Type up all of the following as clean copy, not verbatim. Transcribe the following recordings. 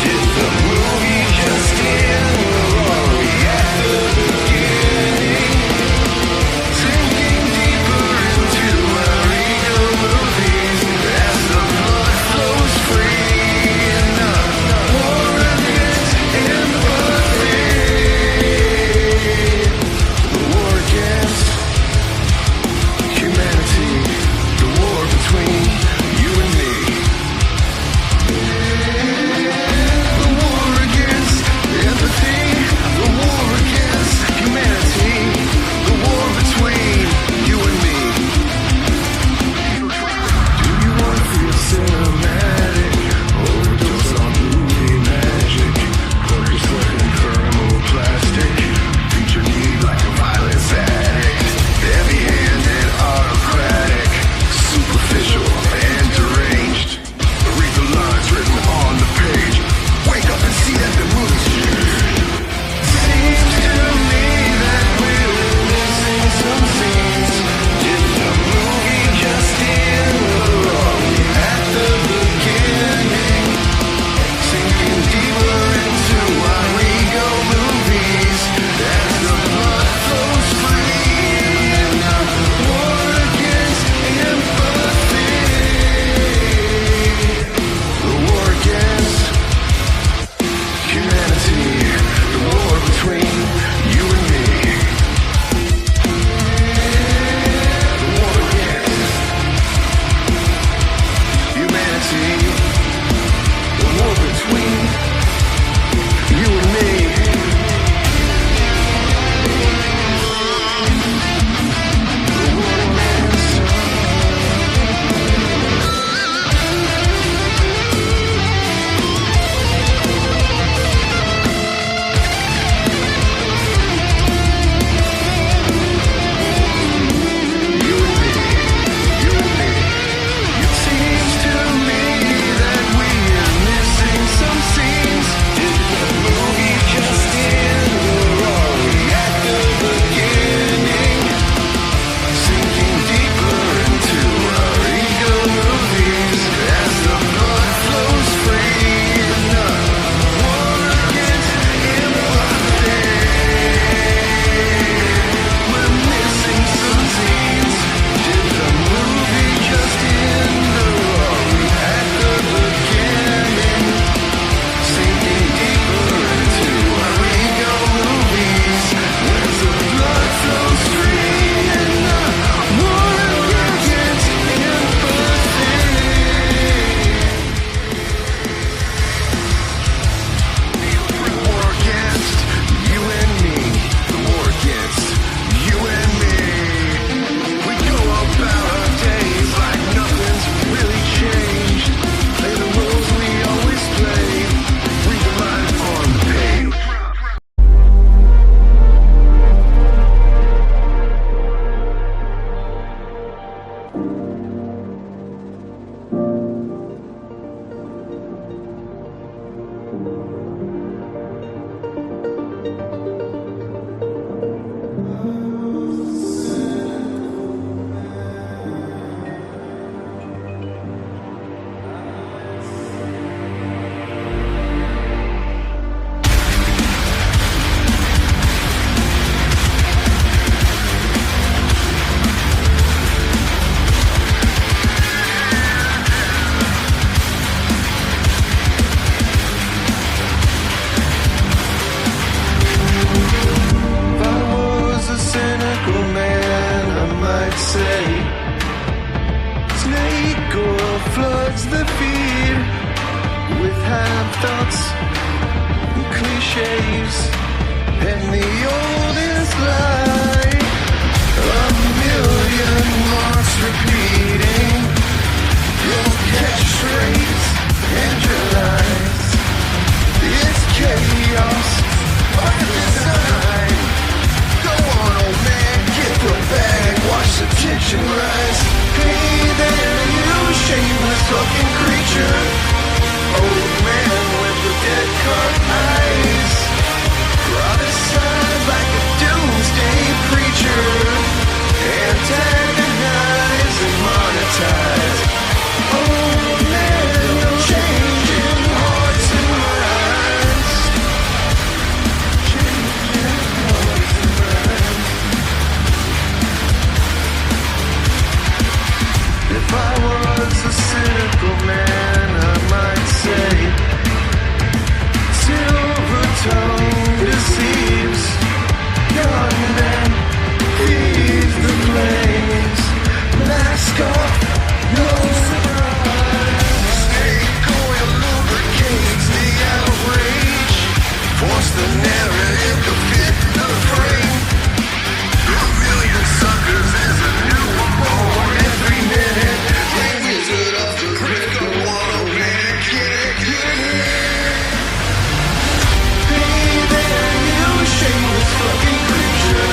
Did the movie just end? feed with half-thoughts and cliches and the oldest lie. A million marks repeating your catchphrase and your lies. It's chaos by design. Go on, old man, get the bag, watch the tension rise. Hey there, you shameless fucking creature. Old man with the dead cut eyes. Prophesied like a doomsday preacher. Antagonize and monetize. Old man, no change in hearts and minds. Changing hearts and minds. If I was a cynical man, I might say silver tongue deceives. Young man feeds the flames. Mask off, no surprise. Snake oil lubricates the outrage. Force the narrative to fit the frame. A million suckers is a new one born every minute. They wizard of the crypto one man can't get it. Hey there, you shameless fucking creature.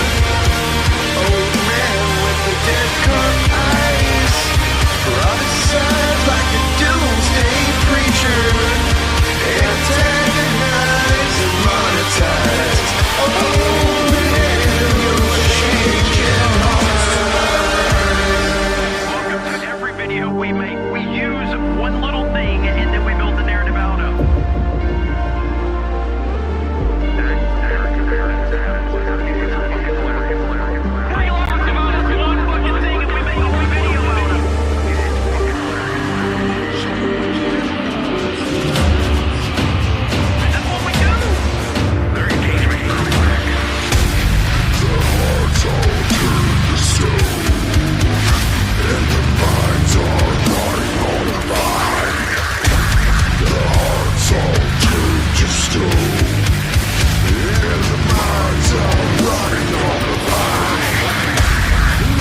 Old man with the dead cut eyes. Prophesied like a doomsday preacher. Antagonize and monetize. Oh man, you're changing hearts and minds. Welcome to every video we make. We use one little thing and then we build the narrative out of. We lost about us one fucking thing and we make a whole video out of. That's what we do. Their engagement is quick. The hearts all turn to stone, and the minds are running on a vine. The hearts all turn to stone, and the minds are running on a vine.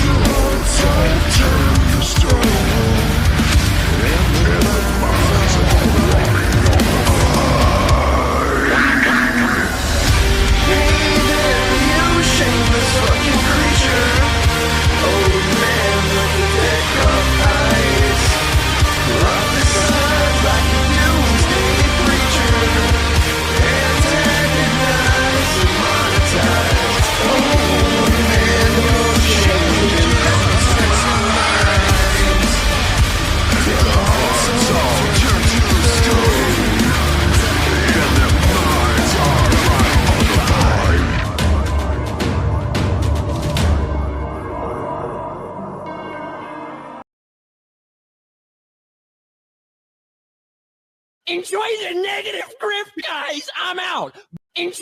The hearts all turn to stone, and the minds are running on a vine. Hey there, you shameless fucking creature. Old man with the dead cut eyes. Prophesied like a doomsday preacher. Antagonize and monetize. Old man, you're changing hearts and minds. The hearts all turn to stone, and the minds are running on the vine. Enjoy the negative grift, guys. I'm out. Enjoy.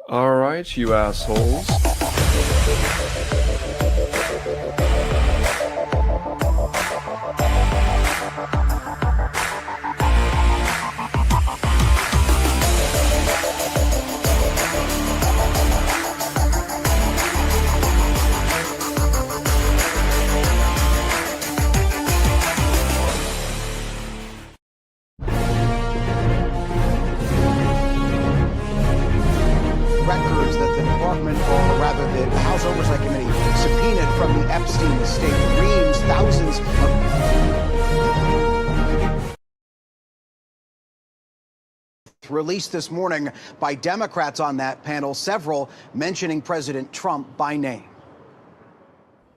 All right, you assholes. Records that the department, or rather the House Oversight Committee, subpoenaed from the Epstein estate. Reams, thousands of released this morning by Democrats on that panel, several mentioning President Trump by name.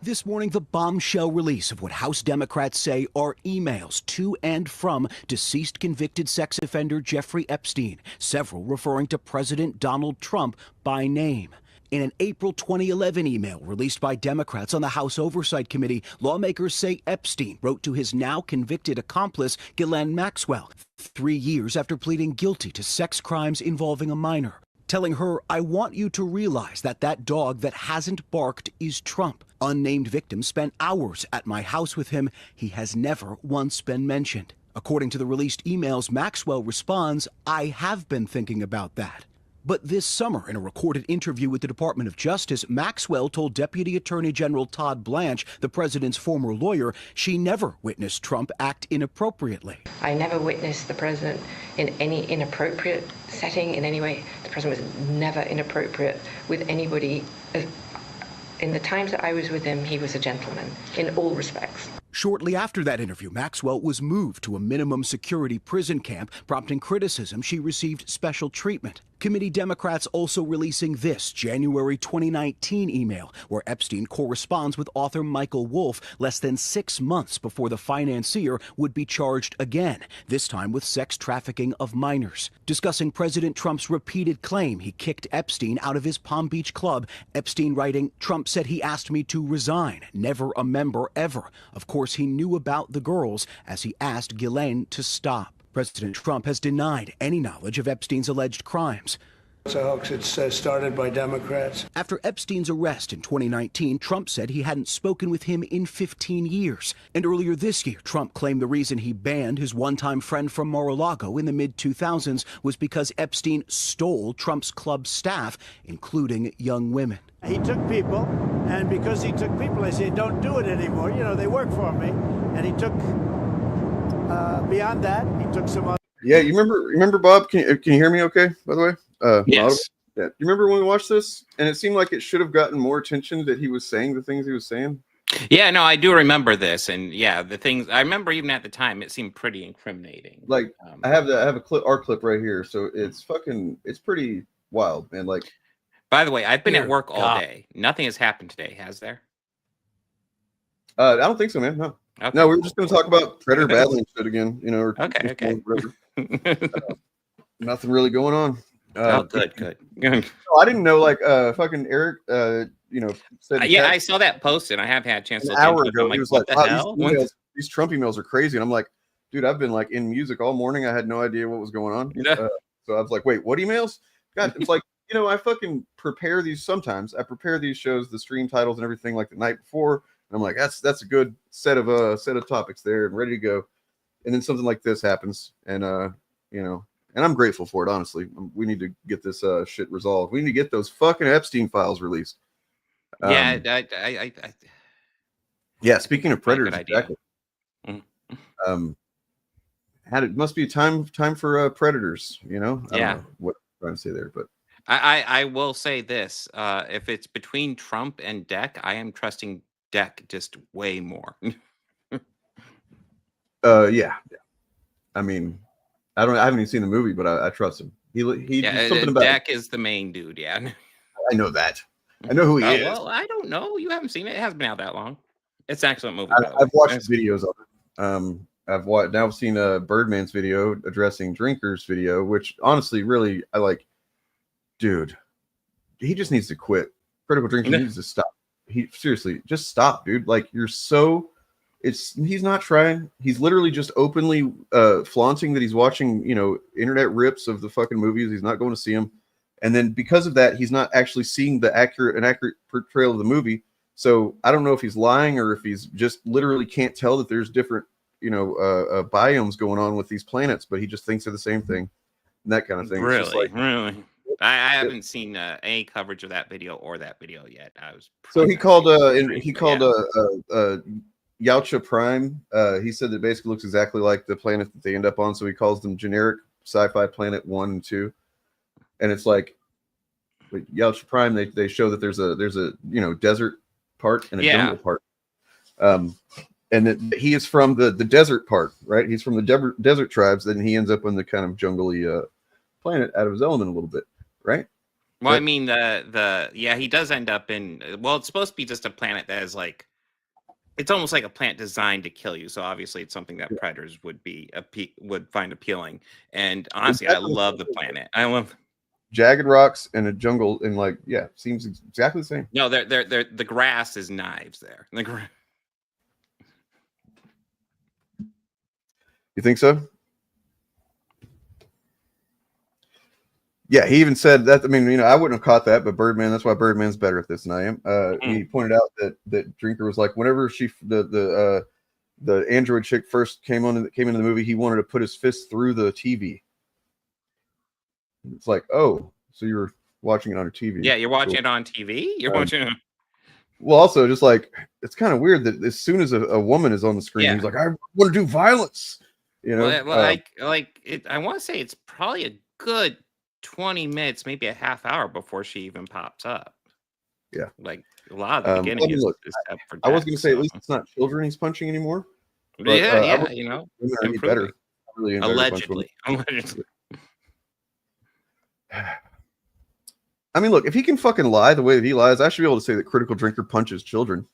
This morning, the bombshell release of what House Democrats say are emails to and from deceased convicted sex offender Jeffrey Epstein, several referring to President Donald Trump by name. In an April 2011 email released by Democrats on the House Oversight Committee, lawmakers say Epstein wrote to his now convicted accomplice, Ghislaine Maxwell, 3 years after pleading guilty to sex crimes involving a minor, telling her, "I want you to realize that that dog that hasn't barked is Trump. Unnamed victim spent hours at my house with him. He has never once been mentioned." According to the released emails, Maxwell responds, "I have been thinking about that." But this summer, in a recorded interview with the Department of Justice, Maxwell told Deputy Attorney General Todd Blanche, the president's former lawyer, she never witnessed Trump act inappropriately. I never witnessed the president in any inappropriate setting in any way. The president was never inappropriate with anybody. In the times that I was with him, he was a gentleman in all respects. Shortly after that interview, Maxwell was moved to a minimum security prison camp, prompting criticism she received special treatment. Committee Democrats also releasing this January 2019 email, where Epstein corresponds with author Michael Wolff less than 6 months before the financier would be charged again, this time with sex trafficking of minors. Discussing President Trump's repeated claim he kicked Epstein out of his Palm Beach club, Epstein writing, "Trump said he asked me to resign, never a member ever. Of course, he knew about the girls as he asked Ghislaine to stop." President Trump has denied any knowledge of Epstein's alleged crimes. It's a hoax. It's started by Democrats. After Epstein's arrest in 2019, Trump said he hadn't spoken with him in 15 years. And earlier this year, Trump claimed the reason he banned his one-time friend from Mar-a-Lago in the mid-2000s was because Epstein stole Trump's club staff, including young women. He took people, and because he took people, I said, don't do it anymore. You know, they work for me. And he took, beyond that, he took some other. Yeah, you remember Bob? Can you hear me okay, by the way? Yes. Yeah. You remember when we watched this? And it seemed like it should have gotten more attention that he was saying the things he was saying. Yeah, no, I do remember this. And yeah, the things I remember even at the time, it seemed pretty incriminating. Like, I have a clip, our clip right here. So it's pretty wild, man. Like, by the way, I've been at work all day. Nothing has happened today, has there? I don't think so, man. No. Okay. No, we were just going to talk about Predator battling shit again, you know. Or okay. Nothing really going on. Good. No, I didn't know, like, fucking Eric, said. Yeah, I saw that post, and I have had a chance to look an hour into it. ago. I'm like, He was what like, the wow, hell? these Trump emails are crazy. And I'm like, dude, I've been like in music all morning. I had no idea what was going on. Yeah. So I was like, wait, what emails? God, it's like, you know, I fucking prepare these sometimes. I prepare these shows, the stream titles and everything like the night before. And I'm like, that's a good set of topics there and ready to go. And then something like this happens, and and I'm grateful for it, honestly. We need to get this shit resolved. We need to get those fucking Epstein files released. Yeah, yeah. Speaking of predators, exactly. It must be time for predators. You know, I yeah. don't know what I'm trying to say there, but I will say this: if it's between Trump and Deck, I am trusting Deck just way more. Yeah. I mean, I haven't even seen the movie, but I trust him. He something about Deck is the main dude. Yeah, I know that. I know who he is. Well, I don't know. You haven't seen it. It hasn't been out that long. It's an excellent movie. I've watched videos of it. I've seen Birdman's video addressing Drinker's video, which honestly, really, I like. Dude, he just needs to quit. Critical drinking needs to stop. He seriously just stop, dude. Like, he's not trying. He's literally just openly flaunting that he's watching, internet rips of the fucking movies. He's not going to see them. And then because of that, he's not actually seeing an accurate portrayal of the movie. So I don't know if he's lying or if he's just literally can't tell that there's different, biomes going on with these planets, but he just thinks they're the same thing and that kind of thing. Really? Really? I haven't seen any coverage of that video yet. He called Yautja Prime. He said that basically looks exactly like the planet that they end up on. So he calls them generic sci-fi planet 1 and 2. And it's like Yautja Prime, they show that there's a desert part and a jungle part. And that he is from the desert part, right? He's from the desert tribes. Then he ends up on the kind of jungly planet out of his element a little bit, right? Well, I mean, he does end up in. Well, it's supposed to be just a planet that is like, it's almost like a plant designed to kill you. So obviously, it's something that predators would find appealing. And honestly, I love the planet. jagged rocks and a jungle, and like, yeah, seems exactly the same. No, they're the grass is knives there. You think so? Yeah, he even said that. I mean, you know, I wouldn't have caught that, but Birdman, that's why Birdman's better at this than I am. He pointed out that Drinker was like, whenever the android chick first came into the movie, he wanted to put his fist through the TV. It's like, oh, so you were watching it on your TV. Yeah, you're watching it on TV. You're watching it. Well, also, just like, it's kind of weird that as soon as a woman is on the screen, he's like, I want to do violence. You know, I want to say it's probably a good 20 minutes, maybe a half hour before she even pops up. Yeah, like a lot of the beginning is for I was going to say, at least it's not children he's punching anymore. But, you know, women are better. Really allegedly. I mean, look, if he can fucking lie the way that he lies, I should be able to say that Critical Drinker punches children.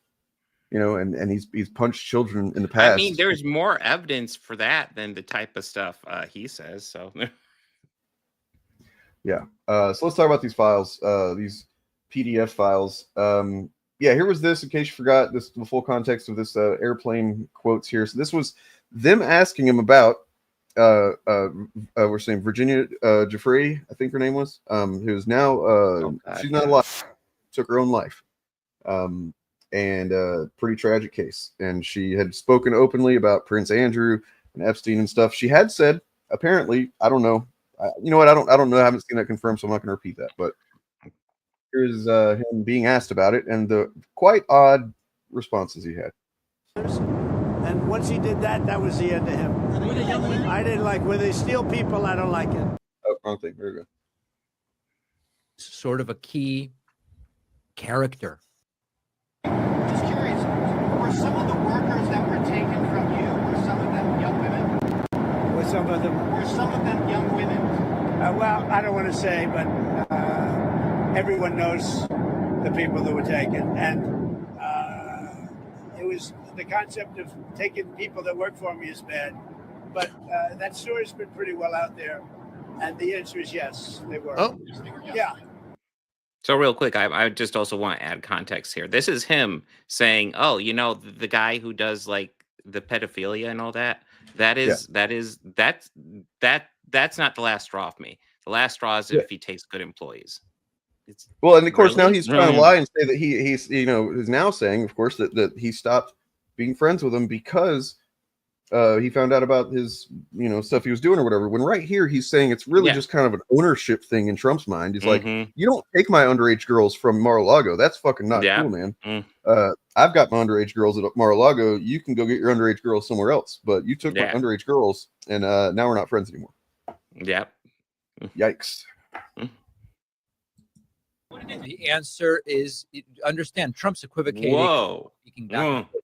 You know, and he's punched children in the past. I mean, there's more evidence for that than the type of stuff he says. So, yeah. So let's talk about these files, these PDF files. Yeah, here was this. In case you forgot, the full context of this airplane quotes here. So this was them asking him about. We're saying Virginia Giuffre, I think her name was. Who's now she's not alive. Took her own life. And pretty tragic case. And she had spoken openly about Prince Andrew and Epstein and stuff. She had said, apparently, I don't know. You know what? I don't know. I haven't seen that confirmed, so I'm not going to repeat that. But here's him being asked about it and the quite odd responses he had. And once he did that, that was the end of him. I didn't like when they steal people. I don't like it. Oh, wrong thing. There we go. Sort of a key character. Just curious, were some of the workers that were taken from you, were some of them young women? Were some of them young women? Well, I don't want to say, but everyone knows the people that were taken. And it was the concept of taking people that work for me is bad. But that story's been pretty well out there. And the answer is yes, they were. Oh, yeah. So real quick, I just also want to add context here. This is him saying, "Oh, you know, the guy who does like the pedophilia and all that. That's not the last straw for me. The last straw is if he takes good employees." Well, and of course now he's trying to lie and say that he's you know is now saying, of course, that he stopped being friends with him because he found out about his stuff he was doing or whatever. When right here he's saying it's really just kind of an ownership thing in Trump's mind. He's like, you don't take my underage girls from Mar-a-Lago. That's fucking not cool, man. I've got my underage girls at Mar-a-Lago. You can go get your underage girls somewhere else, but you took my underage girls, and now we're not friends anymore. Yep. Yikes. The answer is, understand, Trump's equivocating. Whoa.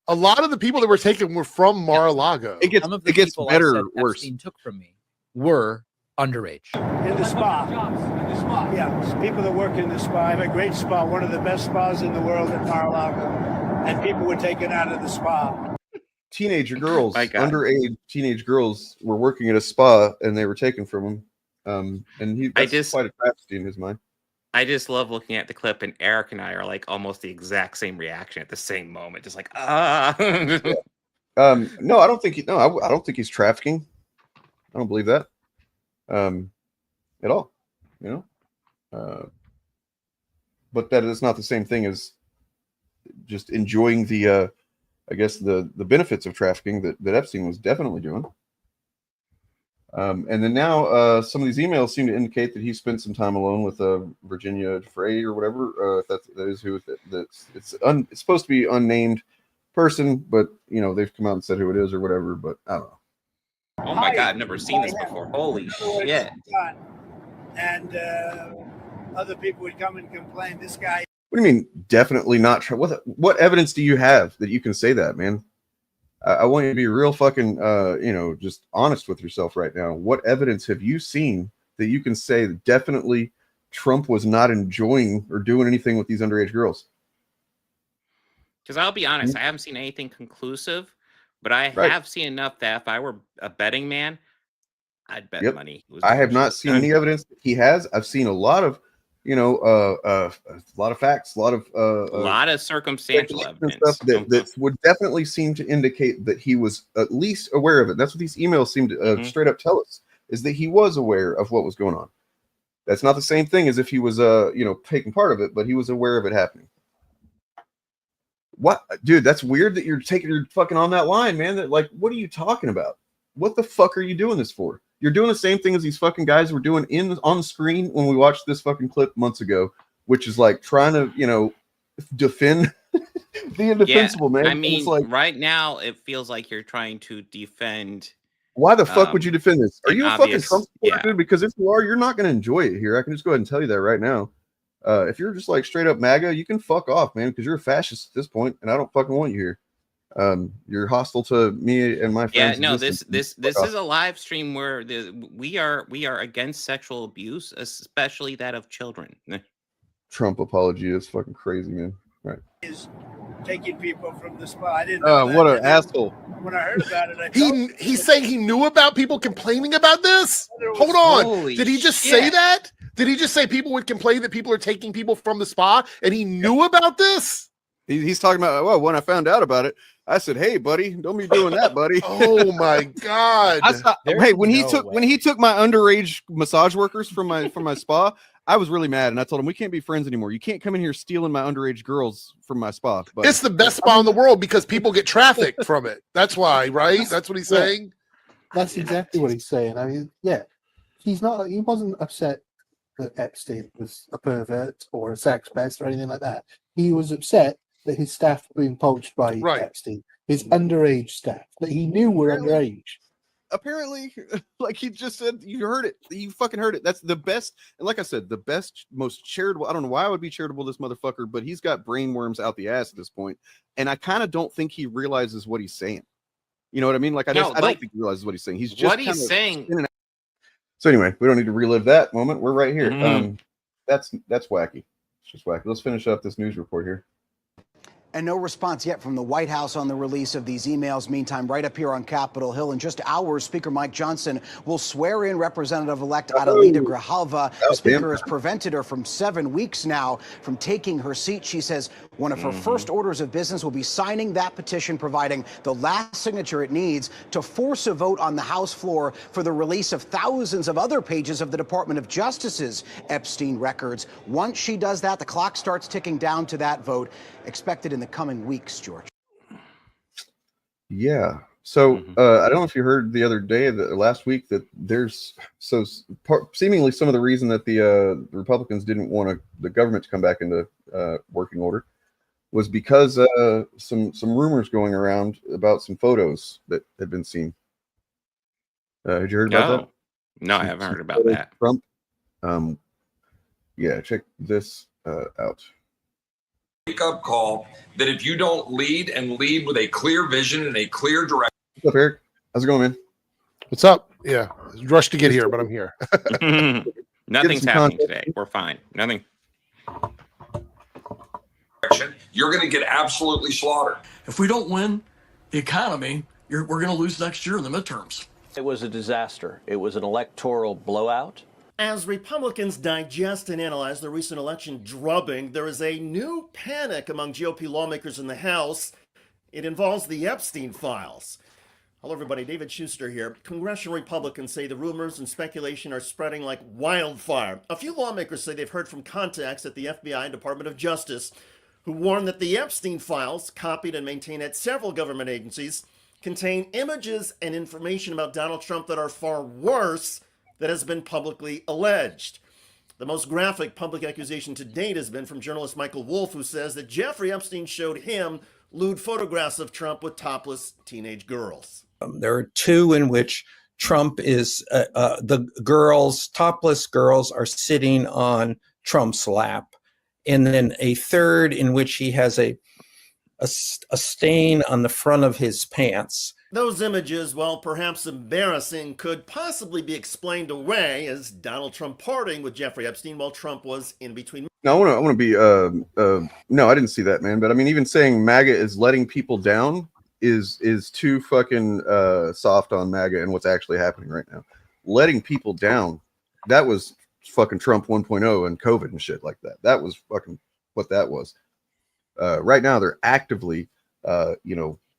A lot of the people that were taken were from Mar-a-Lago. Some of the people better, worse. Epstein took from me were underage. In the spa. Yeah, people that work in the spa. I have a great spa, one of the best spas in the world at Mar-a-Lago. And people were taken out of the spa. Teenager girls, underage teenage girls were working at a spa and they were taken from him. And that's quite a travesty in his mind. I just love looking at the clip, and Eric and I are like almost the exact same reaction at the same moment, just like No, I don't think I don't think he's trafficking. I don't believe that at all. But that is not the same thing as just enjoying the I guess the benefits of trafficking that Epstein was definitely doing. And then now some of these emails seem to indicate that he spent some time alone with Virginia Frey or whatever. If that is who it's supposed to be unnamed person, but they've come out and said who it is or whatever. But I don't know. Oh my God, I've never seen this before. Holy shit! And other people would come and complain. This guy. What do you mean? Definitely not. What evidence do you have that you can say that, man? I want you to be real fucking, just honest with yourself right now. What evidence have you seen that you can say that definitely Trump was not enjoying or doing anything with these underage girls? Because I'll be honest, I haven't seen anything conclusive, but I have seen enough that if I were a betting man, I'd bet Yep. money. It was I have not bullshit. seen any evidence that he has. I've seen a lot of, a lot of facts, a lot of circumstantial and evidence stuff that would definitely seem to indicate that he was at least aware of it. That's what these emails seem to straight up tell us, is that he was aware of what was going on. That's not the same thing as if he was taking part of it, but he was aware of it happening. What, dude? That's weird that you're fucking on that line, man. That, like, what are you talking about? What the fuck are you doing this for? You're doing the same thing as these fucking guys were doing on the screen when we watched this fucking clip months ago, which is like trying to, defend the indefensible, man. I And mean, it's like, right now it feels like you're trying to defend. why the fuck would you defend this? Are you a fucking Trump supporter, yeah. dude? Because if you are, you're not going to enjoy it here. I can just go ahead and tell you that right now. If you're just like straight up MAGA, you can fuck off, man, because you're a fascist at this point, and I don't fucking want you here. You're hostile to me and my friends. Yeah, no, this is a live stream where we are against sexual abuse, especially that of children. Trump apology is fucking crazy, man. Right. Is taking people from the spa. I didn't know that. What an asshole. When I heard about it, He's saying he knew about people complaining about this? Hold on. Holy Did he just shit. say that? Did he just say people would complain that people are taking people from the spa and he knew about this? He's talking about, well, when I found out about it, I said, hey, buddy, don't be doing that, buddy. Oh my God. Hey, when he took my underage massage workers from my spa, I was really mad, and I told him, we can't be friends anymore. You can't come in here stealing my underage girls from my spa. But It's the best spa in the world because people get trafficked from it. That's why, right? That's what he's saying. That's exactly what he's saying. I mean, yeah, he wasn't upset that Epstein was a pervert or a sex pest or anything like that. He was upset that his staff were being poached by Epstein, his underage staff that he knew were underage. Apparently, like he just said, you heard it. You fucking heard it. That's the best. And like I said, the best, most charitable. I don't know why I would be charitable to this motherfucker, but he's got brain worms out the ass at this point. And I kind of don't think he realizes what he's saying. You know what I mean? Like, I don't think he realizes what he's saying. He's just what he's saying. So anyway, we don't need to relive that moment. We're right here. Mm-hmm. That's wacky. It's just wacky. Let's finish up this news report here. And no response yet from the White House on the release of these emails. Meantime, right up here on Capitol Hill, in just hours, Speaker Mike Johnson will swear in Representative-elect Adelita Grijalva. The Speaker has prevented her from 7 weeks now from taking her seat. She says one of her first orders of business will be signing that petition, providing the last signature it needs to force a vote on the House floor for the release of thousands of other pages of the Department of Justice's Epstein records. Once she does that, the clock starts ticking down to that vote, expected in the coming weeks, George. Yeah. So I don't know if you heard the other day, last week, that there's seemingly some of the reason that the Republicans didn't want the government to come back into working order was because some rumors going around about some photos that had been seen. Had you heard about that? No, I haven't heard about that. Trump. Yeah, check this out. Wake-up call that if you don't lead with a clear vision and a clear direction. What's up, Eric? How's it going, man? What's up? Yeah, rushed to get here, but I'm here. Nothing's happening today. We're fine. Nothing. You're going to get absolutely slaughtered. If we don't win the economy, we're going to lose next year in the midterms. It was a disaster. It was an electoral blowout. As Republicans digest and analyze the recent election drubbing, there is a new panic among GOP lawmakers in the House. It involves the Epstein files. Hello, everybody. David Schuster here. Congressional Republicans say the rumors and speculation are spreading like wildfire. A few lawmakers say they've heard from contacts at the FBI and Department of Justice who warn that the Epstein files, copied and maintained at several government agencies, contain images and information about Donald Trump that are far worse that has been publicly alleged. The most graphic public accusation to date has been from journalist Michael Wolff, who says that Jeffrey Epstein showed him lewd photographs of Trump with topless teenage girls. There are two in which Trump is, the girls, topless girls, are sitting on Trump's lap. And then a third in which he has a stain on the front of his pants. Those images, while perhaps embarrassing, could possibly be explained away as Donald Trump partying with Jeffrey Epstein while Trump was in between. No, I want to be, no, I didn't see that, man. But I mean, even saying MAGA is letting people down is too fucking soft on MAGA and what's actually happening right now. letting people down. That was fucking Trump 1.0 and COVID and shit like that. That was fucking what that was. Right now, they're actively,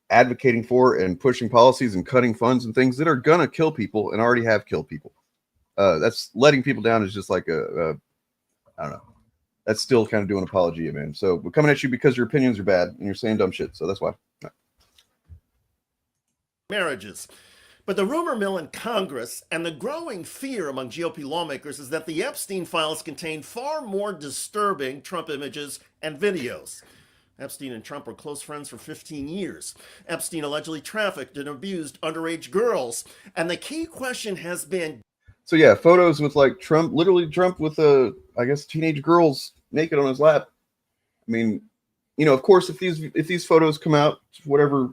advocating for and pushing policies and cutting funds and things that are gonna kill people and already have killed people. That's letting people down is just like I don't know. That's still kind of doing apologia, man. So we're coming at you because your opinions are bad and you're saying dumb shit. So that's why. Marriages. But the rumor mill in Congress and the growing fear among GOP lawmakers is that the Epstein files contain far more disturbing Trump images and videos. Epstein and Trump were close friends for 15 years. Epstein allegedly trafficked and abused underage girls. And the key question has been... So yeah, photos with like Trump, literally Trump with I guess teenage girls naked on his lap. I mean, of course, if these photos come out, whatever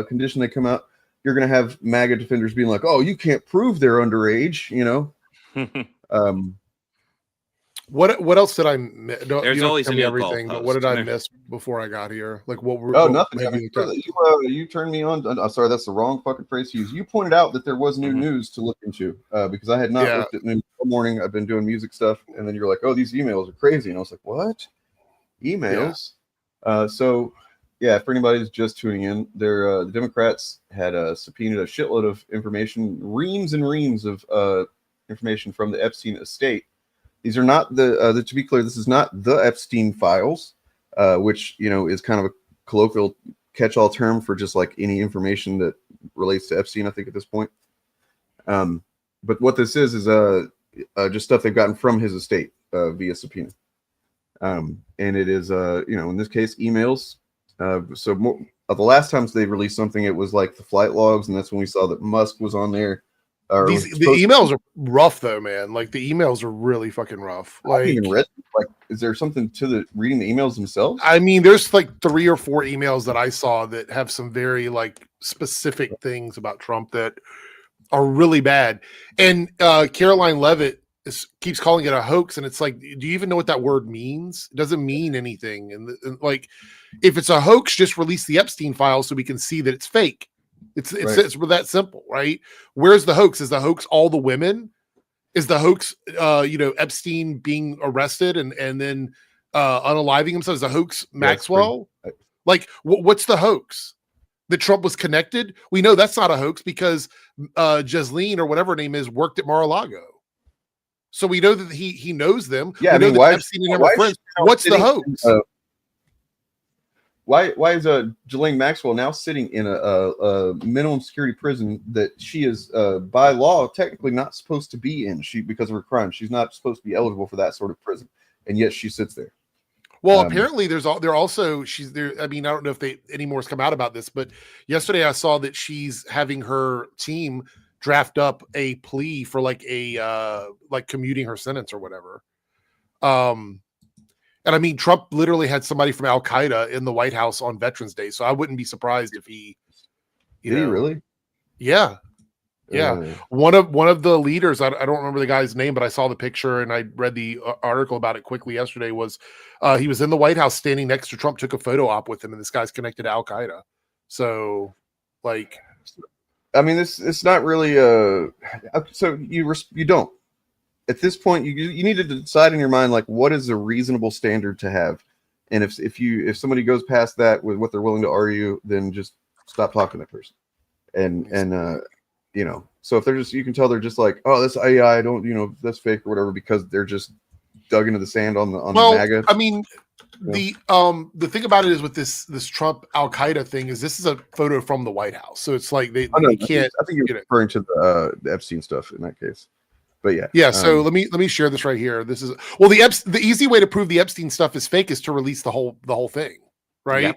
condition they come out, you're gonna have MAGA defenders being like, "Oh, you can't prove they're underage," What else did I miss? There's always a new everything, but what did I miss before I got here? Like what were? Oh, nothing. I mean, you turned me on. I'm sorry, that's the wrong fucking phrase to use. You pointed out that there was new news to look into because I had not looked at news all morning. I've been doing music stuff, and then you're like, "Oh, these emails are crazy," and I was like, "What? Emails?" So, yeah, for anybody who's just tuning in, the Democrats had subpoenaed a shitload of information, reams and reams of information from the Epstein estate. These are not to be clear, this is not the Epstein files, which, is kind of a colloquial catch-all term for just like any information that relates to Epstein, I think, at this point. But what this is just stuff they've gotten from his estate via subpoena. And it is, in this case, emails. So the last times they released something, it was like the flight logs, and that's when we saw that Musk was on there. The emails are rough though, man. Like the emails are really fucking rough. Like, is there something to the reading the emails themselves? I mean, there's like 3 or 4 emails that I saw that have some very like specific things about Trump that are really bad. And Caroline Levitt keeps calling it a hoax, and it's like, do you even know what that word means? It doesn't mean anything. And like, if it's a hoax, just release the Epstein files so we can see that it's fake. It's that simple, right? Where's the hoax? Is the hoax all the women? Is the hoax, Epstein being arrested and then unaliving himself? Is the hoax Maxwell? Like, what's the hoax? That Trump was connected? We know that's not a hoax because Jesleen or whatever her name is worked at Mar-a-Lago. So we know that he knows them. Yeah, we know that Epstein and him are friends. What's the hoax? Why is Ghislaine Maxwell now sitting in a minimum security prison that she is by law technically not supposed to be in? Because of her crime, she's not supposed to be eligible for that sort of prison, and yet she sits there. Well, apparently she's there. I mean, I don't know if any more has come out about this, but yesterday I saw that she's having her team draft up a plea for like commuting her sentence or whatever. And I mean, Trump literally had somebody from Al Qaeda in the White House on Veterans Day, so I wouldn't be surprised if he. Did he really? Yeah, yeah. One of the leaders, I don't remember the guy's name, but I saw the picture and I read the article about it quickly yesterday. Was he was in the White House standing next to Trump, took a photo op with him, and this guy's connected to Al Qaeda. So, like, I mean, it's not really so you don't. At this point, you need to decide in your mind, like, what is a reasonable standard to have, and if somebody goes past that with what they're willing to argue, then just stop talking to that person. And so if they're just, you can tell they're just like, oh, that's AI, don't that's fake or whatever, because they're just dug into the sand on the MAGA. I mean, the thing about it is with this Trump Al Qaeda thing is this is a photo from the White House, so it's like they can't. I think you're referring to the Epstein stuff in that case. But yeah. So let me share this right here. This is the easy way to prove the Epstein stuff is fake is to release the whole thing, right? Yep.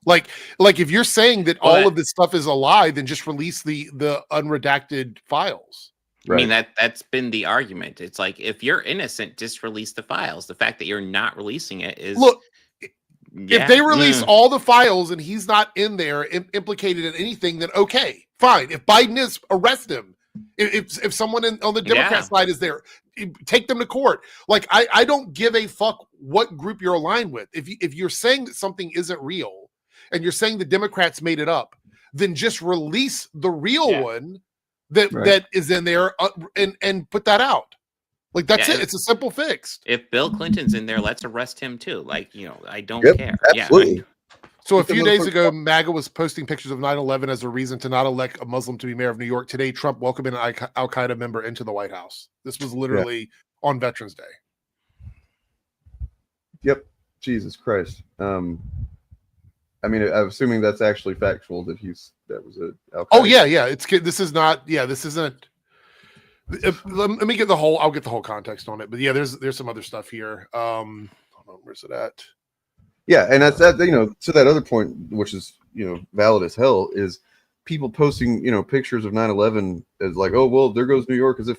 Like if you're saying that all of this stuff is a lie, then just release the unredacted files. Right. I mean, that's been the argument. It's like, if you're innocent, just release the files. The fact that you're not releasing it is if they release all the files and he's not in there implicated in anything, then okay, fine. If Biden is, arrest him. If someone on the Democrat side is there, take them to court. Like, I don't give a fuck what group you're aligned with. If you're saying that something isn't real and you're saying the Democrats made it up, then just release the real one that is in there and put that out. Like that's Yeah, it. It's a simple fix. If Bill Clinton's in there, let's arrest him too. Like, I don't Yep, care. absolutely. Yeah. So a Get the few days motherfucker- ago, MAGA was posting pictures of 9/11 as a reason to not elect a Muslim to be mayor of New York. Today, Trump welcomed an Al Qaeda member into the White House. This was literally on Veterans Day. Yep. Jesus Christ. I mean, I'm assuming that's actually factual that that was a. Oh yeah. This is not. Yeah, this isn't. Let me get the whole. I'll get the whole context on it. But yeah, there's some other stuff here. Hold on, where's it at? Yeah, and that's that. To that other point, which is valid as hell, is people posting pictures of 9/11 as like, oh well, there goes New York, as if,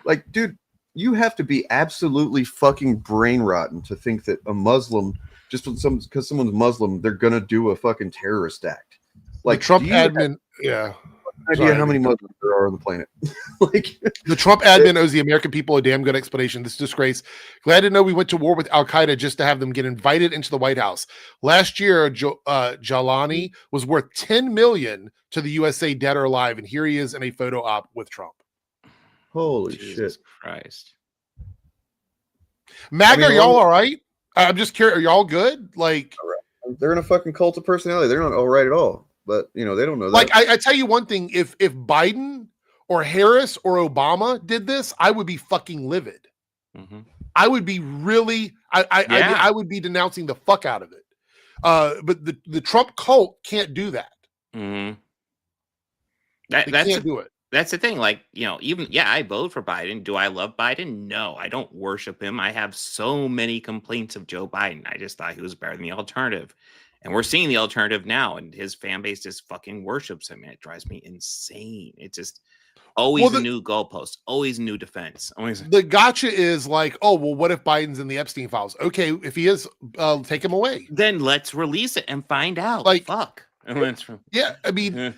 like, dude, you have to be absolutely fucking brain rotten to think that a Muslim, just because someone's Muslim, they're gonna do a fucking terrorist act. Like The Trump admin, idea how many Muslims there are on the planet. Like the Trump admin owes the American people a damn good explanation. This disgrace. Glad to know we went to war with Al Qaeda just to have them get invited into the White House. Last year, Jalani was worth $10 million to the USA, dead or alive, and here he is in a photo op with Trump. Holy Jesus shit! Christ. MAGA, are y'all all right? I'm just curious. Are y'all good? Like they're in a fucking cult of personality. They're not all right at all. But they don't know that. Like I tell you one thing: if Biden or Harris or Obama did this, I would be fucking livid. Mm-hmm. I would be really. I would be denouncing the fuck out of it. But the Trump cult can't do that. Mm-hmm. They can't do it. That's the thing. Like, I vote for Biden. Do I love Biden? No, I don't worship him. I have so many complaints of Joe Biden. I just thought he was better than the alternative. And we're seeing the alternative now, and his fan base just fucking worships him. And it drives me insane. It's just always a new goalpost, always a new defense. The gotcha is like, oh, well, what if Biden's in the Epstein files? Okay, if he is, take him away. Then let's release it and find out. Like, fuck. Yeah, I mean,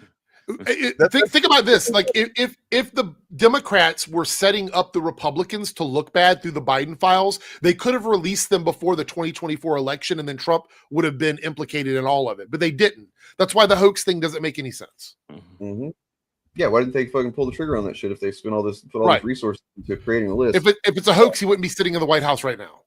think about this. Like, if the Democrats were setting up the Republicans to look bad through the Biden files, they could have released them before the 2024 election, and then Trump would have been implicated in all of it. But they didn't. That's why the hoax thing doesn't make any sense. Mm-hmm. Yeah, why didn't they fucking pull the trigger on that shit if they spent all this resources into creating a list? If it's a hoax, he wouldn't be sitting in the White House right now.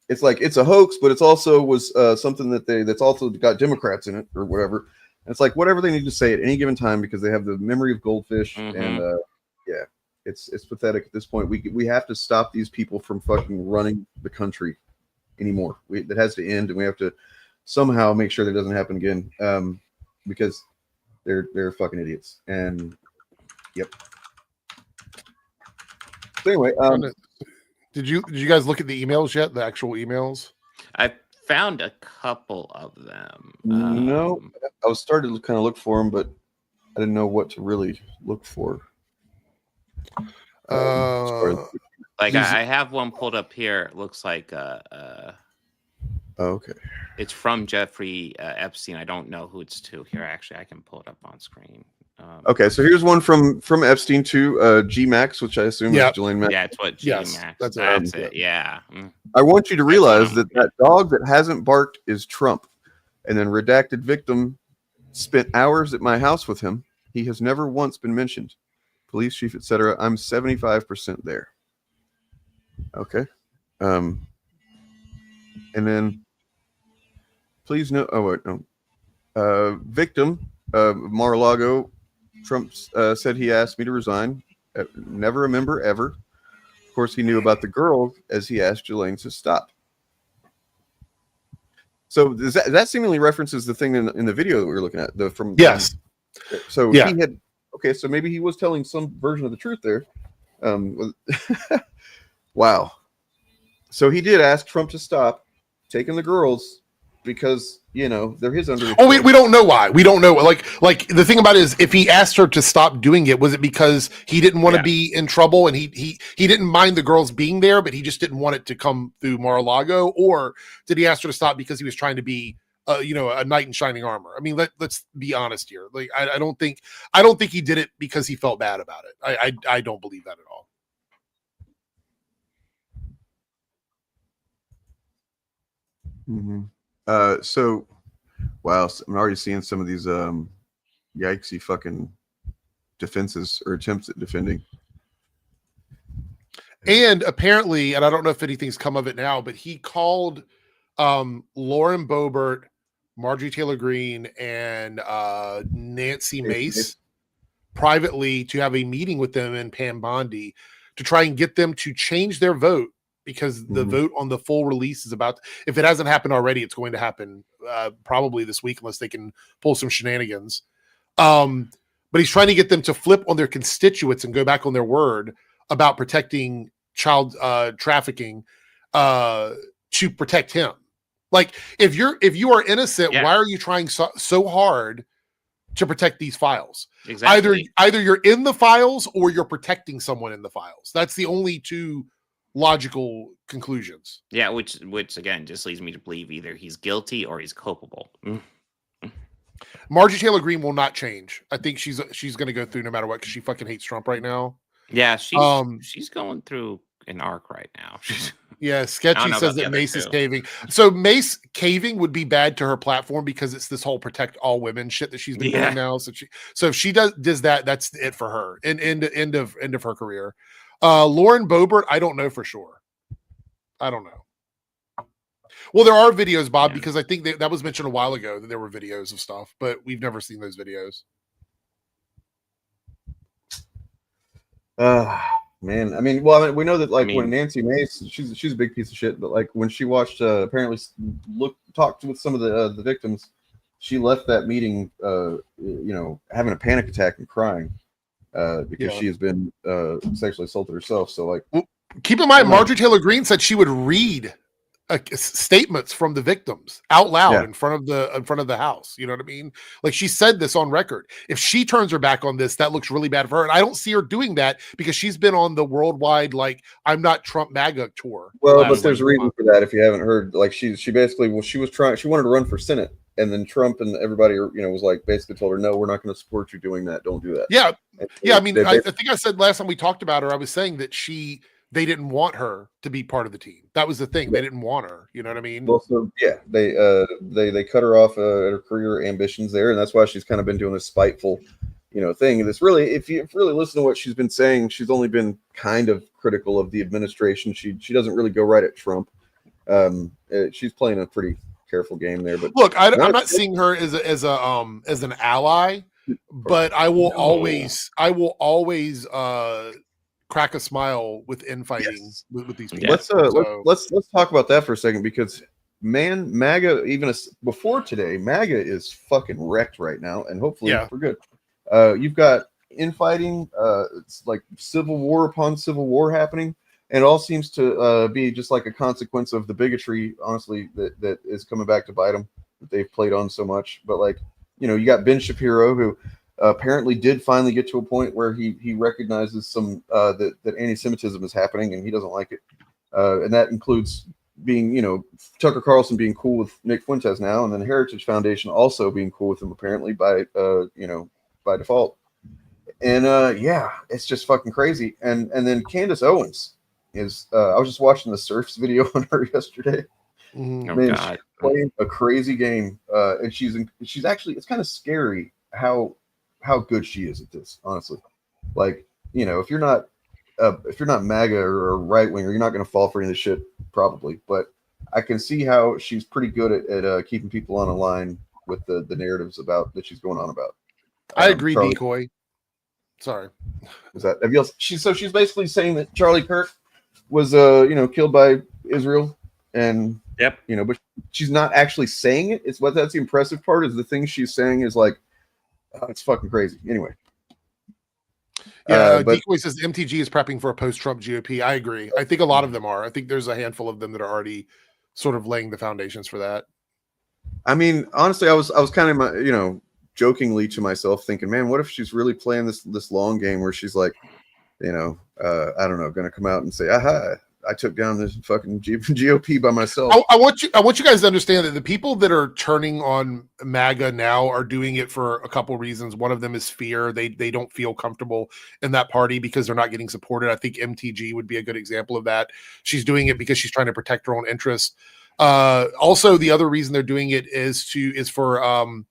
It's like it's a hoax, but it's also was something that's also got Democrats in it or whatever. And it's like whatever they need to say at any given time because they have the memory of goldfish, and it's pathetic at this point. We have to stop these people from fucking running the country anymore. That has to end, and we have to somehow make sure that doesn't happen again, because they're fucking idiots. And yep. So anyway, did you guys look at the emails yet? The actual emails? I found a couple of them. No, I was starting to kind of look for them, but I didn't know what to really look for. I have one pulled up here. It looks like okay. It's from Jeffrey Epstein. I don't know who it's to here. Actually, I can pull it up on screen. Okay, so here's one from Epstein to G Max, which I assume is Ghislaine Max. Yeah, it's what G Max. That's it. Yeah. I want you to realize that dog that hasn't barked is Trump. And then redacted victim spent hours at my house with him. He has never once been mentioned. Police chief, etc. I'm 75% there. Okay. And then please no. Oh wait, no. Victim Mar-a-Lago. Trump said he asked me to resign. Never a member ever. Of course, he knew about the girls as he asked Ghislaine to stop. So that seemingly references the thing in the video that we were looking at. Yes. So he had. Okay, so maybe he was telling some version of the truth there. Wow. So he did ask Trump to stop taking the girls because they're his under. Oh, we don't know why. We don't know. Like the thing about it is, if he asked her to stop doing it, was it because he didn't want to be in trouble and he didn't mind the girls being there, but he just didn't want it to come through Mar-a-Lago, or did he ask her to stop because he was trying to be a knight in shining armor? I mean, let's be honest here. Like, I don't think he did it because he felt bad about it. I don't believe that at all. Mm-hmm. So, wow, I'm already seeing some of these yikesy fucking defenses or attempts at defending. And apparently, and I don't know if anything's come of it now, but he called Lauren Boebert, Marjorie Taylor Greene, and Nancy Mace privately to have a meeting with them and Pam Bondi to try and get them to change their vote, because the vote on the full release is about, if it hasn't happened already, it's going to happen probably this week, unless they can pull some shenanigans. But he's trying to get them to flip on their constituents and go back on their word about protecting child trafficking to protect him. Like, if you are innocent, why are you trying so hard to protect these files? Exactly. Either you're in the files or you're protecting someone in the files. That's the only two logical conclusions. Yeah, which again just leads me to believe either he's guilty or he's culpable. Marjorie Taylor Greene will not change. I think she's going to go through no matter what, because she fucking hates Trump right now. Yeah, she's going through an arc right now. Yeah, Sketchy says that Mace is caving. So Mace caving would be bad to her platform, because it's this whole protect all women shit that she's been doing now. So if she does that, that's it for her. End of her career. Lauren Boebert, I don't know for sure. I don't know. Well, there are videos, Bob, because I think that was mentioned a while ago that there were videos of stuff, but we've never seen those videos. Man, I mean, we know that when Nancy Mace, she's a big piece of shit, but like when she watched, apparently talked with some of the victims, she left that meeting, having a panic attack and crying because she has been sexually assaulted herself. So like, keep in mind, Marjorie Taylor Greene said she would read statements from the victims out loud in front of the house. You know what I mean? Like, she said this on record. If she turns her back on this, that looks really bad for her. And I don't see her doing that, because she's been on the worldwide, like, I'm not Trump MAGA tour. Well, but there's a reason for that. If you haven't heard, like, she basically, she wanted to run for Senate, and then Trump and everybody, was like, basically told her, no, we're not going to support you doing that. Don't do that. Yeah. I mean, I think I said last time we talked about her, I was saying that they didn't want her to be part of the team. That was the thing. They didn't want her. You know what I mean? Well, so they cut her off at her career ambitions there, and that's why she's kind of been doing this spiteful, thing. And it's really, if you really listen to what she's been saying, she's only been kind of critical of the administration. She doesn't really go right at Trump. She's playing a pretty careful game there. But look, I'm not seeing her as an ally, but I will always crack a smile with infighting with these people. Let's talk about that for a second, because MAGA, even before today, MAGA is fucking wrecked right now, and hopefully for good. You've got infighting, it's like civil war upon civil war happening, and it all seems to be just like a consequence of the bigotry, honestly, that is coming back to bite them, that they've played on so much. But like, you got Ben Shapiro, who apparently did finally get to a point where he recognizes some that anti-Semitism is happening, and he doesn't like it, and that includes being Tucker Carlson being cool with Nick Fuentes now, and then Heritage Foundation also being cool with him apparently by default. And it's just fucking crazy. And then Candace Owens is I was just watching the Surfs video on her yesterday. Man, she's playing a crazy game, and she's actually, it's kind of scary how good she is at this, honestly. Like, if you're not MAGA or right wing, you're not going to fall for any of this shit, probably. But I can see how she's pretty good at keeping people on a line with the narratives that she's going on about. I agree, Decoy. Sorry, is that she's basically saying that Charlie Kirk was killed by Israel, and but she's not actually saying it. That's the impressive part, is the thing she's saying is like, it's fucking crazy. Anyway. Yeah, Decoy says MTG is prepping for a post-Trump GOP. I agree. I think a lot of them are. I think there's a handful of them that are already sort of laying the foundations for that. I mean, honestly, I was kind of jokingly to myself thinking, man, what if she's really playing this long game where she's like, I don't know, going to come out and say, aha, I took down this fucking GOP by myself. I want you guys to understand that the people that are turning on MAGA now are doing it for a couple reasons. One of them is fear. They don't feel comfortable in that party because they're not getting supported. I think MTG would be a good example of that. She's doing it because she's trying to protect her own interests. Also, the other reason they're doing it is for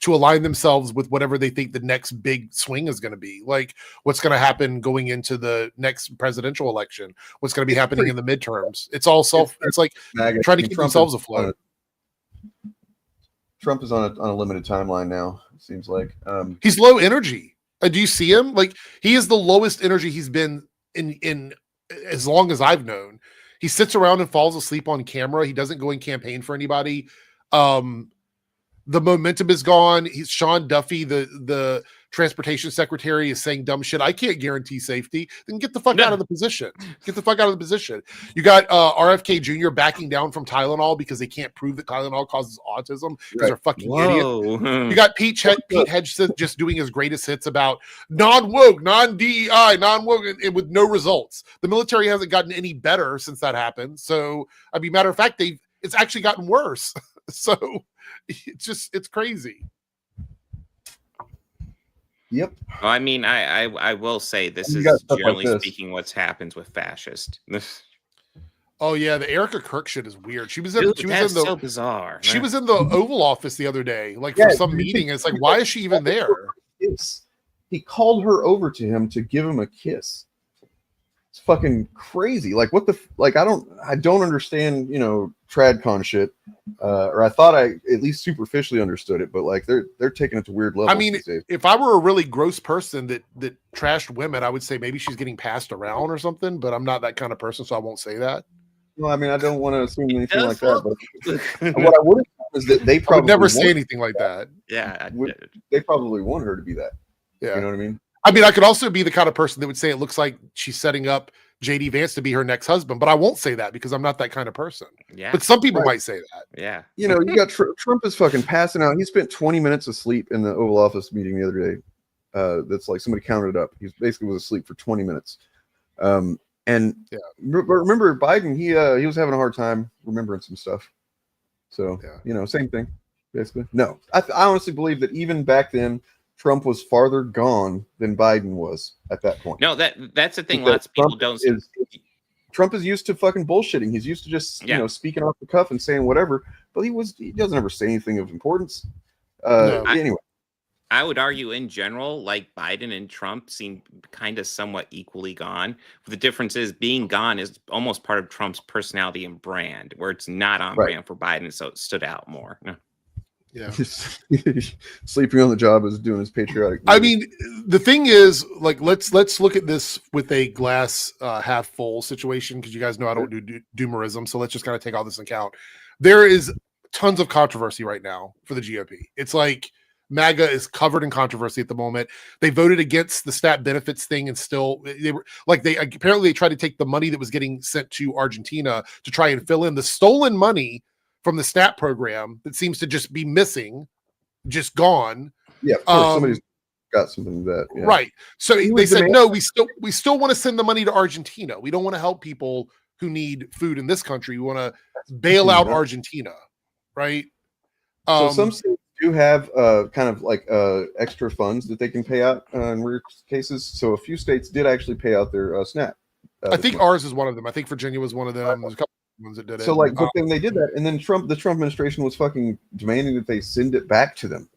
to align themselves with whatever they think the next big swing is going to be. Like what's going to happen going into the next presidential election, what's going to be happening in the midterms. It's all it's like MAGA. trying to keep themselves afloat. Trump is on a limited timeline now, it seems like. He's low energy. Do you see him? Like he is the lowest energy he's been in as long as I've known. He sits around and falls asleep on camera. He doesn't go and campaign for anybody. The momentum is gone. Sean Duffy, the transportation secretary, is saying dumb shit. I can't guarantee safety. Then get the fuck out of the position. Get the fuck out of the position. You got RFK Jr. backing down from Tylenol because they can't prove that Tylenol causes autism because they're fucking idiots. You got Pete Hegseth just doing his greatest hits about non-woke, non-DEI, non-woke, and with no results. The military hasn't gotten any better since that happened. So, I mean, matter of fact, it's actually gotten worse. So it's crazy. Yep. Well, I mean, I will say this is generally speaking what happens with fascist. Oh yeah, the Erica Kirk shit is weird. She was so bizarre. She was in the Oval Office the other day, like for some meeting. It's like, why is she even there? He called her over to him to give him a kiss. It's fucking crazy. Like what the I don't understand, TradCon shit. Or I thought I at least superficially understood it, but like they're taking it to weird levels. I mean, if I were a really gross person that trashed women, I would say maybe she's getting passed around or something, but I'm not that kind of person, so I won't say that. Well, I mean, I don't want to assume anything like that, but what I would have is that they probably would never say anything like that. Yeah. They probably want her to be that. Yeah. You know what I mean? I mean, I could also be the kind of person that would say it looks like she's setting up JD Vance to be her next husband, but I won't say that because I'm not that kind of person. Yeah. But some people might say that. Yeah. You got Trump is fucking passing out. He spent 20 minutes asleep in the Oval Office meeting the other day. That's like somebody counted it up. He basically was asleep for 20 minutes. Remember Biden, he was having a hard time remembering some stuff. So, same thing, basically. No, I honestly believe that even back then, Trump was farther gone than Biden was at that point. No, that's the thing. Lots of people don't see. Trump is used to fucking bullshitting. He's used to just speaking off the cuff and saying whatever. But he doesn't ever say anything of importance. Anyway, I would argue in general, like Biden and Trump seem kind of somewhat equally gone. The difference is being gone is almost part of Trump's personality and brand, where it's not on brand for Biden, so it stood out more. Yeah. Sleeping on the job is doing his patriotic movie. I mean, the thing is, like, let's look at this with a glass half full situation, because you guys know I don't do doomerism, so let's just kind of take all this into account. There is tons of controversy right now for the GOP. It's like MAGA is covered in controversy at the moment. They voted against the SNAP benefits thing, and still they apparently tried to take the money that was getting sent to Argentina to try and fill in the stolen money from the SNAP program that seems to just be missing, just gone. Yeah, of course, somebody's got something that. Yeah. Right. So they said, no, we still want to send the money to Argentina. We don't want to help people who need food in this country. We want to bail out Argentina, right? So some states do have kind of like extra funds that they can pay out in rare cases. So a few states did actually pay out their SNAP. I think ours is one of them. I think Virginia was one of them. There's a couple ones that did it. So but then they did that, and then the Trump administration was fucking demanding that they send it back to them,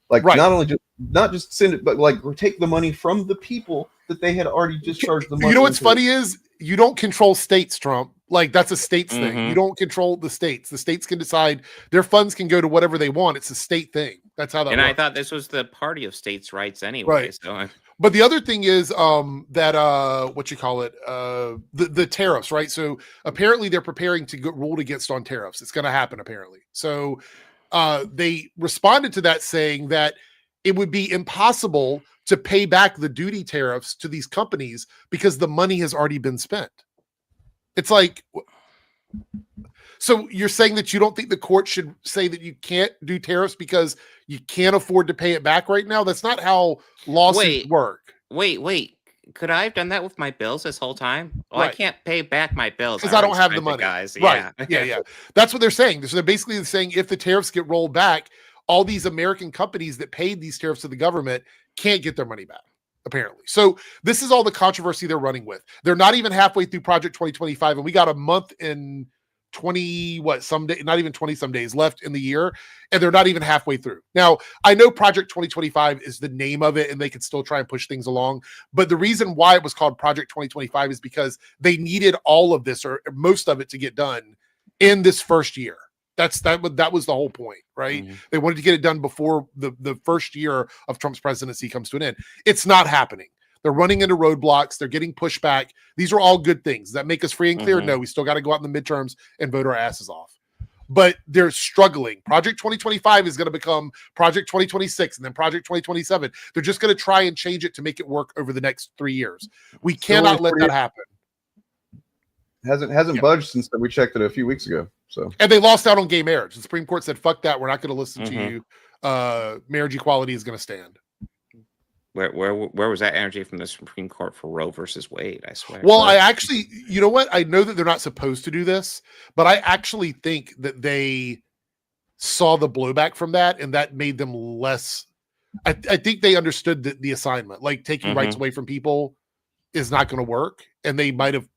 like not just send it, but like take the money from the people that they had already discharged the money. You know what's funny is you don't control states, Trump. Like that's a states thing. You don't control the states. The states can decide their funds can go to whatever they want. It's a state thing. That's how that works. I thought this was the party of states' rights anyway. Right. So but the other thing is that what you call it, the tariffs, right? So apparently they're preparing to get ruled against on tariffs. It's going to happen apparently. So they responded to that saying that it would be impossible to pay back the duty tariffs to these companies because the money has already been spent. It's like, so you're saying that you don't think the court should say that you can't do tariffs because you can't afford to pay it back right now? That's not how lawsuits work. Wait. Could I have done that with my bills this whole time? Well, Right. I can't pay back my bills Because I don't have the spent it, money. guys. Right. Yeah. Yeah. That's what they're saying. So they're basically saying if the tariffs get rolled back, all these American companies that paid these tariffs to the government can't get their money back, apparently. So this is all the controversy they're running with. They're not even halfway through Project 2025, and we got a month and some day, not even 20 some days left in the year, and they're not even halfway through. Now, I know Project 2025 is the name of it, and they can still try and push things along. But the reason why it was called Project 2025 is because they needed all of this or most of it to get done in this first year. That was the whole point, right? They wanted to get it done before the first year of Trump's presidency comes to an end. It's not happening. They're running into roadblocks. They're getting pushback. These are all good things that make us free and clear. No, we still got to go out in the midterms and vote our asses off. But they're struggling. Project 2025 is going to become Project 2026 and then Project 2027. They're just going to try and change it to make it work over the next 3 years. We cannot let that happen. Hasn't budged since we checked it a few weeks ago. So, and they lost out on gay marriage. The Supreme Court said, "Fuck that. We're not going to listen to you. Marriage equality is going to stand." Where was that energy from the Supreme Court for Roe versus Wade? I swear. Well, I actually, you know what? I know that they're not supposed to do this, but I actually think that they saw the blowback from that, and that made them less. I think they understood the assignment, like taking rights away from people is not going to work, and they might have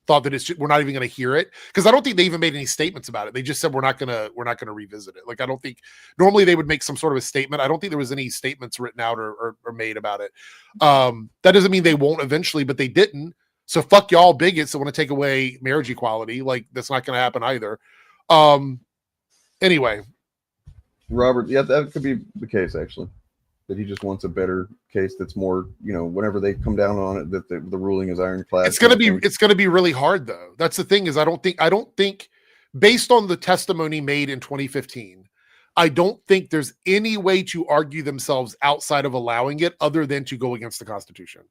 thought that we're not even going to hear it, because I don't think they even made any statements about it. They just said we're not going to revisit it. Like, I don't think normally they would make some sort of a statement. I don't think there was any statements written out or made about it. That doesn't mean they won't eventually, but they didn't. So fuck y'all bigots that want to take away marriage equality. Like, that's not going to happen either. Anyway, Robert, yeah, that could be the case actually. That he just wants a better case that's more, whenever they come down on it, that the ruling is ironclad. It's gonna be really hard though. That's the thing, is I don't think based on the testimony made in 2015, I don't think there's any way to argue themselves outside of allowing it other than to go against the Constitution.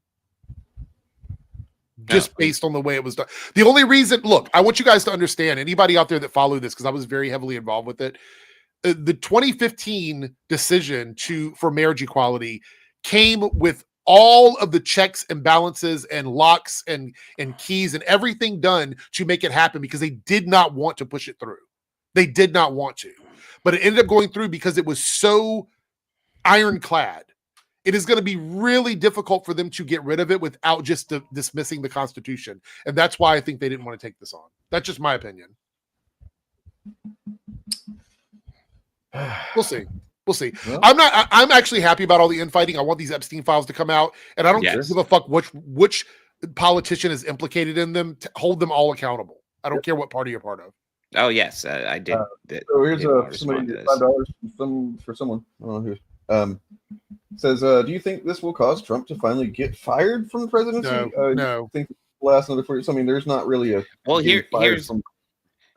Just based on the way it was done. The only reason, look, I want you guys to understand, anybody out there that follow this, because I was very heavily involved with it. The 2015 decision for marriage equality came with all of the checks and balances and locks and keys and everything done to make it happen, because they did not want to push it through. They did not want to, but it ended up going through because it was so ironclad. It is going to be really difficult for them to get rid of it without just dismissing the Constitution. And that's why I think they didn't want to take this on. That's just my opinion. We'll see. Well, I'm actually happy about all the infighting. I want these Epstein files to come out, and I don't give a fuck which politician is implicated in them. To hold them all accountable. I don't care what party you're part of. Oh yes, I did. So here's somebody $5 for someone. I don't know who. Says, do you think this will cause Trump to finally get fired from the presidency? No. I think last another 4 years. I mean, there's not really a here's.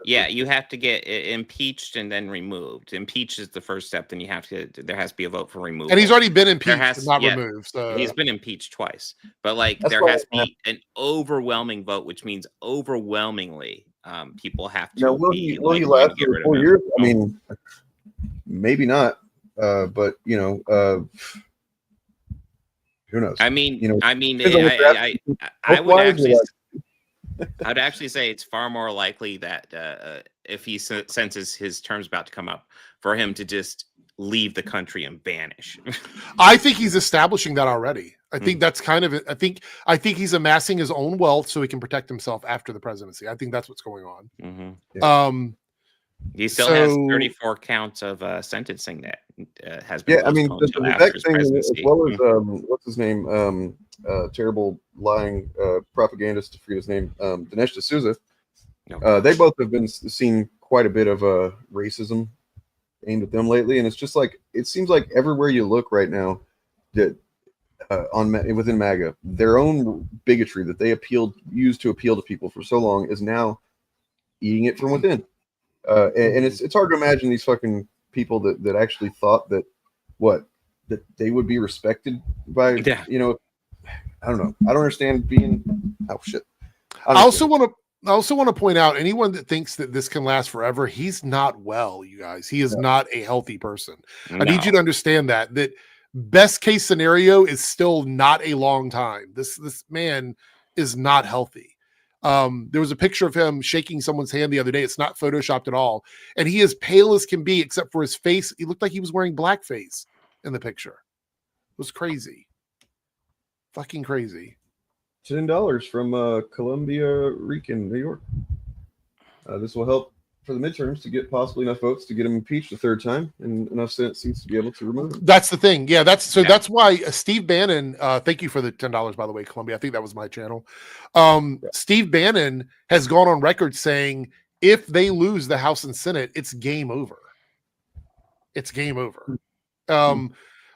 Yeah, you have to get impeached and then removed. Impeach is the first step. Then there has to be a vote for removal. And he's already been impeached, not removed. So. He's been impeached twice. But there has to be an overwhelming vote, which means overwhelmingly people have to. Now, will he last for 4 years? I mean, maybe not. But who knows? I would actually say it's far more likely that if he senses his term's about to come up, for him to just leave the country and vanish. I think he's establishing that already. I think that's kind of it. I think he's amassing his own wealth so he can protect himself after the presidency. I think that's what's going on. He still has 34 counts of sentencing that has been. Yeah, I mean, the next thing, as well as what's his name, terrible lying propagandist, to forget his name, Dinesh D'Souza. They both have been seen quite a bit of racism aimed at them lately, and it's just like it seems like everywhere you look right now, that within MAGA, their own bigotry that they used to appeal to people for so long is now eating it from within. And it's hard to imagine these fucking people that actually thought that they would be respected by I don't know. I don't understand being shit. I also want to point out, anyone that thinks that this can last forever, he's not well, you guys. He is not a healthy person. No. I need you to understand that best case scenario is still not a long time. This man is not healthy. There was a picture of him shaking someone's hand the other day. It's not photoshopped at all. And he is pale as can be, except for his face. He looked like he was wearing blackface in the picture. It was crazy. Fucking crazy. $10 from Columbia Rican, New York. This will help for the midterms to get possibly enough votes to get him impeached a third time and enough Senate seats to be able to remove him. That's the thing. Yeah, that's why Steve Bannon, thank you for the $10, by the way, Columbia. I think that was my channel. Steve Bannon has gone on record saying if they lose the House and Senate, it's game over. It's game over.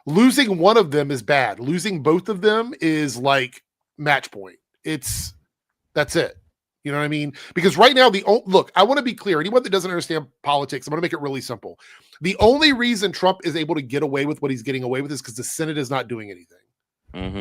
Losing one of them is bad. Losing both of them is like match point. That's it. You know what I mean? Because right now, look, I want to be clear. Anyone that doesn't understand politics, I'm going to make it really simple. The only reason Trump is able to get away with what he's getting away with is because the Senate is not doing anything.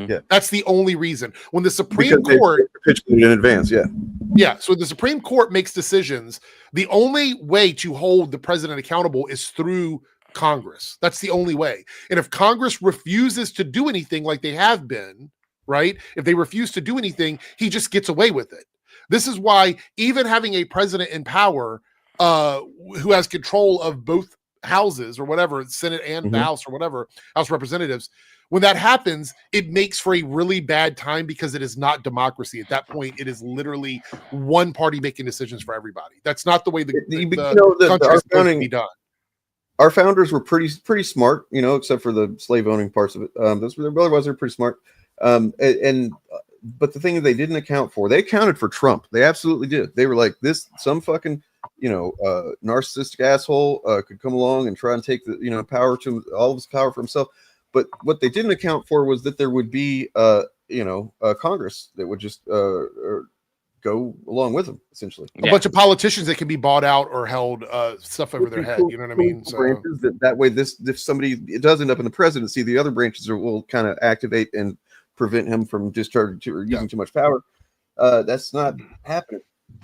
Yeah. That's the only reason. When the Supreme Court capitulated in advance, yeah. So the Supreme Court makes decisions. The only way to hold the president accountable is through Congress. That's the only way. And if Congress refuses to do anything like they have been, right? If they refuse to do anything, he just gets away with it. This is why even having a president in power who has control of both houses or whatever, Senate and the House or whatever, House of Representatives, when that happens, it makes for a really bad time because it is not democracy. At that point, it is literally one party making decisions for everybody. That's not the way the country is supposed to be done. Our founders were pretty smart, except for the slave owning parts of it. Otherwise, they're pretty smart. But the thing that they didn't account for, they accounted for Trump. They absolutely did. They were like, some fucking, narcissistic asshole could come along and try and take the, power to all of his power for himself. But what they didn't account for was that there would be, a Congress that would just go along with him, essentially. A bunch of politicians that can be bought out or held stuff over their head. You know what I mean? So branches that way, if somebody it does end up in the presidency, the other branches will kind of activate and prevent him from discharging or using too much power. That's not happening.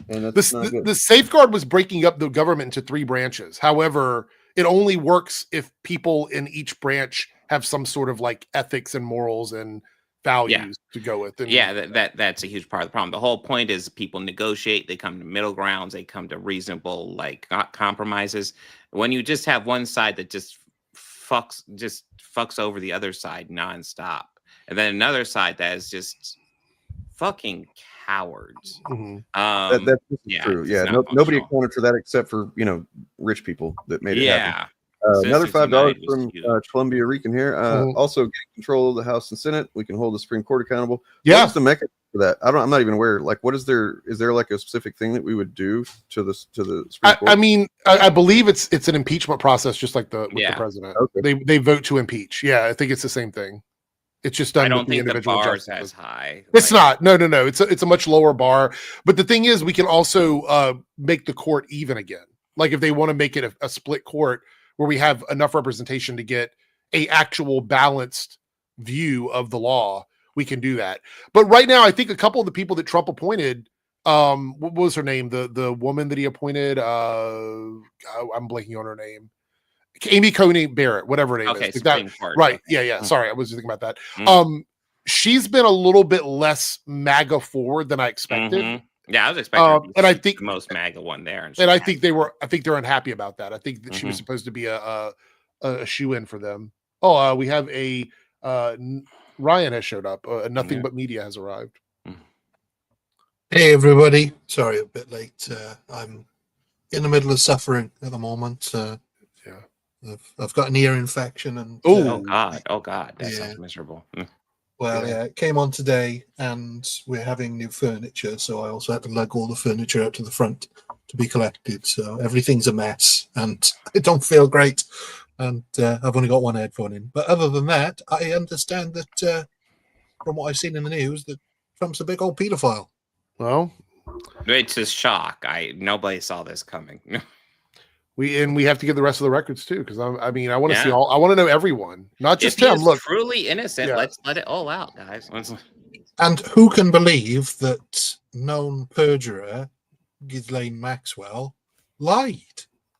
And that's not good. The safeguard was breaking up the government into 3 branches. However, it only works if people in each branch have some sort of like ethics and morals and values to go with. And that's a huge part of the problem. The whole point is people negotiate, they come to middle grounds, they come to reasonable compromises. When you just have one side that just fucks over the other side nonstop, and then another side that is just fucking cowards. That's true. Yeah, nobody accounted for that except for rich people that made it happen. Another $5 from Columbia Rican here. Also, get control of the House and Senate. We can hold the Supreme Court accountable. Yeah, what's the mechanism for that? I'm not even aware. Like, what is there? Is there like a specific thing that we would do to the Supreme Court? I mean, I believe it's an impeachment process, just like with the president. Okay. They vote to impeach. Yeah, I think it's the same thing. It's just done. I don't with the think the individual bar is justices. as high. It's not. No. It's a much lower bar. But the thing is, we can also make the court even again. Like if they want to make it a split court where we have enough representation to get a actual balanced view of the law, we can do that. But right now, I think a couple of the people that Trump appointed, what was her name? The woman that he appointed, I'm blanking on her name. Amy Coney Barrett, whatever her name is. Supreme Court. Right. Yeah. Sorry, I was thinking about that. She's been a little bit less MAGA forward than I expected. Yeah, I was expecting and I think the most MAGA one there. And I think they're unhappy about that. I think that she was supposed to be a shoe-in for them. Oh, we have a Ryan has showed up. Nothing But Media has arrived. Hey everybody. Sorry, a bit late. I'm in the middle of suffering at the moment. I've got an ear infection and oh god, that sounds miserable. Well, it came on today, and we're having new furniture, so I also had to lug all the furniture out to the front to be collected. So everything's a mess, and I don't feel great. And I've only got one headphone in. But other than that, I understand that from what I've seen in the news, that Trump's a big old pedophile. Well, it's a shock. Nobody saw this coming. We have to get the rest of the records too, because I want to see all. I want to know everyone, not just him. Look, truly innocent. Let's let it all out, guys. And who can believe that known perjurer Ghislaine Maxwell lied?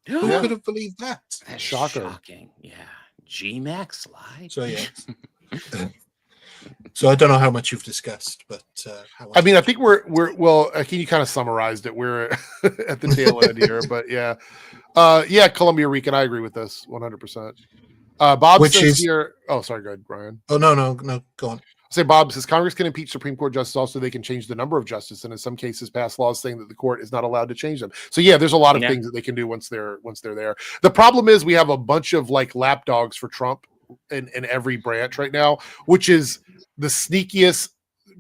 Who could have believed that? That's shocking. Yeah, G-Max lied. So so I don't know how much you've discussed, but I think we're well. I think you kind of summarized it. We're at the tail end here, but Columbia Rican. I agree with this 100%. Bob says here. Oh, sorry, go ahead, Brian. Oh no, go on. Say, Bob says Congress can impeach Supreme Court justices. Also, they can change the number of justices, and in some cases, pass laws saying that the court is not allowed to change them. So, yeah, there's a lot of things that they can do once they're there. The problem is we have a bunch of like lapdogs for Trump in every branch right now, which is the sneakiest,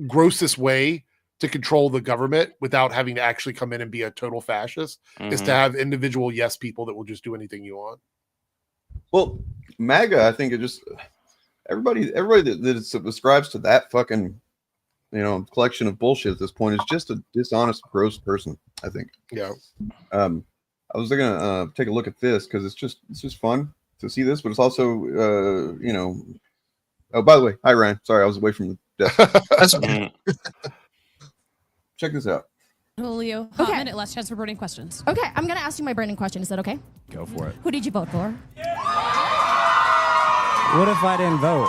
grossest way to control the government without having to actually come in and be a total fascist. Is to have individual yes people that will just do anything you want. Well, MAGA, I think it just everybody that subscribes to that fucking collection of bullshit at this point is just a dishonest, gross person. I think. Yeah. I was gonna take a look at this because it's just fun to see this, but it's also Oh, by the way, hi Ryan. Sorry, I was away from the desk. Check this out. Julio, hot minute, last chance for burning questions. Okay, I'm going to ask you my burning question. Is that okay? Go for it. Who did you vote for? What if I didn't vote?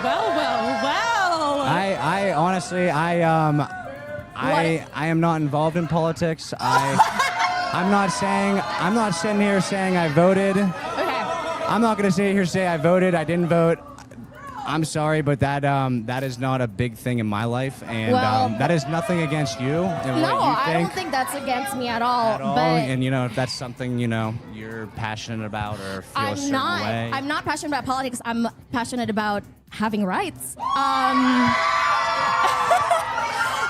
Well. I honestly, I am not involved in politics. I'm not sitting here saying I voted. Okay. I'm not going to sit here and say I voted. I didn't vote. I'm sorry, but that is not a big thing in my life, and that is nothing against you. And No, what you I think don't think that's against me at all. But and if that's something you're passionate about or feel a certain way. I'm not passionate about politics. I'm passionate about having rights.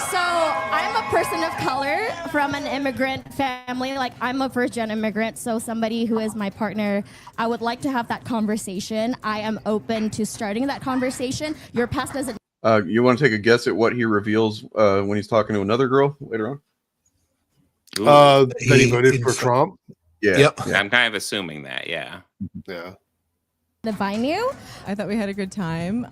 So I'm a person of color from an immigrant family. Like, I'm a first-gen immigrant, so somebody who is my partner, I would like to have that conversation. I am open to starting that conversation. Your past doesn't... You want to take a guess at what he reveals when he's talking to another girl later on? That he voted for Trump? Yeah. Yep. I'm kind of assuming that, yeah. Yeah. Define you? I thought we had a good time.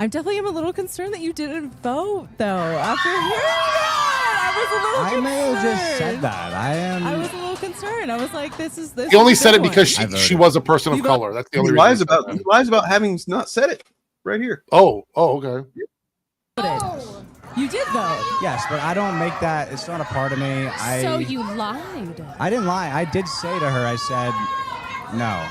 I definitely am a little concerned that you didn't vote, though. After hearing that, I was a little concerned. I may have just said that. I was a little concerned. I was like, this is. He only said it because she was a person of color. That's the only reason. He lies about having not said it right here. Oh, okay. You did vote. Yes, but I don't make that. It's not a part of me. So you lied. I didn't lie. I did say to her, I said, no.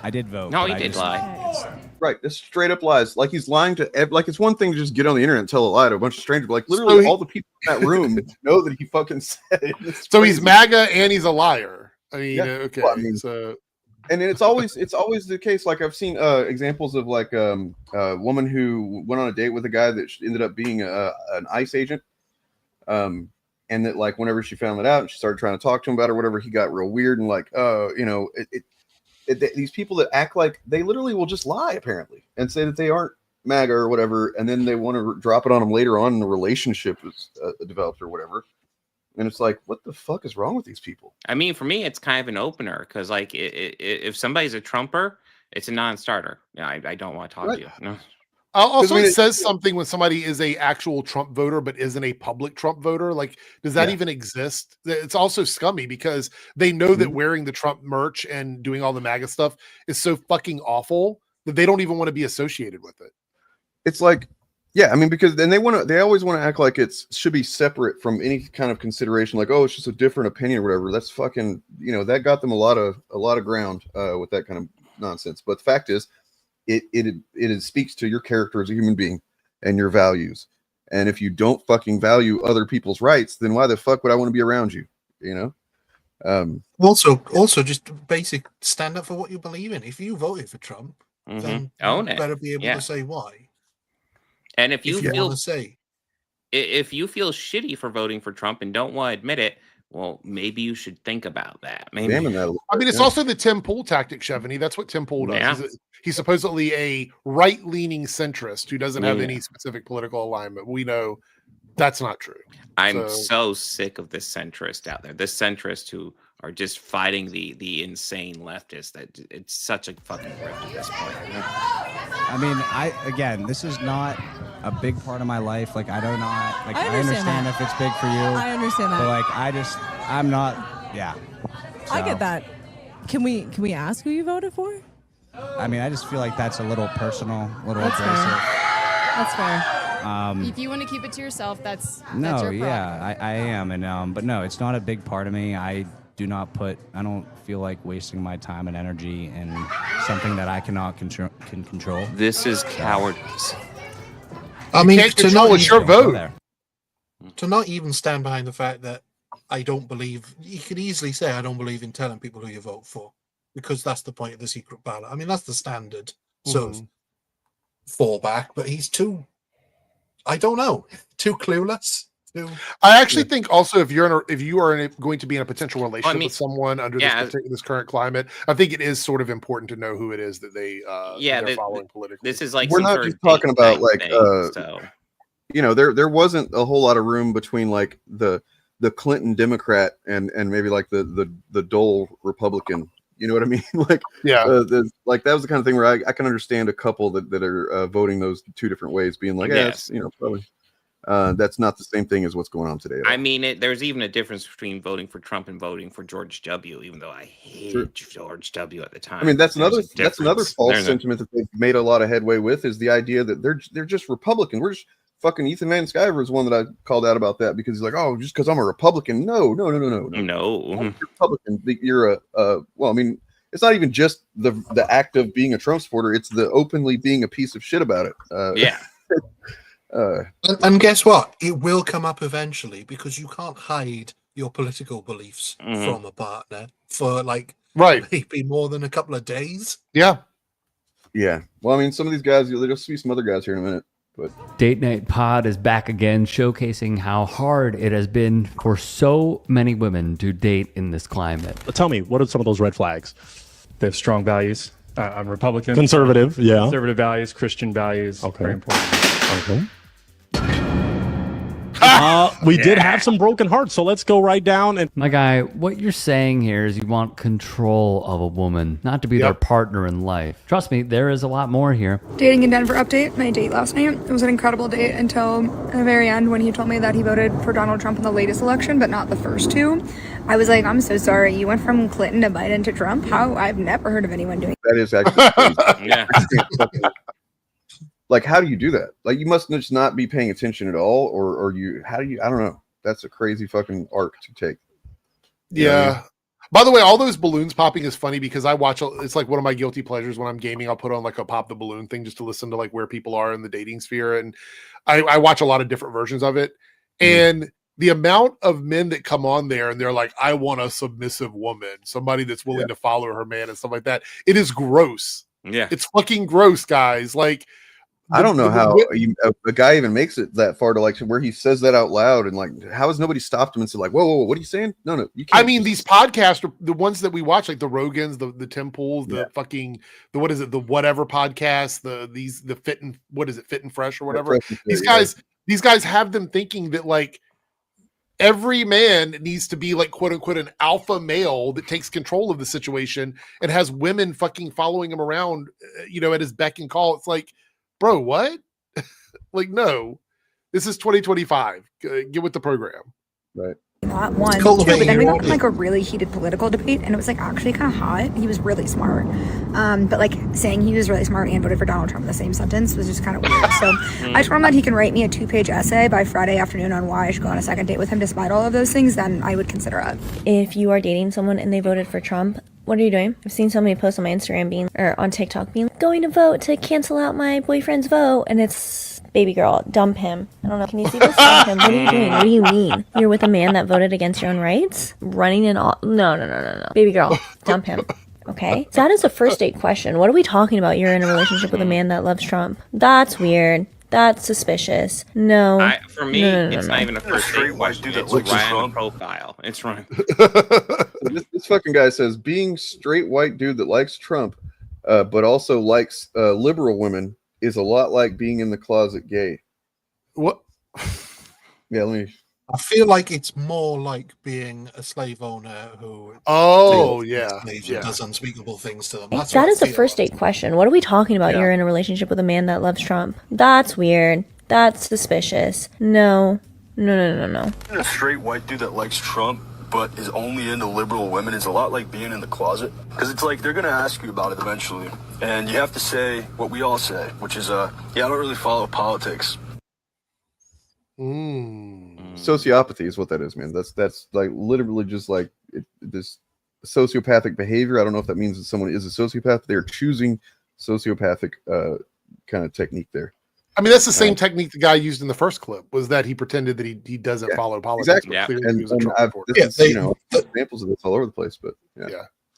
I did vote. No, he did lie. Right, it's straight up lies. Like he's lying to like it's one thing to just get on the internet and tell a lie to a bunch of strangers. But like literally all the people in that room know that he fucking said it. So he's MAGA and he's a liar. I mean, okay. Well, so, and it's always the case. Like I've seen examples of like a woman who went on a date with a guy that ended up being an ICE agent. And that like whenever she found it out and she started trying to talk to him about it or whatever, he got real weird and like these people that act like they literally will just lie apparently and say that they aren't MAGA or whatever, and then they want to drop it on them later on in the relationship is developed or whatever. And it's like, what the fuck is wrong with these people? I mean, for me, it's kind of an opener because, like, if somebody's a Trumper, it's a non-starter. Yeah, I don't want to talk to you. No. Also, it says something when somebody is a actual Trump voter but isn't a public Trump voter. Like, does that even exist? It's also scummy because they know that wearing the Trump merch and doing all the MAGA stuff is so fucking awful that they don't even want to be associated with it. It's like, yeah, I mean, because then they always want to act like it should be separate from any kind of consideration. Like, oh, it's just a different opinion or whatever. That's fucking, that got them a lot of ground with that kind of nonsense. But the fact is, it speaks to your character as a human being and your values. And if you don't fucking value other people's rights, then why the fuck would I want to be around you? Also just basic stand up for what you believe in. If you voted for Trump, then own you it. better be able to say why. And if you feel if you feel shitty for voting for Trump and don't want to admit it, well, maybe you should think about that. Maybe. I mean, it's also the Tim Pool tactic, Chevany. That's what Tim Pool does. Yeah. He's supposedly a right-leaning centrist who doesn't have any specific political alignment. We know that's not true. I'm so sick of this centrist out there. This centrist who are just fighting the insane leftists. That it's such a fucking grift at this point. I mean, this is not a big part of my life. Like, I understand if it's big for you. I understand that. But like, I'm not. Yeah. I get that. Can we ask who you voted for? I mean, I just feel like that's a little personal, a little That's aggressive. That's fair. If you want to keep it to yourself, that's No, your problem. yeah, I am, and but no, it's not a big part of me. I don't feel like wasting my time and energy in something that I cannot control. This is cowardice. I mean, can't control it's your vote. To not even stand behind the fact that I don't believe, you could easily say I don't believe in telling people who you vote for, because that's the point of the secret ballot. I mean, that's the standard sort of fallback, but he's too, I don't know, too clueless. I actually think also if you are going to be in a potential relationship with someone under this current climate, I think it is sort of important to know who it is that they're following politically. This is like we're not just talking about like you know, there wasn't a whole lot of room between like the Clinton Democrat and maybe like the Dole Republican. You know what I mean? Like like that was the kind of thing where I can understand a couple that are voting those two different ways, being like, yes, you know, probably. That's not the same thing as what's going on today. I mean, there's even a difference between voting for Trump and voting for George W. Even though I hated George W. at the time. I mean, that's another false sentiment that they've made a lot of headway with, is the idea that they're just Republican. We're just fucking Ethan Van Sciver is one that I called out about that, because he's like, oh, just because I'm a Republican. No. You're Republican. You're well, I mean, it's not even just the act of being a Trump supporter. It's the openly being a piece of shit about it. And guess what? It will come up eventually, because you can't hide your political beliefs from a partner for like maybe more than a couple of days. Yeah. Well, I mean, some of these guys, there'll be some other guys here in a minute. But Date Night Pod is back again, showcasing how hard it has been for so many women to date in this climate. Tell me, what are some of those red flags? They have strong values. I'm Republican. Conservative, yeah. Conservative values, Christian values. Okay. Very important. Okay. We did have some broken hearts, so let's go right down. And my guy, what you're saying here is you want control of a woman, not to be their partner in life. Trust me, there is a lot more here. Dating in Denver update. My date last night. It was an incredible date until the very end, when he told me that he voted for Donald Trump in the latest election, but not the first two. I was like, I'm so sorry. You went from Clinton to Biden to Trump? How? I've never heard of anyone doing that. Is actually like, how do you do that? Like, you must just not be paying attention at all, or you, how do you, I don't know. That's a crazy fucking arc to take. You know what I mean? By the way, all those balloons popping is funny, because I watch, it's like one of my guilty pleasures when I'm gaming. I'll put on like a pop the balloon thing just to listen to like where people are in the dating sphere. And I watch a lot of different versions of it. And the amount of men that come on there and they're like, I want a submissive woman, somebody that's willing to follow her man and stuff like that. It is gross. Yeah. It's fucking gross, guys. Like, I don't know how a guy even makes it that far to like where he says that out loud, and like, how has nobody stopped him and said like, whoa, what are you saying? No, you can't. I mean, these podcasts, the ones that we watch, like the Rogans, the Tim Pools, the fucking, the what is it, the whatever podcast, the Fit and, what is it, Fit and Fresh or whatever. These guys have them thinking that like every man needs to be like, quote unquote, an alpha male that takes control of the situation and has women fucking following him around, you know, at his beck and call. It's like, bro, what? Like, no, this is 2025. Get with the program. Right. Not one, two, but then we got in like a really heated political debate, and it was like actually kind of hot. He was really smart, but like saying he was really smart and voted for Donald Trump in the same sentence was just kind of weird. So I told him that he can write me a 2-page essay by Friday afternoon on why I should go on a second date with him despite all of those things. Then I would consider it. If you are dating someone and they voted for Trump, what are you doing? I've seen so many posts on my Instagram or on TikTok being going to vote to cancel out my boyfriend's vote, and it's, baby girl, dump him. I don't know. Can you see this? Dump him. What are you doing? What do you mean? You're with a man that voted against your own rights? Running in all? No. Baby girl, dump him. Okay? So that is a first date question. What are we talking about? You're in a relationship with a man that loves Trump. That's weird. That's suspicious. No. For me, it's not even a first date question. It's Ryan profile. It's Ryan. This fucking guy says, being straight white dude that likes Trump, but also likes liberal women, is a lot like being in the closet gay. What? Yeah, let me. I feel like it's more like being a slave owner who does unspeakable things to them. That is a first date question. What are we talking about? You're in a relationship with a man that loves Trump. That's weird. That's suspicious. No. A straight white dude that likes Trump but is only into liberal women is a lot like being in the closet, because it's like they're gonna ask you about it eventually, and you have to say what we all say, which is I don't really follow politics. Sociopathy is what that is, man. That's like literally just like this sociopathic behavior. I don't know if that means that someone is a sociopath. They're choosing sociopathic kind of technique there. I mean, that's the same technique the guy used in the first clip, was that he pretended that he doesn't follow politics. Exactly. But clearly And, he was a Trump supporter. examples of this all over the place, but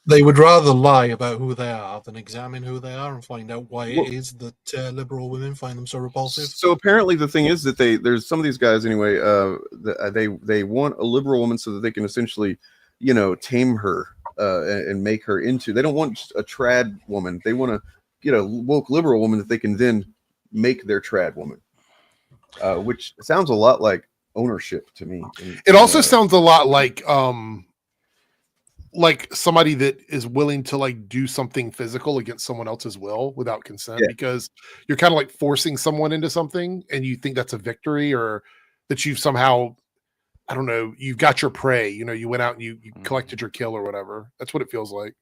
They would rather lie about who they are than examine who they are and find out why it is that liberal women find them so repulsive. So apparently the thing is that there's some of these guys anyway, they want a liberal woman so that they can essentially, tame her and make her into. They don't want just a trad woman. They want to get a woke liberal woman that they can then make their trad woman, which sounds a lot like ownership to me. It also sounds a lot like somebody that is willing to like do something physical against someone else's will without consent, because you're kind of like forcing someone into something and you think that's a victory, or that you've somehow, I don't know, you've got your prey, you went out and you collected your kill or whatever. That's what it feels like.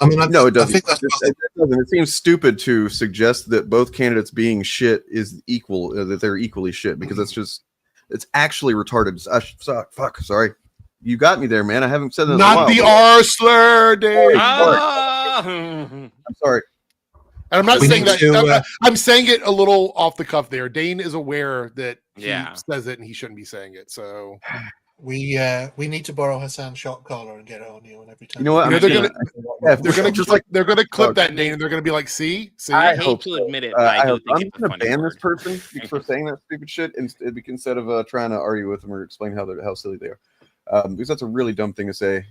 I mean, no, it doesn't. It seems stupid to suggest that both candidates being shit is equal, that they're equally shit, because it's actually retarded. Fuck, sorry. You got me there, man. I haven't said that in a while. Not the R slur, Dave. I'm sorry. And I'm not saying that. I'm saying it a little off the cuff there. Dane is aware that he says it and he shouldn't be saying it. So we need to borrow Hassan's shot collar and get it on you and every time. You know what? They're gonna clip that, Dane, and they're gonna be like, see. I hate to admit it, but I do think I'm it's a gonna funny ban word. this person for saying that stupid shit instead of trying to argue with them or explain how silly they are, because that's a really dumb thing to say.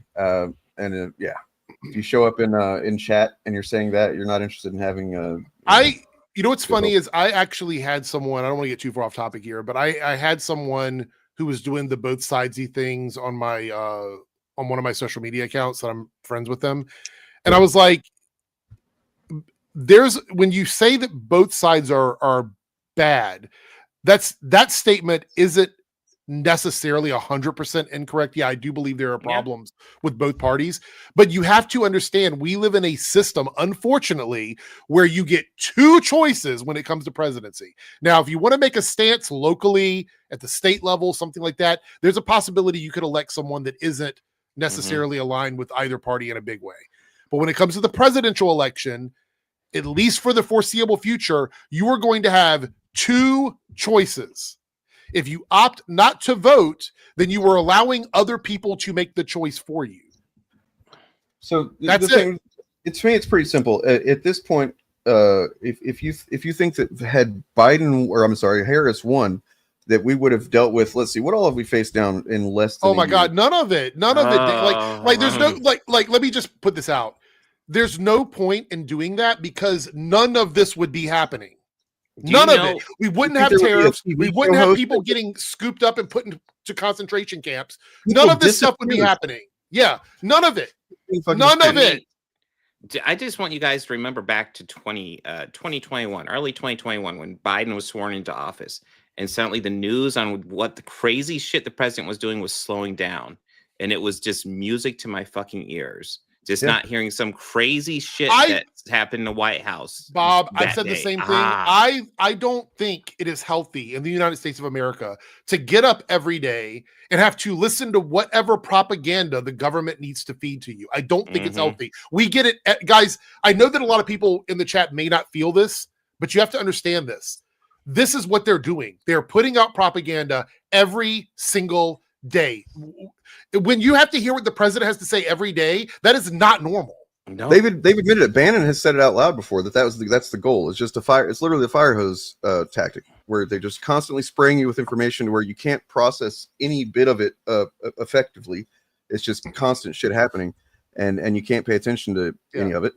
If you show up in chat and you're saying that, you're not interested in having you know what's funny is I actually had someone, I don't want to get too far off topic here, but I had someone who was doing the both sidesy things on my on one of my social media accounts that I'm friends with them. And I was like, when you say that both sides are bad, that statement isn't necessarily 100% incorrect. Yeah, I do believe there are problems with both parties, but you have to understand we live in a system, unfortunately, where you get two choices when it comes to presidency. Now, if you want to make a stance locally at the state level, something like that, there's a possibility you could elect someone that isn't necessarily aligned with either party in a big way. But when it comes to the presidential election, at least for the foreseeable future, you are going to have two choices. If you opt not to vote, then you are allowing other people to make the choice for you. So that's it. To me, it's pretty simple. At this point, if you think that had Biden, or I'm sorry, Harris won, that we would have dealt with, let's see, what all have we faced down in less than Oh my God, none of it. Like there's no like let me just put this out. There's no point in doing that because none of this would be happening. None of it. We wouldn't have tariffs. We wouldn't have people getting scooped up and put into concentration camps. None of this stuff would be happening. Yeah, none of it. None of it. I just want you guys to remember back to 2021, early 2021, when Biden was sworn into office, and suddenly the news on what the crazy shit the president was doing was slowing down, and it was just music to my fucking ears. Just not hearing some crazy shit that happened in the White House. Bob, I've said the same thing. I don't think it is healthy in the United States of America to get up every day and have to listen to whatever propaganda the government needs to feed to you. I don't think it's healthy. We get it, guys. I know that a lot of people in the chat may not feel this, but you have to understand this. This is what they're doing. They're putting out propaganda every single day. When you have to hear what the president has to say every day, that is not normal. No. They've admitted it. Bannon has said it out loud before that's the goal. It's just it's literally a fire hose tactic where they're just constantly spraying you with information where you can't process any bit of it effectively. It's just constant shit happening, and you can't pay attention to any of it.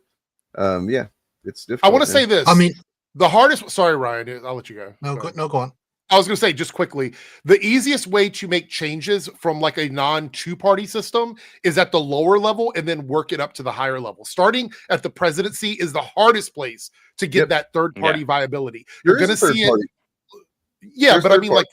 It's difficult. I want to say this. I mean, the hardest. Sorry, Ryan. I'll let you go. Go on. I was going to say just quickly, the easiest way to make changes from like a non-two-party system is at the lower level and then work it up to the higher level. Starting at the presidency is the hardest place to get that third-party viability. You're going to see it. Yeah, but I mean, like,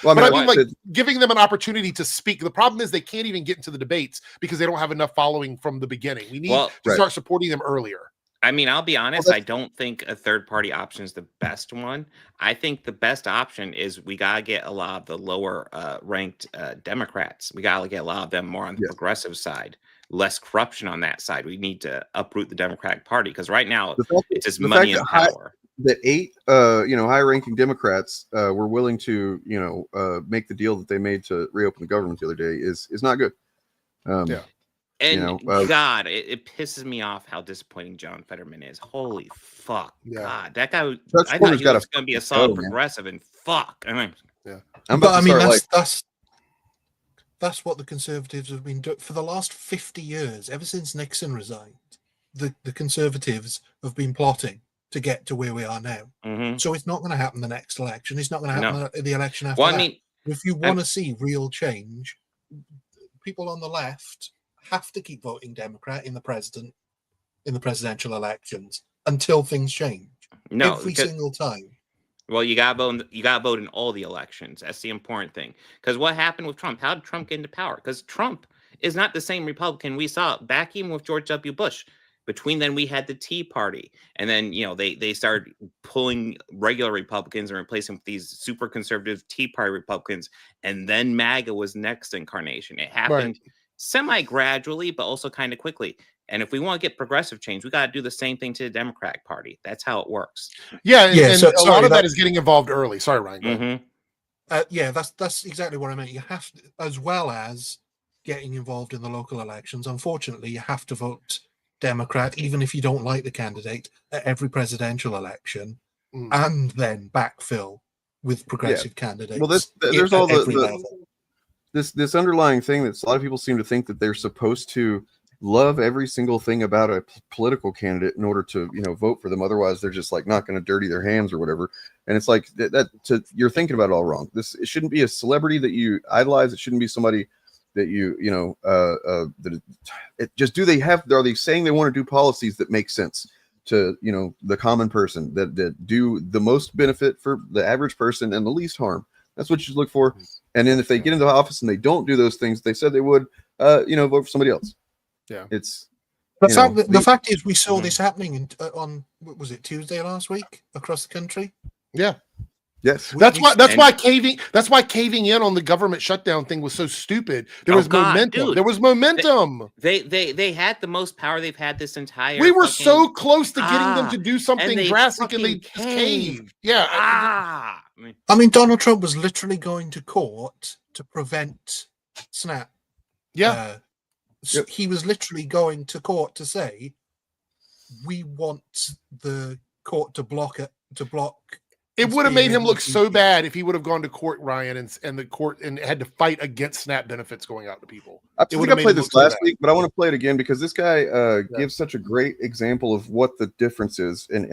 but I mean, like, giving them an opportunity to speak. The problem is they can't even get into the debates because they don't have enough following from the beginning. We need to start supporting them earlier. I mean, I'll be honest, I don't think a third-party option is the best one. I think the best option is we got to get a lot of the lower ranked Democrats. We got to get a lot of them more on the progressive side. Less corruption on that side. We need to uproot the Democratic Party because right now it's just money and power. The 8 high-ranking Democrats were willing to make the deal that they made to reopen the government the other day is not good. And God, it pisses me off how disappointing John Fetterman is. Holy fuck, God, that guy! I thought he was going to be a solid progressive, and fuck. I mean, that's what the Conservatives have been doing for the last 50 years. Ever since Nixon resigned, the Conservatives have been plotting to get to where we are now. So it's not going to happen the next election. It's not going to happen the election after that. I mean, if you want to see real change, people on the left have to keep voting Democrat in the presidential elections until things change. Every single time. Well, you got to vote in all the elections. That's the important thing. Because what happened with Trump? How did Trump get into power? Because Trump is not the same Republican we saw back even with George W. Bush. Between then, we had the Tea Party, and then they started pulling regular Republicans and replacing with these super conservative Tea Party Republicans, and then MAGA was next incarnation. It happened semi-gradually, but also kind of quickly. And if we want to get progressive change, we got to do the same thing to the Democratic Party. That's how it works. And so, a lot of that is getting involved early. Sorry, Ryan. That's exactly what I meant. You have to, as well as getting involved in the local elections. Unfortunately, you have to vote Democrat, even if you don't like the candidate, at every presidential election, and then backfill with progressive candidates. Well, there's all this underlying thing that a lot of people seem to think that they're supposed to love every single thing about a political candidate in order to vote for them. Otherwise, they're just like not going to dirty their hands or whatever. And it's like you're thinking about it all wrong. It shouldn't be a celebrity that you idolize. It shouldn't be somebody that are they saying they want to do policies that make sense to the common person, that do the most benefit for the average person and the least harm? That's what you look for. And then if they get into office and they don't do those things they said they would, vote for somebody else. The fact is, we saw this happening on what was it, Tuesday last week across the country. Yes, that's why caving in on the government shutdown thing was so stupid. There was momentum. Dude, there was momentum. They had the most power they've had this entire. We were so close to getting them to do something drastic, and they caved. I mean, Donald Trump was literally going to court to prevent Snap. He was literally going to court to say, we want the court to block it. It would have made him look so bad if he would have gone to court, Ryan, and the court and had to fight against SNAP benefits going out to people. I think I played this last week, but I want to play it again because this guy gives such a great example of what the difference is, and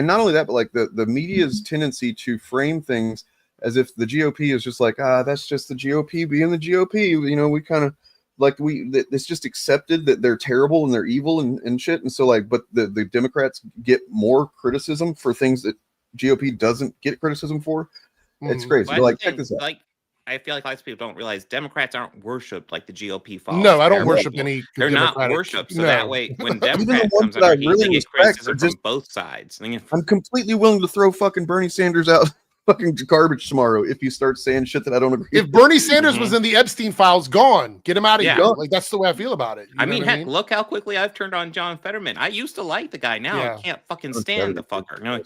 not only that, but like the media's tendency to frame things as if the GOP is just like that's just the GOP being the GOP. We kind of like it's just accepted that they're terrible and they're evil and shit, and so but the Democrats get more criticism for things that GOP doesn't get criticism for. It's crazy. Well, check this out. I feel like lots of people don't realize Democrats aren't worshipped like the GOP follows. No, I don't worship any. They're not worshipped. So that way, when Democrat comes under heat, they get criticism from both sides. I'm completely willing to throw fucking Bernie Sanders out fucking garbage tomorrow if you start saying shit that I don't agree. If Bernie Sanders was in the Epstein files, gone. Get him out of here. Like that's the way I feel about it. I mean, heck, look how quickly I've turned on John Fetterman. I used to like the guy. Now I can't fucking stand the fucker.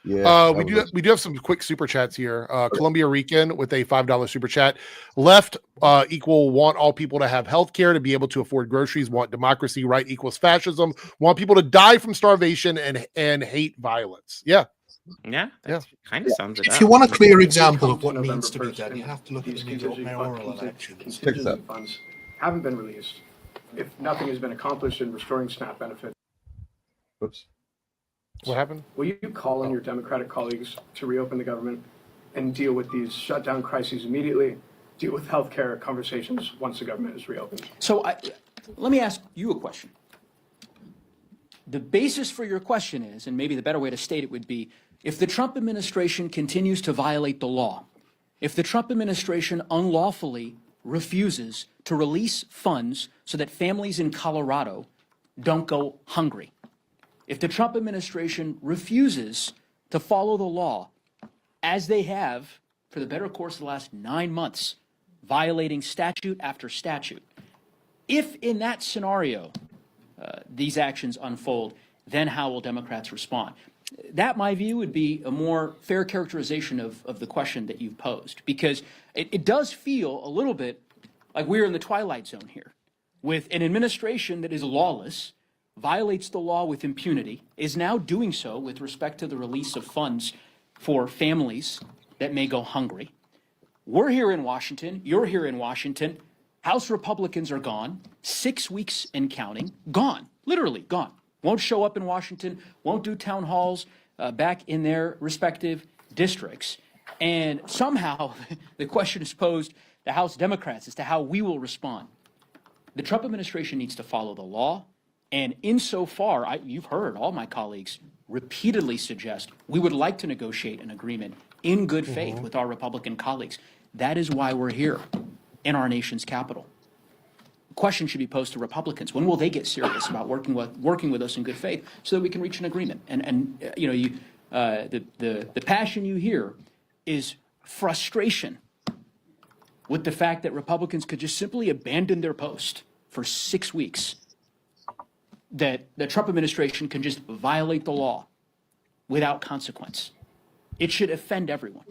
We do have some quick super chats here. Columbia Rican with a $5 super chat. Left equal want all people to have health care, to be able to afford groceries. Want democracy. Right equals fascism. Want people to die from starvation and hate violence. Kind of sums it up. If you want a clear example of what it means to be done, you have to look at the New York mayoral elections. Funds haven't been released if nothing has been accomplished in restoring SNAP benefits. Oops. What happened? Will you call on your Democratic colleagues to reopen the government and deal with these shutdown crises immediately? Deal with healthcare conversations once the government is reopened. So let me ask you a question. The basis for your question is, and maybe the better way to state it would be, if the Trump administration continues to violate the law, if the Trump administration unlawfully refuses to release funds so that families in Colorado don't go hungry. If the Trump administration refuses to follow the law, as they have for the better course of the last 9 months, violating statute after statute, if in that scenario these actions unfold, then how will Democrats respond? That, my view, would be a more fair characterization of the question that you've posed, because it does feel a little bit like we're in the twilight zone here, with an administration that is lawless, violates the law with impunity, is now doing so with respect to the release of funds for families that may go hungry. We're here in Washington, you're here in Washington, House Republicans are gone, 6 weeks and counting, gone, literally gone. Won't show up in Washington, won't do town halls back in their respective districts. And somehow the question is posed to House Democrats as to how we will respond. The Trump administration needs to follow the law. And insofar, you've heard all my colleagues repeatedly suggest we would like to negotiate an agreement in good faith with our Republican colleagues. That is why we're here in our nation's capital. The question should be posed to Republicans. When will they get serious about working with us in good faith so that we can reach an agreement? And the passion you hear is frustration with the fact that Republicans could just simply abandon their post for 6 weeks, that the Trump administration can just violate the law without consequence. It should offend everyone.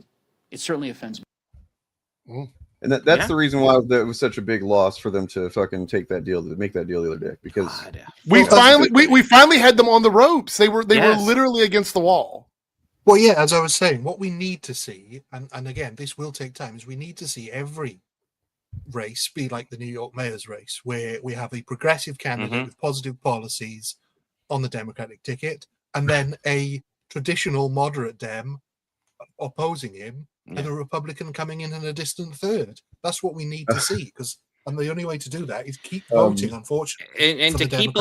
It certainly offends me. And that's the reason why that was such a big loss for them to fucking make that deal the other day, because we finally had them on the ropes. They were literally against the wall. Well, yeah, as I was saying, what we need to see, and again, this will take time, is we need to see every race be like the New York mayor's race, where we have a progressive candidate with positive policies on the Democratic ticket, and then a traditional moderate Dem opposing him, and a Republican coming in a distant third. That's what we need to see, and the only way to do that is keep voting, unfortunately. And to keep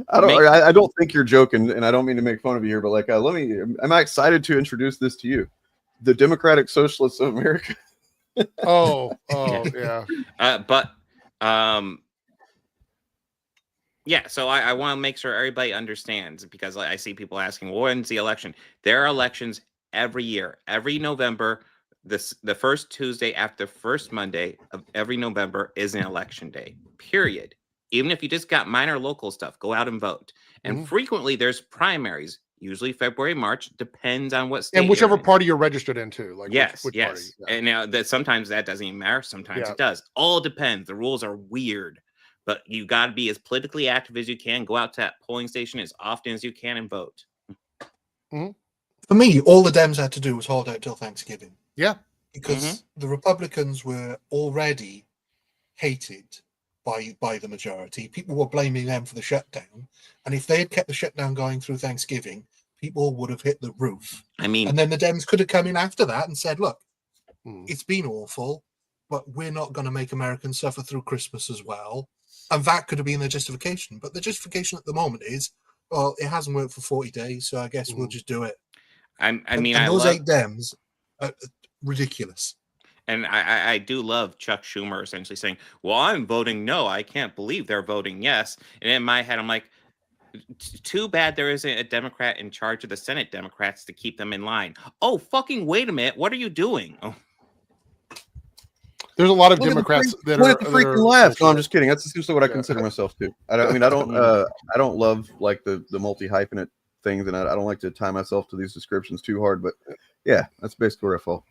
I don't think you're joking, and I don't mean to make fun of you here, but like, am I excited to introduce this to you? The Democratic Socialists of America. Yeah. Yeah, so I want to make sure everybody understands, because I see people asking, well, when's the election? There are elections every year, every November. The first Tuesday after first Monday of every November is an election day, period. Even if you just got minor local stuff, go out and vote. And frequently there's primaries, usually February, March, depends on what state. And whichever party you're registered into. Like yes. Party. Yeah. And now sometimes that doesn't even matter. Sometimes it does. All depends. The rules are weird. But you got to be as politically active as you can. Go out to that polling station as often as you can and vote. For me, all the Dems had to do was hold out till Thanksgiving. Yeah. Because the Republicans were already hated by the majority. People were blaming them for the shutdown. And if they had kept the shutdown going through Thanksgiving, people would have hit the roof. And then the Dems could have come in after that and said, look, it's been awful, but we're not going to make Americans suffer through Christmas as well. And that could have been the justification. But the justification at the moment is, well, it hasn't worked for 40 days, so I guess we'll just do it. And those 8 Dems are ridiculous. And I do love Chuck Schumer essentially saying, well, I'm voting no. I can't believe they're voting yes. And in my head, I'm like, too bad there isn't a Democrat in charge of the Senate Democrats to keep them in line. Oh, fucking wait a minute. What are you doing? Oh. There's a lot of Democrats that are freaking left. No, I'm just kidding. That's essentially what I consider myself too. I don't love like the multi-hyphenate things, and I don't like to tie myself to these descriptions too hard, but yeah, that's basically where I fall.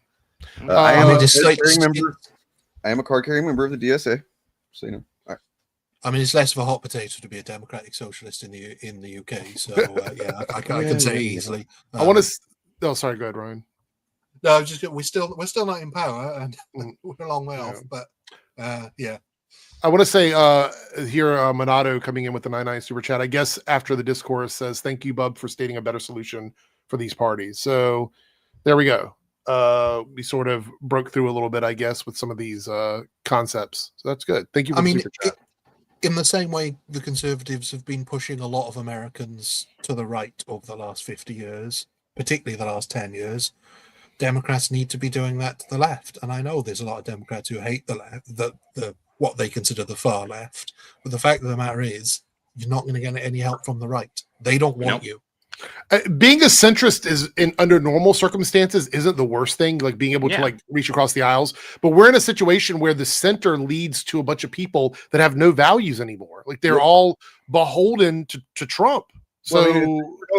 I am a card-carrying member of the DSA, so you know. All right. I mean, it's less of a hot potato to be a democratic socialist in the UK. So yeah, I can say easily. I want to. Oh, sorry. Go ahead, Ryan. No, we're still not in power, and we're a long way off. But yeah. I want to say here, Monado coming in with the 99 super chat. I guess after the discourse says, "Thank you, Bub, for stating a better solution for these parties." So there we go. We sort of broke through a little bit, I guess, with some of these concepts. So that's good. Thank you for the super chat. In the same way, the Conservatives have been pushing a lot of Americans to the right over the last 50 years, particularly the last 10 years. Democrats need to be doing that to the left. And I know there's a lot of Democrats who hate the left, the what they consider the far left. But the fact of the matter is, you're not going to get any help from the right. They don't want you. Being a centrist is under normal circumstances isn't the worst thing, like being able to like reach across the aisles. But we're in a situation where the center leads to a bunch of people that have no values anymore. Like they're all beholden to Trump. So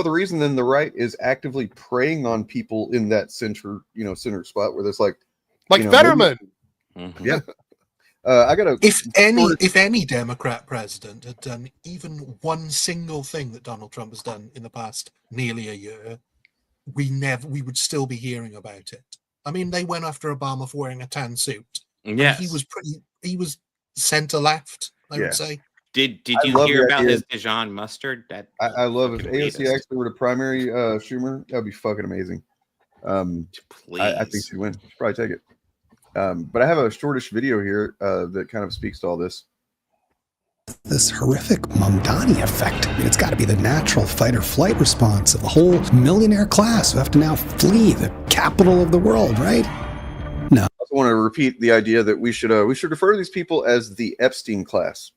the reason then the right is actively preying on people in that center spot where there's like Fetterman. Yeah. I gotta. If any Democrat president had done even one single thing that Donald Trump has done in the past nearly a year, we would still be hearing about it. I mean, they went after Obama for wearing a tan suit. Yes, he was center left, I would say. Did you hear about his Dijon mustard? I love if AOC actually were to primary Schumer, that would be fucking amazing. I think she'd win. She'd probably take it. But I have a shortish video here that kind of speaks to all this. This horrific Mamdani effect. I mean, it's got to be the natural fight or flight response of the whole millionaire class who have to now flee the capital of the world, right? No. I also want to repeat the idea that we should refer to these people as the Epstein class.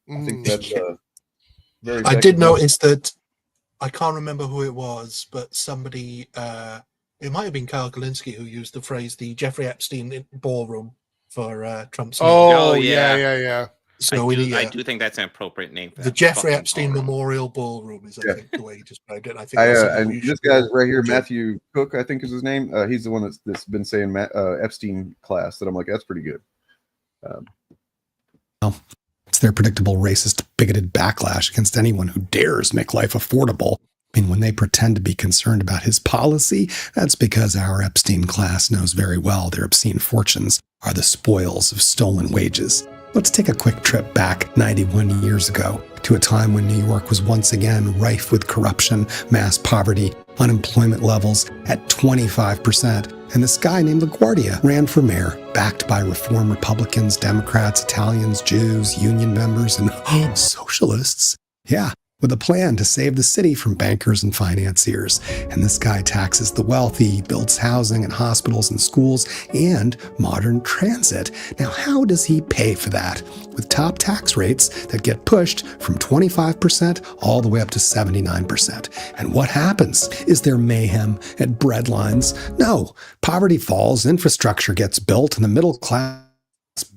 I think that's very. I did notice that. I can't remember who it was, but somebody. It might have been Kyle Kalinske who used the phrase "the Jeffrey Epstein ballroom" for Trump's. Oh yeah. So I do think that's an appropriate name. For the Jeffrey Epstein Memorial Ballroom is, I think, the way he described it. I think. And this guy right here, Matthew Cook, I think is his name. He's the one that's been saying Epstein class. That I'm like, that's pretty good. It's their predictable racist, bigoted backlash against anyone who dares make life affordable. I mean, when they pretend to be concerned about his policy, that's because our Epstein class knows very well their obscene fortunes are the spoils of stolen wages. Let's take a quick trip back 91 years ago to a time when New York was once again rife with corruption, mass poverty, unemployment levels at 25%. And this guy named LaGuardia ran for mayor, backed by reform Republicans, Democrats, Italians, Jews, union members, and socialists. Yeah, with a plan to save the city from bankers and financiers. And this guy taxes the wealthy, builds housing and hospitals and schools, and modern transit. Now, how does he pay for that? With top tax rates that get pushed from 25% all the way up to 79%. And what happens? Is there mayhem at breadlines? No. Poverty falls, infrastructure gets built, and the middle class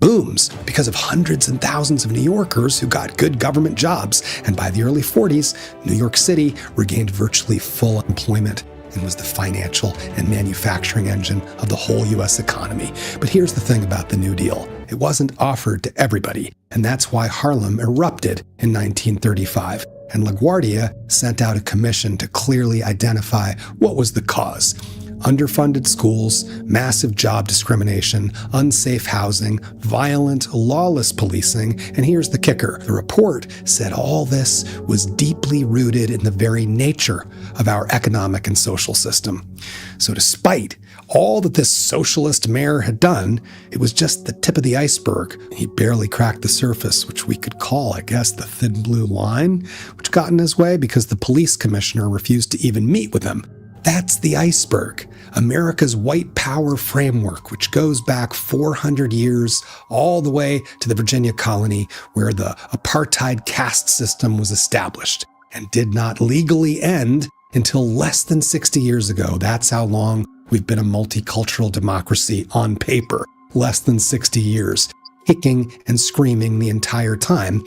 booms because of hundreds and thousands of New Yorkers who got good government jobs. And by the early 40s, New York City regained virtually full employment and was the financial and manufacturing engine of the whole U.S. economy. But here's the thing about the New Deal. It wasn't offered to everybody, and that's why Harlem erupted in 1935. And LaGuardia sent out a commission to clearly identify what was the cause. Underfunded schools, massive job discrimination, unsafe housing, violent, lawless policing, and here's the kicker. The report said all this was deeply rooted in the very nature of our economic and social system. So despite all that this socialist mayor had done, it was just the tip of the iceberg. He barely cracked the surface, which we could call, I guess, the thin blue line, which got in his way because the police commissioner refused to even meet with him. That's the iceberg, America's white power framework, which goes back 400 years all the way to the Virginia colony where the apartheid caste system was established and did not legally end until less than 60 years ago. That's how long we've been a multicultural democracy on paper, less than 60 years, kicking and screaming the entire time.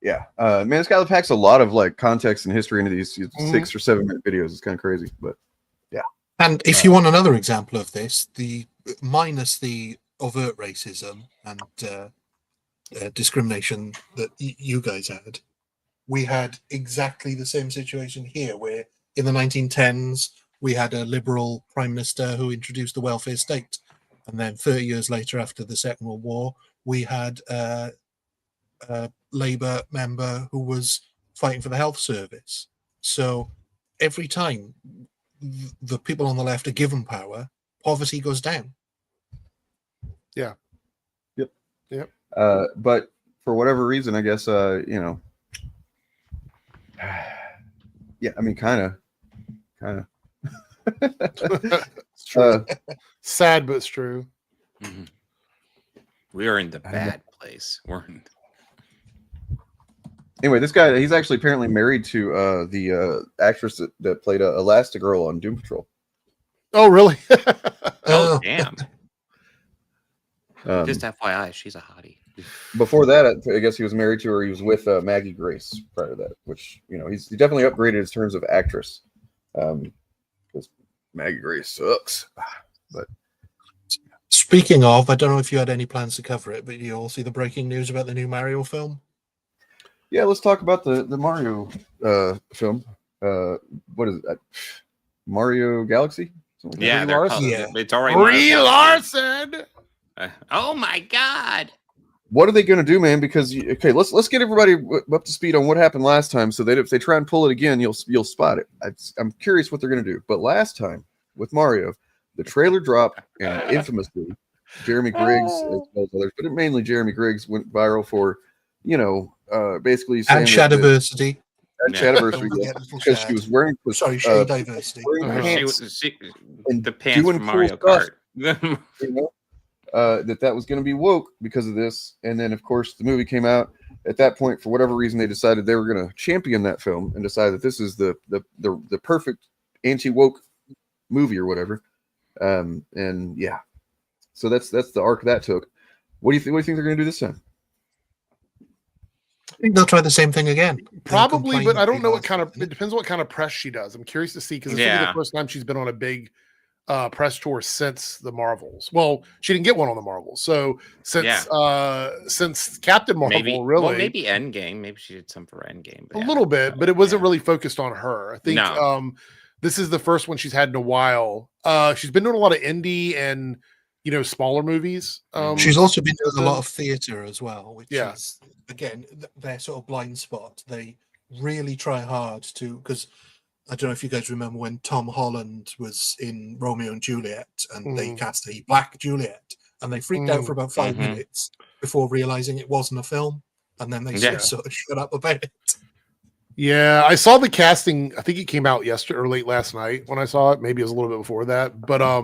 Yeah, man, this guy packs a lot of like context and history into these 6 or 7 minute videos. It's kind of crazy, but yeah. And if you want another example of this, minus the overt racism and discrimination that you guys had, we had exactly the same situation here, where in the 1910s we had a liberal prime minister who introduced the welfare state, and then 30 years later, after the Second World War, we had a Labour member who was fighting for the health service. So every time the people on the left are given power, poverty goes down. Yeah. Yep. But for whatever reason, I guess, yeah, I mean, kind of. It's true. Sad, but it's true. Mm-hmm. We're in the bad place. We're in. Anyway, this guy, he's actually apparently married to the actress that played Elastigirl on Doom Patrol. Oh, really? Oh, damn. Just FYI, she's a hottie. Before that, I guess he was married to her. He was with Maggie Grace prior to that, which, you know, he definitely upgraded in terms of actress. Because Maggie Grace sucks. But speaking of, I don't know if you had any plans to cover it, but you all see the breaking news about the new Mario film? yeah, let's talk about the Mario film. What is it? Mario Galaxy? Something like Yeah, that? it's already Brie Larson. Oh my God! What are they going to do, man? Because okay, let's get everybody up to speed on what happened last time, so that if they try and pull it again, you'll spot it. I'm curious what they're going to do. But last time with Mario, the trailer dropped, and infamously, Jeremy Griggs, as well as others, but mainly Jeremy Griggs, went viral for, basically saying and Shadiversity. Shadiversity, because she was wearing Shadiversity. The pants from Mario Kart. That was going to be woke because of this, and then of course the movie came out. At that point, for whatever reason, they decided they were going to champion that film and decide that this is the perfect anti-woke movie or whatever. And yeah, so that's the arc that took. What do you think? What do you think they're going to do this time? I think they'll try the same thing again. Probably, but I don't know what kind of. It depends what kind of press she does. I'm curious to see, because it's gonna be the first time she's been on a big press tour since the Marvels. Well, she didn't get one on the Marvels, so since Captain Marvel, maybe Endgame. Maybe she did some for Endgame. A little bit, but it wasn't really focused on her. I think this is the first one she's had in a while. She's been doing a lot of indie and smaller movies. She's also been doing a lot of theater as well, which is again their sort of blind spot. They really try hard to, because I don't know if you guys remember when Tom Holland was in Romeo and Juliet and they cast a black Juliet, and they freaked out for about 5 minutes before realizing it wasn't a film, and then they sort of shut up about it. Yeah, I saw the casting. I think it came out yesterday or late last night when I saw it. Maybe it was a little bit before that, but I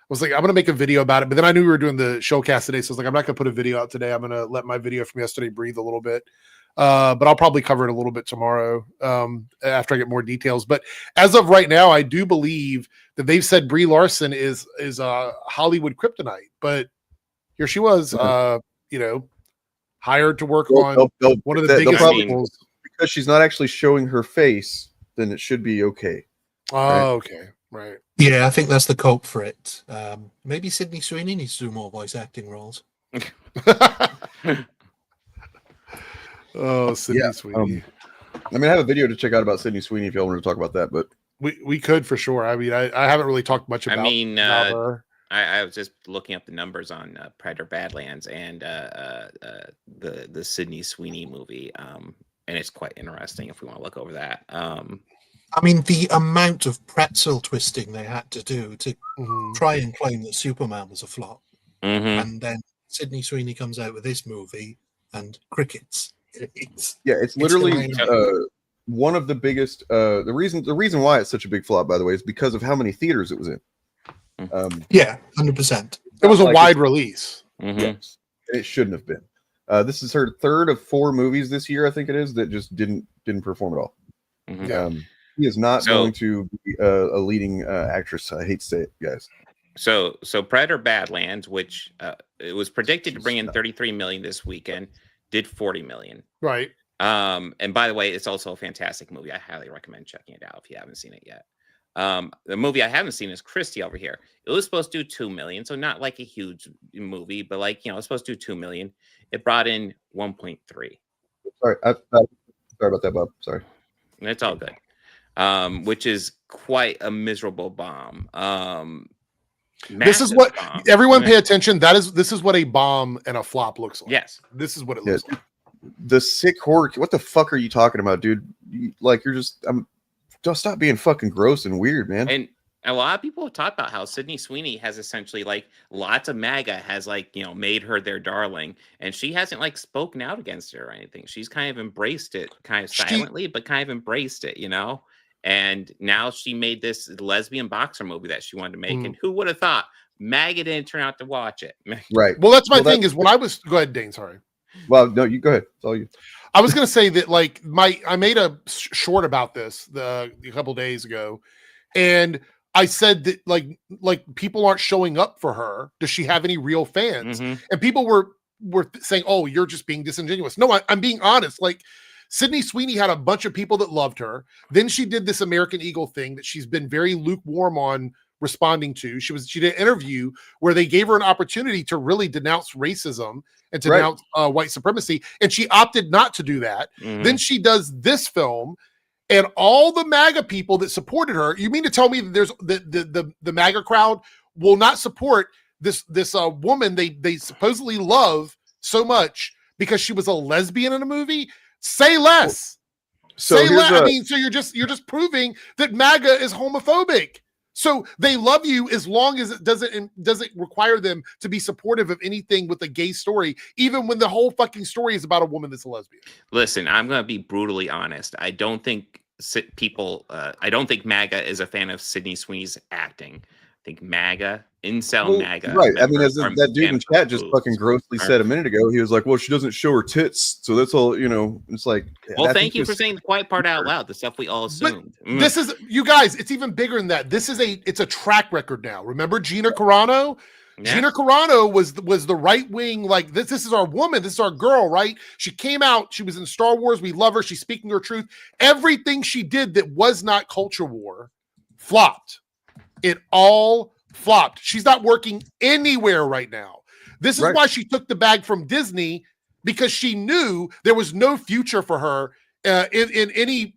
was like, I'm going to make a video about it. But then I knew we were doing the Shillcast today, so I was like, I'm not going to put a video out today. I'm going to let my video from yesterday breathe a little bit. But I'll probably cover it a little bit tomorrow after I get more details. But as of right now, I do believe that they've said Brie Larson is Hollywood kryptonite. But here she was, hired to work on one of the biggest sequels. Because she's not actually showing her face, then it should be okay. Oh, okay. Right. Yeah, I think that's the cope for it. Maybe Sydney Sweeney needs to do more voice acting roles. Oh, Sydney Sweeney. I have a video to check out about Sydney Sweeney if y'all want to talk about that, but we could for sure. I mean, I haven't really talked much about her. I was just looking up the numbers on Predator Badlands and the Sydney Sweeney movie, and it's quite interesting if we want to look over that. The amount of pretzel twisting they had to do to try and claim that Superman was a flop. And then Sydney Sweeney comes out with this movie and crickets. It's literally one of the biggest. The reason why it's such a big flop, by the way, is because of how many theaters it was in. 100%. It was a wide release. Yes, it shouldn't have been. This is her third of 4 movies this year, I think it is, that just didn't perform at all. He is not going to be a leading actress. I hate to say it, guys. So Predator Badlands, which it was predicted to bring in 33 million this weekend, did 40 million. Right. And by the way, it's also a fantastic movie. I highly recommend checking it out if you haven't seen it yet. The movie I haven't seen is Christie over here. It was supposed to do 2 million, so not like a huge movie, but it's supposed to do 2 million. It brought in 1.3. Sorry, sorry about that, Bob. Sorry. It's all good. Which is quite a miserable bomb. This is what everyone pay attention. This is what a bomb and a flop looks like. Yes, this is what it looks like. The sick horror. What the fuck are you talking about, dude? You're just. Don't stop being fucking gross and weird, man. And a lot of people have talked about how Sydney Sweeney has essentially lots of MAGA has made her their darling, and she hasn't spoken out against it or anything. She's kind of embraced it, kind of silently, but kind of embraced it, And now she made this lesbian boxer movie that she wanted to make. And who would have thought MAGA didn't turn out to watch it. Right. Well, that's my thing is when I was, go ahead, Dane, sorry. Well, no, you go ahead. It's all you. I was going to say that like I made a short about this a couple days ago, and I said that like people aren't showing up for her. Does she have any real fans? And people were saying, "Oh, you're just being disingenuous." No, I'm being honest. Like Sydney Sweeney had a bunch of people that loved her. Then she did this American Eagle thing that she's been very lukewarm on responding to. She did an interview where they gave her an opportunity to really denounce racism and to denounce white supremacy, and she opted not to do that. Then she does this film, and all the MAGA people that supported her. You mean to tell me that there's the MAGA crowd will not support this woman they supposedly love so much because she was a lesbian in a movie? Say less. Say less. I mean, so you're just proving that MAGA is homophobic. So they love you as long as it doesn't require them to be supportive of anything with a gay story, even when the whole fucking story is about a woman that's a lesbian. Listen, I'm going to be brutally honest. I don't think MAGA is a fan of Sydney Sweeney's acting. I think MAGA, MAGA. Right. I mean, as that dude in chat just fucking grossly said a minute ago, he was like, well, she doesn't show her tits. So that's all, it's like. Well, thank you for saying the quiet part out loud, the stuff we all assumed. This is, you guys, it's even bigger than that. It's a track record now. Remember Gina Carano? Yeah. Gina Carano was the right wing, like this is our woman, this is our girl, right? She came out, she was in Star Wars, we love her, she's speaking her truth. Everything she did that was not culture war flopped. It all flopped. She's not working anywhere right now. This is why she took the bag from Disney, because she knew there was no future for her in any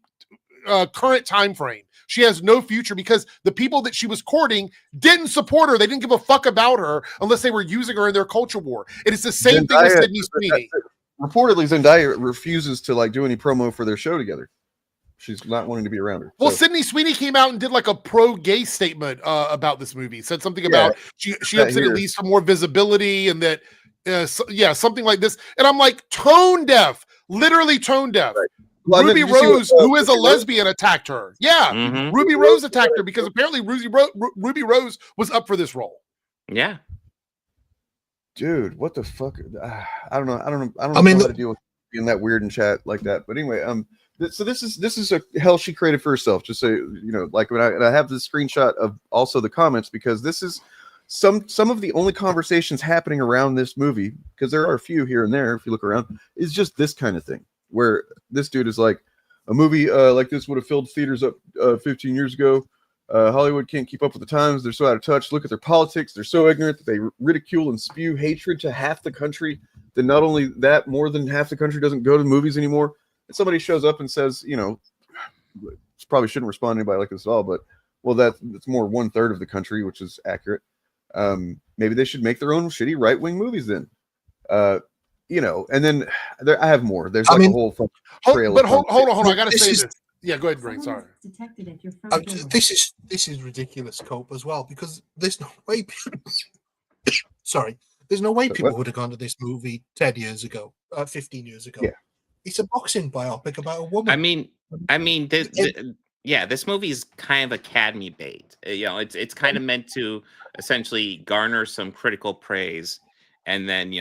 current time frame. She has no future because the people that she was courting didn't support her. They didn't give a fuck about her unless they were using her in their culture war. It is the same thing with Sydney Sweeney. Reportedly, Zendaya refuses to do any promo for their show together. She's not wanting to be around her. Well, Sydney Sweeney came out and did like a pro-gay statement about this movie. Said something about she hopes that it leads to more visibility and that, something like this. And I'm like, tone deaf, literally tone deaf. Right. Well, Ruby Rose, who is a lesbian, attacked her. Yeah, Ruby Rose attacked her because apparently Ruby Rose was up for this role. Yeah, dude, what the fuck? I don't know. I don't know how to deal with being that weird in chat like that. But anyway, so this is a hell she created for herself. Just so you know, like when I have this screenshot of also the comments, because this is some of the only conversations happening around this movie, because there are a few here and there if you look around, is just this kind of thing where this dude is like, a movie like this would have filled theaters up 15 years ago. Hollywood can't keep up with the times. They're so out of touch. Look at their politics. They're so ignorant that they ridicule and spew hatred to half the country. Then not only that, more than half the country doesn't go to movies anymore. And somebody shows up and says, probably shouldn't respond to anybody like this at all, but well, that's more 1/3 of the country, which is accurate. Maybe they should make their own shitty right-wing movies then. And then I have more. There's a whole trail. But hold on. I gotta say this. Yeah, go ahead, Greg. Sorry. This is ridiculous, Cope, as well, because there's no way. There's no way people would have gone to this movie 10 years ago, 15 years ago. Yeah. It's a boxing biopic about a woman. This movie is kind of Academy bait. It's kind of meant to essentially garner some critical praise, and then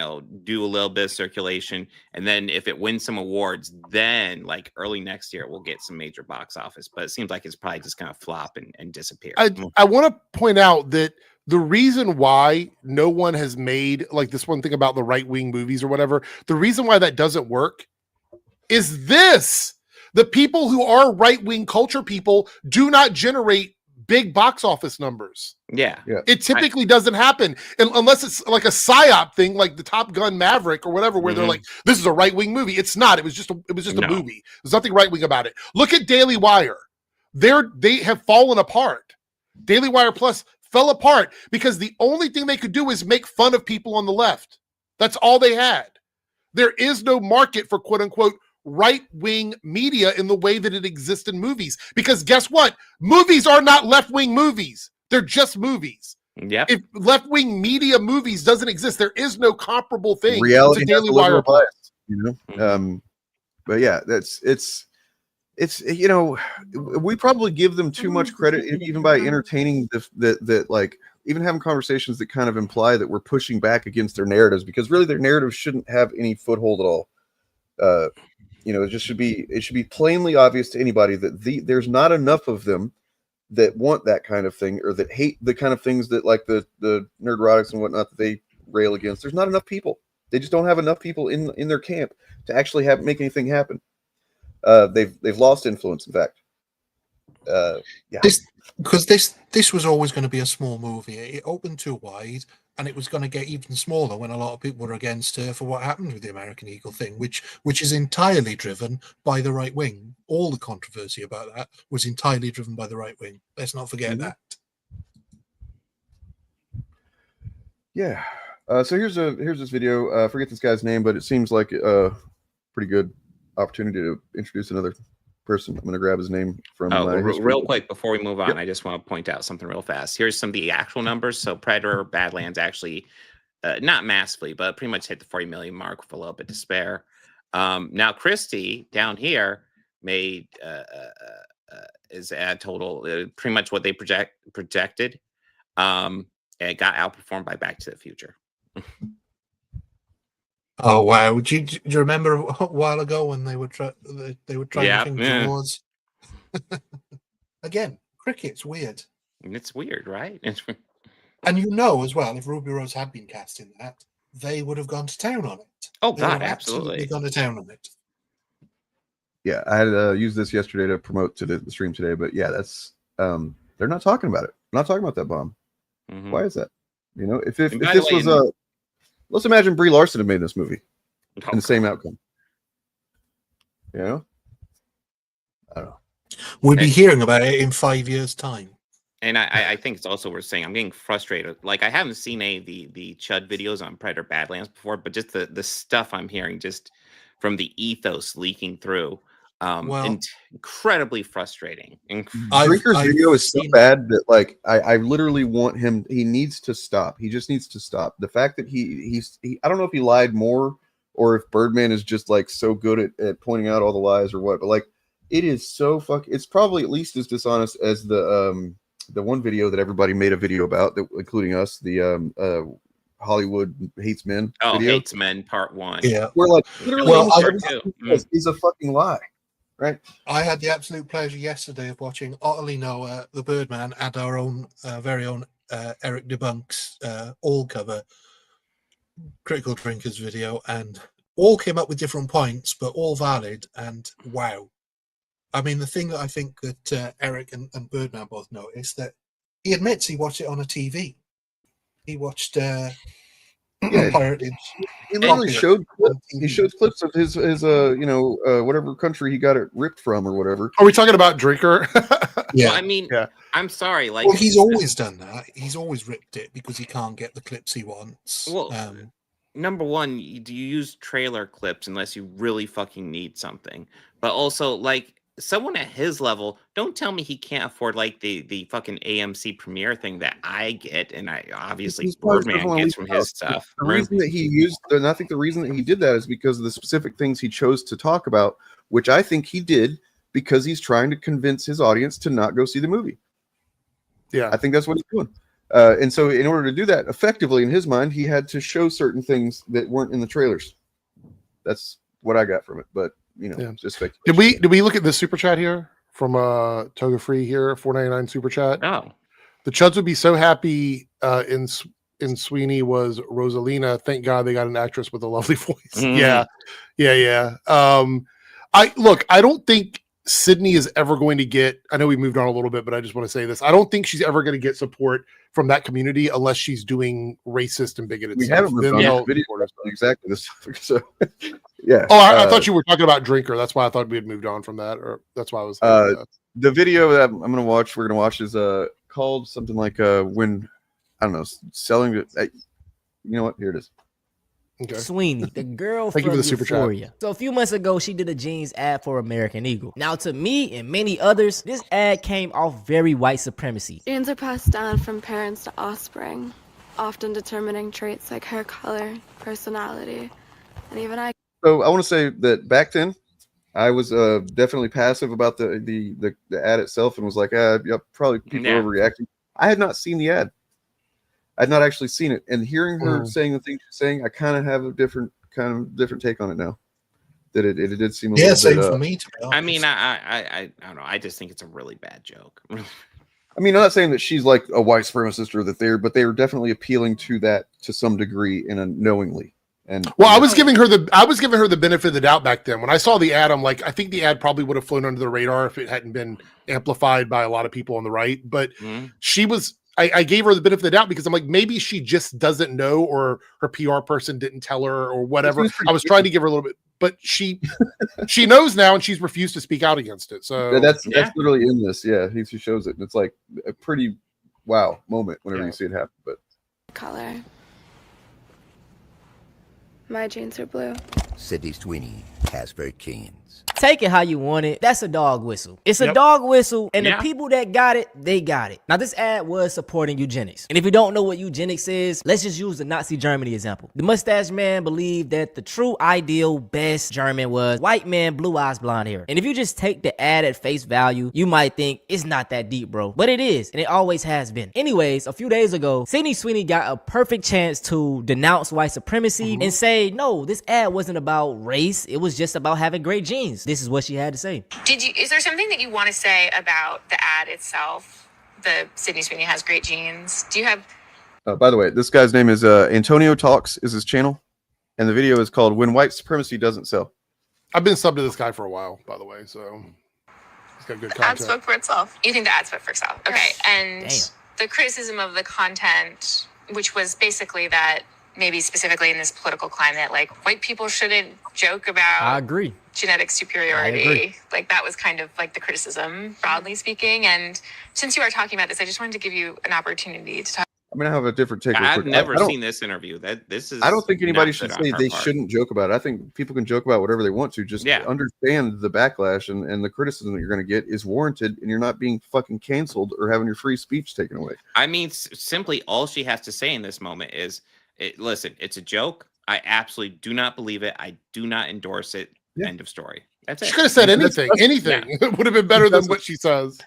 do a little bit of circulation, and then if it wins some awards, then like early next year we'll get some major box office. But it seems like it's probably just gonna flop and disappear. I want to point out that the reason why no one has made like this one thing about the right-wing movies or whatever, the reason why that doesn't work is this: the people who are right-wing culture people do not generate big box office numbers. Yeah. It typically doesn't happen unless it's like a psyop thing, like the Top Gun Maverick or whatever, where they're like, this is a right-wing movie. It's not. It was just a movie. There's nothing right-wing about it. Look at Daily Wire. They have fallen apart. Daily Wire Plus fell apart because the only thing they could do is make fun of people on the left. That's all they had. There is no market for quote unquote right-wing media in the way that it exists in movies. Because guess what? Movies are not left-wing movies. They're just movies. Yep. If left-wing media movies doesn't exist, there is no comparable thing reality to Daily Wire. But yeah, it's we probably give them too much credit even by entertaining that like even having conversations that kind of imply that we're pushing back against their narratives, because really their narratives shouldn't have any foothold at all. It should be plainly obvious to anybody that there's not enough of them that want that kind of thing, or that hate the kind of things that, like the nerdrotics and whatnot, that they rail against. There's not enough people. They just don't have enough people in their camp to actually make anything happen. They've lost influence, in fact. Yeah. Because this was always going to be a small movie. It opened too wide, and it was going to get even smaller when a lot of people were against her for what happened with the American Eagle thing, which is entirely driven by the right wing. All the controversy about that was entirely driven by the right wing. Let's not forget that. Yeah. So here's this video. I forget this guy's name, but it seems like a pretty good opportunity to introduce another person. I'm going to grab his name from real quick before we move on. I just want to point out something real fast. Here's some of the actual numbers. So Predator Badlands actually not massively, but pretty much hit the 40 million mark with a little bit to spare. Now Christie down here made is at total pretty much what they projected. It got outperformed by Back to the Future. Oh wow! Do you remember a while ago when they were trying to think towards? Again, cricket's weird. It's weird, right? And as well, if Ruby Rose had been cast in that, they would have gone to town on it. Oh They would God, have absolutely gone to town on it. Yeah, I had used this yesterday to promote to the stream today, but yeah, that's they're not talking about it. They're not talking about that bomb. Why is that? If this was let's imagine Brie Larson had made this movie and the same outcome. I don't know. We'd be hearing about it in 5 years' time. And I think it's also worth saying I'm getting frustrated. Like, I haven't seen any of the Chud videos on Predator Badlands before, but just the stuff I'm hearing just from the ethos leaking through, incredibly frustrating. Drinker's video is so bad that, like, I literally want him. He needs to stop. He just needs to stop. The fact that he's I don't know if he lied more or if Birdman is just like so good at pointing out all the lies or what, but like it is so it's probably at least as dishonest as the one video that everybody made a video about, including us, the Hollywood Hates Men video. Hates Men Part 1. Yeah, we're like literally is a fucking lie. Right. I had the absolute pleasure yesterday of watching Otterly Noah, the Birdman, and our own very own Eric Debunk's all cover Critical Drinkers video, and all came up with different points, but all valid. And wow, I mean, the thing that I think that Eric and Birdman both noticed, that he admits he watched it on a TV. He watched pirated. He literally showed clips. He shows clips of his whatever country he got it ripped from or whatever. Are we talking about Drinker? Yeah. Well, I mean, I'm sorry. Like, well, he's always done that. He's always ripped it because he can't get the clips he wants. Well, number one, do you use trailer clips unless you really fucking need something? But also, like, someone at his level, don't tell me he can't afford like the fucking AMC premiere thing that I get, and I obviously Birdman gets from his stuff. The reason that he used, and I think the reason that he did that is because of the specific things he chose to talk about, which I think he did because he's trying to convince his audience to not go see the movie. Yeah, I think that's what he's doing. And so, in order to do that effectively, in his mind, he had to show certain things that weren't in the trailers. That's what I got from it, but. Just speculation. Did we look at this super chat here from Toga Free here, $4.99 super chat? Oh, the Chuds would be so happy in Sweeney was Rosalina. Thank God they got an actress with a lovely voice. Yeah. I don't think Sydney is ever going to get. I know we moved on a little bit, but I just want to say this. I don't think she's ever going to get support from that community unless she's doing racist and bigoted stuff. Haven't moved on video exactly this. So. Yeah. Oh, I thought you were talking about Drinker. That's why I thought we had moved on from that, or that's why I was. The video that I'm going to watch, we're going to watch, is called something like when I don't know, selling it. You know what? Here it is. Okay. Sweeney, the girl from Euphoria. So a few months ago, she did a jeans ad for American Eagle. Now, to me and many others, this ad came off very white supremacy. Genes are passed down from parents to offspring, often determining traits like hair color, personality, and even I. So I want to say that back then, I was definitely passive about the ad itself and was like, probably people are overreacting. I had not seen the ad. I'd not actually seen it, and hearing her saying the things she's saying, I kind of have a different take on it now. That it did seem a little bit. Same for me. To be honest. I mean, I don't know. I just think it's a really bad joke. I mean, I'm not saying that she's like a white supremacist or that but they were definitely appealing to that to some degree and unknowingly. And well, I was giving her the benefit of the doubt back then. When I saw the ad, I'm like, I think the ad probably would have flown under the radar if it hadn't been amplified by a lot of people on the right. But she was. I gave her the benefit of the doubt because I'm like, maybe she just doesn't know, or her PR person didn't tell her, or whatever. I was trying to give her a little bit, but she knows now, and she's refused to speak out against it. So that's literally in this. Yeah, she shows it, and it's like a pretty wow moment whenever you see it happen. But color. My jeans are blue. Sydney Sweeney has jeans. Take it how you want it. That's a dog whistle. It's a dog whistle, and the people that got it, they got it. Now, this ad was supporting eugenics. And if you don't know what eugenics is, let's just use the Nazi Germany example. The mustache man believed that the true ideal best German was white man, blue eyes, blonde hair. And if you just take the ad at face value, you might think it's not that deep, bro. But it is, and it always has been. Anyways, a few days ago, Sydney Sweeney got a perfect chance to denounce white supremacy and say, no, this ad wasn't about race. It was just about having great genes. This is what she had to say. Is there something that you want to say about the ad itself? The Sydney Sweeney has great genes. Do you have? By the way, this guy's name is Antonio Talks is his channel, and the video is called "When White Supremacy Doesn't Sell." I've been subbed to this guy for a while, by the way, so he's got good The ad content. spoke for itself. You think the ad spoke for itself? Okay, and the criticism of the content, which was basically that maybe specifically in this political climate, like white people shouldn't joke about. I agree. Genetic superiority. Like that was kind of like the criticism, broadly speaking. And since you are talking about this, I just wanted to give you an opportunity to talk. I'm gonna have a different take. I've never seen this interview. This is. I don't think anybody nuts should on say her they part. shouldn't joke about it. I think people can joke about whatever they want to. Just understand the backlash and the criticism that you're going to get is warranted, and you're not being fucking canceled or having your free speech taken away. I mean, simply all she has to say in this moment is, listen, it's a joke. I absolutely do not believe it. I do not endorse it. End of story. That's it. She could have said anything. It would have been better than what she says.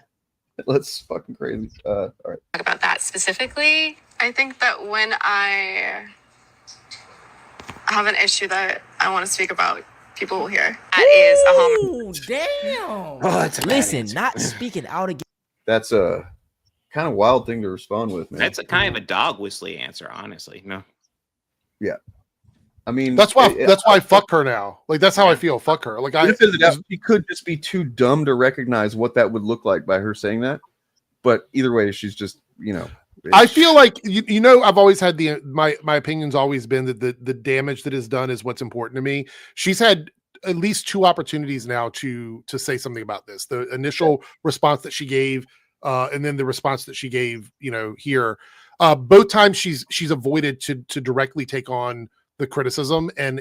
That's fucking crazy. All right. Talk about that specifically. I think that when I have an issue that I want to speak about, people will hear. That is a home. Ooh, damn. Oh, that's a bad Listen, answer. not speaking out again. That's a kind of wild thing to respond with, man. That's a kind of a dog whistly answer, honestly. No. Yeah. I mean, That's why I fuck her now. Like that's how I feel. Fuck her. Like she could just be too dumb to recognize what that would look like by her saying that. But either way, she's just, I feel like I've always had my opinion's always been that the damage that is done is what's important to me. She's had at least 2 opportunities now to say something about this. The initial response that she gave, and then the response that she gave, here. Both times she's avoided to directly take on the criticism and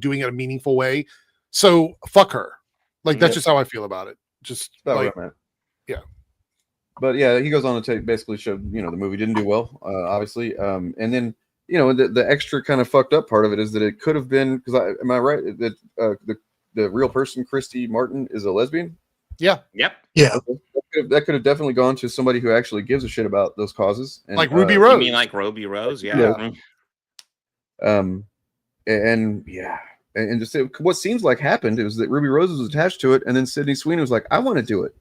doing it in a meaningful way. So fuck her. Like that's just how I feel about it. Just like, yeah. But yeah, he goes on to basically show, the movie didn't do well, obviously. And then, the extra kind of fucked up part of it is that it could have been, because am I right that the real person, Christy Martin, is a lesbian? Yeah. Yep. Yeah. That could have definitely gone to somebody who actually gives a shit about those causes. And, like Ruby Rose. You mean like Ruby Rose? Yeah. And just what seems like happened is that Ruby Rose was attached to it, and then Sydney Sweeney was like, "I want to do it,"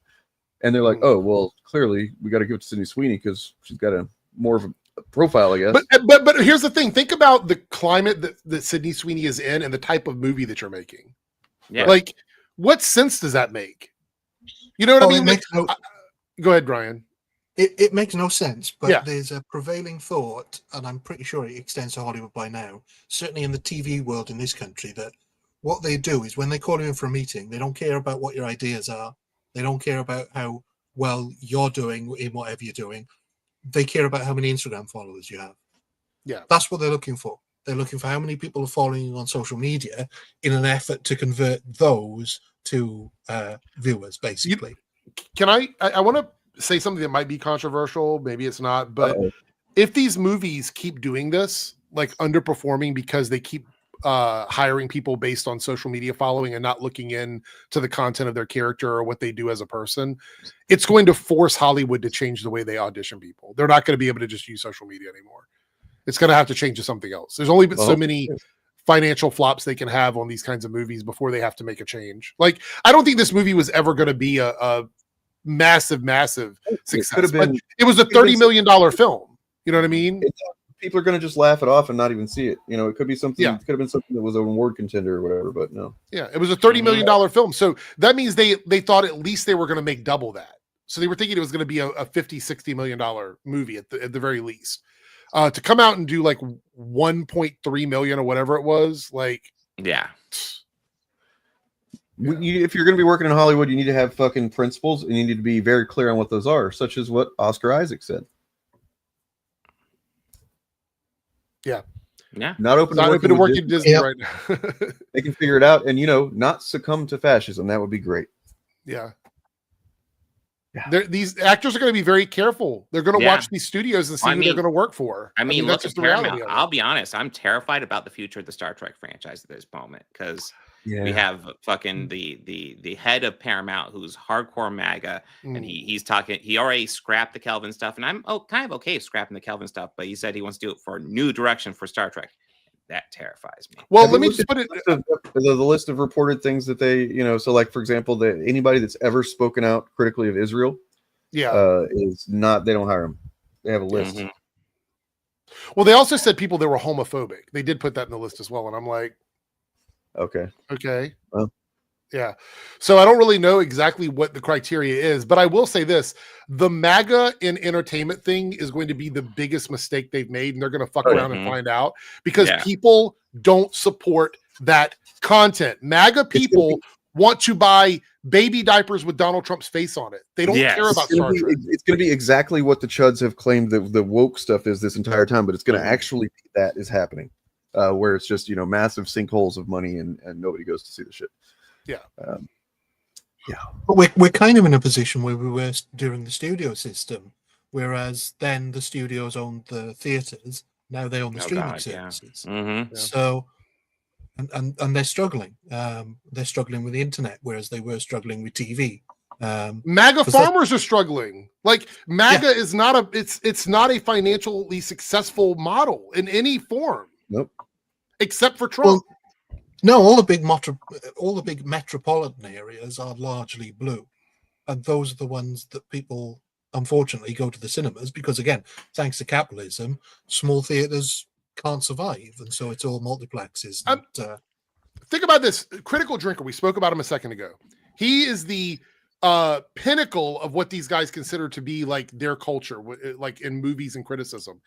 and they're like, "Oh, well, clearly we got to give it to Sydney Sweeney because she's got more of a profile, I guess." But here's the thing: think about the climate that Sydney Sweeney is in, and the type of movie that you're making. Yeah. Like, what sense does that make? You know what I mean? Go ahead, Brian. It makes no sense, but Yeah. there's a prevailing thought, and I'm pretty sure it extends to Hollywood by now, certainly in the TV world in this country, that what they do is when they call you in for a meeting, they don't care about what your ideas are. They don't care about how well you're doing in whatever you're doing. They care about how many Instagram followers you have. Yeah. That's what they're looking for. They're looking for how many people are following you on social media in an effort to convert those to viewers, basically. Can I want to say something that might be controversial, maybe it's not, but if these movies keep doing this, like underperforming because they keep hiring people based on social media following and not looking in to the content of their character or what they do as a person, it's going to force Hollywood to change the way they audition people. They're not going to be able to just use social media anymore. It's going to have to change to something else. There's only been so many financial flops they can have on these kinds of movies before they have to make a change. Like, I don't think this movie was ever going to be a massive success. It was a $30 million film. You know what I mean? People are going to just laugh it off and not even see it. You know, it could be something. It could have been something that was an award contender or whatever, but no. Yeah, it was a $30 million film. So that means they thought at least they were going to make double that. So they were thinking it was going to be a $50-60 million movie at the very least. To come out and do like 1.3 million or whatever it was, like, yeah. If you're going to be working in Hollywood, you need to have fucking principles, and you need to be very clear on what those are, such as what Oscar Isaac said. Yeah. Not open to working at Disney right now. They can figure it out, and not succumb to fascism. That would be great. Yeah. These actors are going to be very careful. They're going to watch these studios and see who they're going to work for. I mean, that's look just at the reality Paramount. of it. I'll be honest. I'm terrified about the future of the Star Trek franchise at this moment because we have fucking the head of Paramount who's hardcore MAGA, and he's talking. He already scrapped the Kelvin stuff, and I'm kind of okay scrapping the Kelvin stuff, but he said he wants to do it for a new direction for Star Trek. That terrifies me. Well, let me just put it the list of reported things that they, so like for example, anybody that's ever spoken out critically of Israel. Is not, they don't hire them. They have a list. Well, they also said people that were homophobic. They did put that in the list as well. And I'm like, okay. Well, yeah. So I don't really know exactly what the criteria is, but I will say this: the MAGA in entertainment thing is going to be the biggest mistake they've made, and they're going to fuck around and find out because people don't support that content. MAGA people want to buy baby diapers with Donald Trump's face on it. They don't care about Star Trek. It's going to be exactly what the chuds have claimed that the woke stuff is this entire time, but it's going to actually be that is happening, where it's just massive sinkholes of money and nobody goes to see the shit. But we're kind of in a position where we were during the studio system, whereas then the studios owned the theaters. Now they own the streaming services. So. And they're struggling. They're struggling with the internet, whereas they were struggling with TV. MAGA farmers are struggling. Like MAGA is not it's not a financially successful model in any form. Nope. Except for Trump. Well, no, all the big metropolitan areas are largely blue, and those are the ones that people unfortunately go to the cinemas because, again, thanks to capitalism, small theaters can't survive, and so it's all multiplexes. Think about this critical drinker. We spoke about him a second ago. He is the pinnacle of what these guys consider to be like their culture, like in movies and criticism.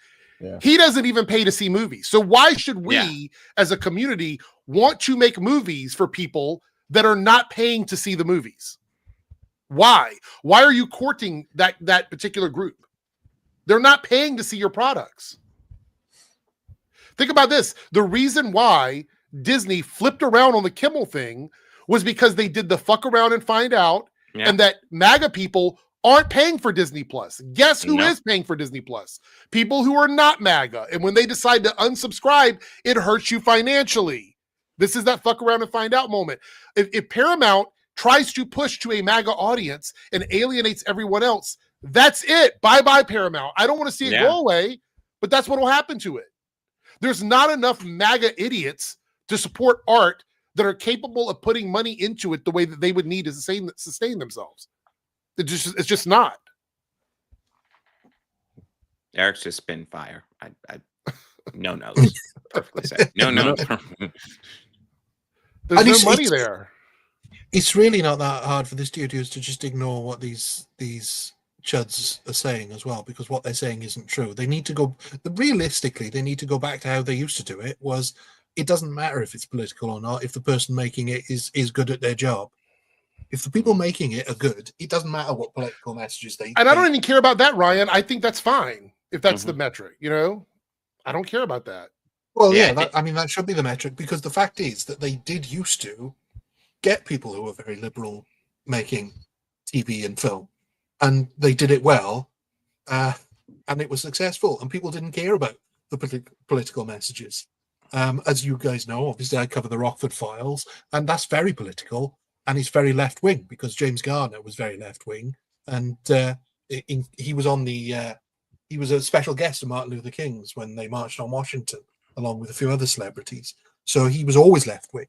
He doesn't even pay to see movies. So why should we as a community want to make movies for people that are not paying to see the movies? Why are you courting that particular group? They're not paying to see your products. Think about this. The reason why Disney flipped around on the Kimmel thing was because they did the fuck around and find out, and that MAGA people aren't paying for Disney Plus. Guess who is paying for Disney Plus? People who are not MAGA. And when they decide to unsubscribe, it hurts you financially. This is that fuck around and find out moment. If Paramount tries to push to a MAGA audience and alienates everyone else, that's it. Bye-bye, Paramount. I don't want to see it go away, but that's what will happen to it. There's not enough MAGA idiots to support art that are capable of putting money into it the way that they would need to sustain themselves. It's just not. Eric's just spin fire. No notes. Perfectly said. No notes. There's no money there. It's really not that hard for the studios to just ignore what these chuds are saying as well, because what they're saying isn't true. They need to go realistically. They need to go back to how they used to do it. Was it doesn't matter if it's political or not. If the person making it is good at their job, if the people making it are good, it doesn't matter what political messages they. And I don't even care about that, Ryan. I think that's fine if that's the metric. I don't care about that. Well, that should be the metric, because the fact is that they did used to get people who were very liberal making TV and film. And they did it well, and it was successful, and people didn't care about the political messages. As you guys know, obviously I cover the Rockford Files, and that's very political, and it's very left-wing, because James Garner was very left-wing, and he was on the he was a special guest of Martin Luther King's when they marched on Washington, along with a few other celebrities. So he was always left-wing.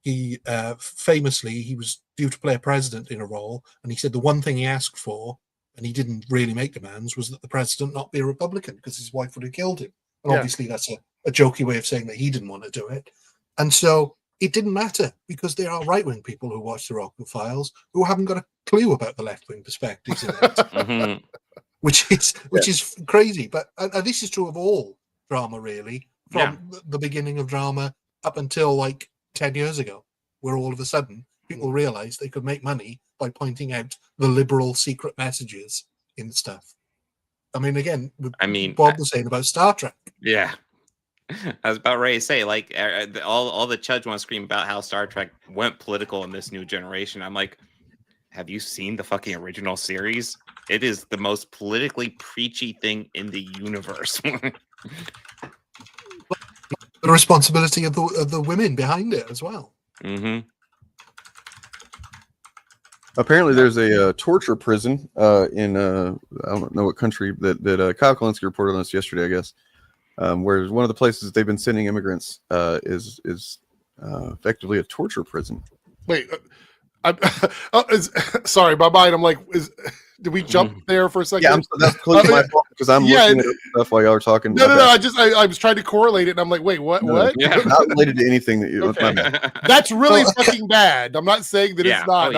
He famously, he was due to play a president in a role, and he said the one thing he asked for, and he didn't really make demands, was that the president not be a Republican because his wife would have killed him. And obviously that's a jokey way of saying that he didn't want to do it. And so it didn't matter, because there are right-wing people who watch the Rockwood Files who haven't got a clue about the left-wing perspectives in it, which is crazy. But this is true of all drama, really, from the beginning of drama up until like 10 years ago, where all of a sudden people realized they could make money by pointing out the liberal secret messages in stuff. I mean, again, Bob was saying about Star Trek. Yeah. I was about ready to say, like, all the chuds want to scream about how Star Trek went political in this new generation. I'm like, have you seen the fucking original series? It is the most politically preachy thing in the universe. The responsibility of the women behind it as well. Mm-hmm. Apparently, there's a torture prison in I don't know what country that Kyle Kalinske reported on this yesterday, I guess, where one of the places they've been sending immigrants is effectively a torture prison. Wait, sorry, my mind. I'm like, did we jump there for a second? Yeah, that's clearly my fault because I'm looking at stuff while y'all are talking. No. I was trying to correlate it, and I'm like, wait, what? What? Yeah. Not related to anything that you. Okay. That's really fucking bad. I'm not saying that it's not.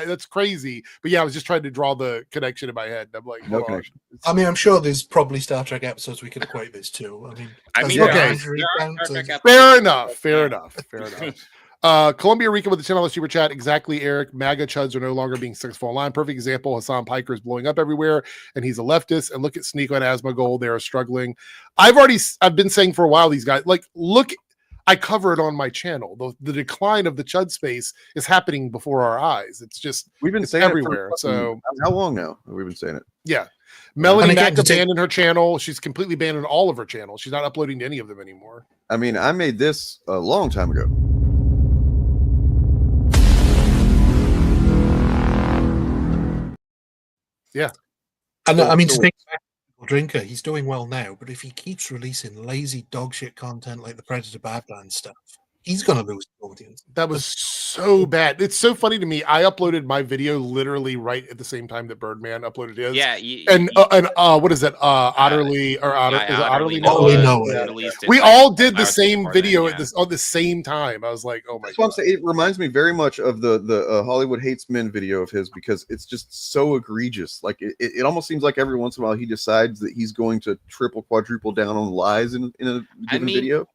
That's crazy. But yeah, I was just trying to draw the connection in my head. I'm like, no connection. I mean, I'm sure there's probably Star Trek episodes we could equate this to. Okay. Fair enough. Columbia Rica with the $10 super chat. Exactly, Eric. MAGA chuds are no longer being successful online. Perfect example. Hassan Piker is blowing up everywhere, and he's a leftist. And look at Sneak on Asmongold. They are struggling. I've been saying for a while, these guys, like, look, I cover it on my channel. The decline of the chud space is happening before our eyes. It's just, we've been saying everywhere. So how long now have we been saying it? Yeah. Melanie Mack abandoned her channel. She's completely abandoned all of her channels. She's not uploading to any of them anymore. I mean, I made this a long time ago. Yeah. And I mean, speaking of Drinker, he's doing well now, but if he keeps releasing lazy dogshit content like the Predator Badlands stuff, he's going to lose the audience. That was so bad. It's so funny to me. I uploaded my video literally right at the same time that Birdman uploaded his. Yeah. And what is it? Otterly or Otterly Noah. We all did the same video at the same time. I was like, oh my God. It reminds me very much of the Hollywood Hates Men video of his, because it's just so egregious. Like it almost seems like every once in a while he decides that he's going to triple, quadruple down on lies in a given video.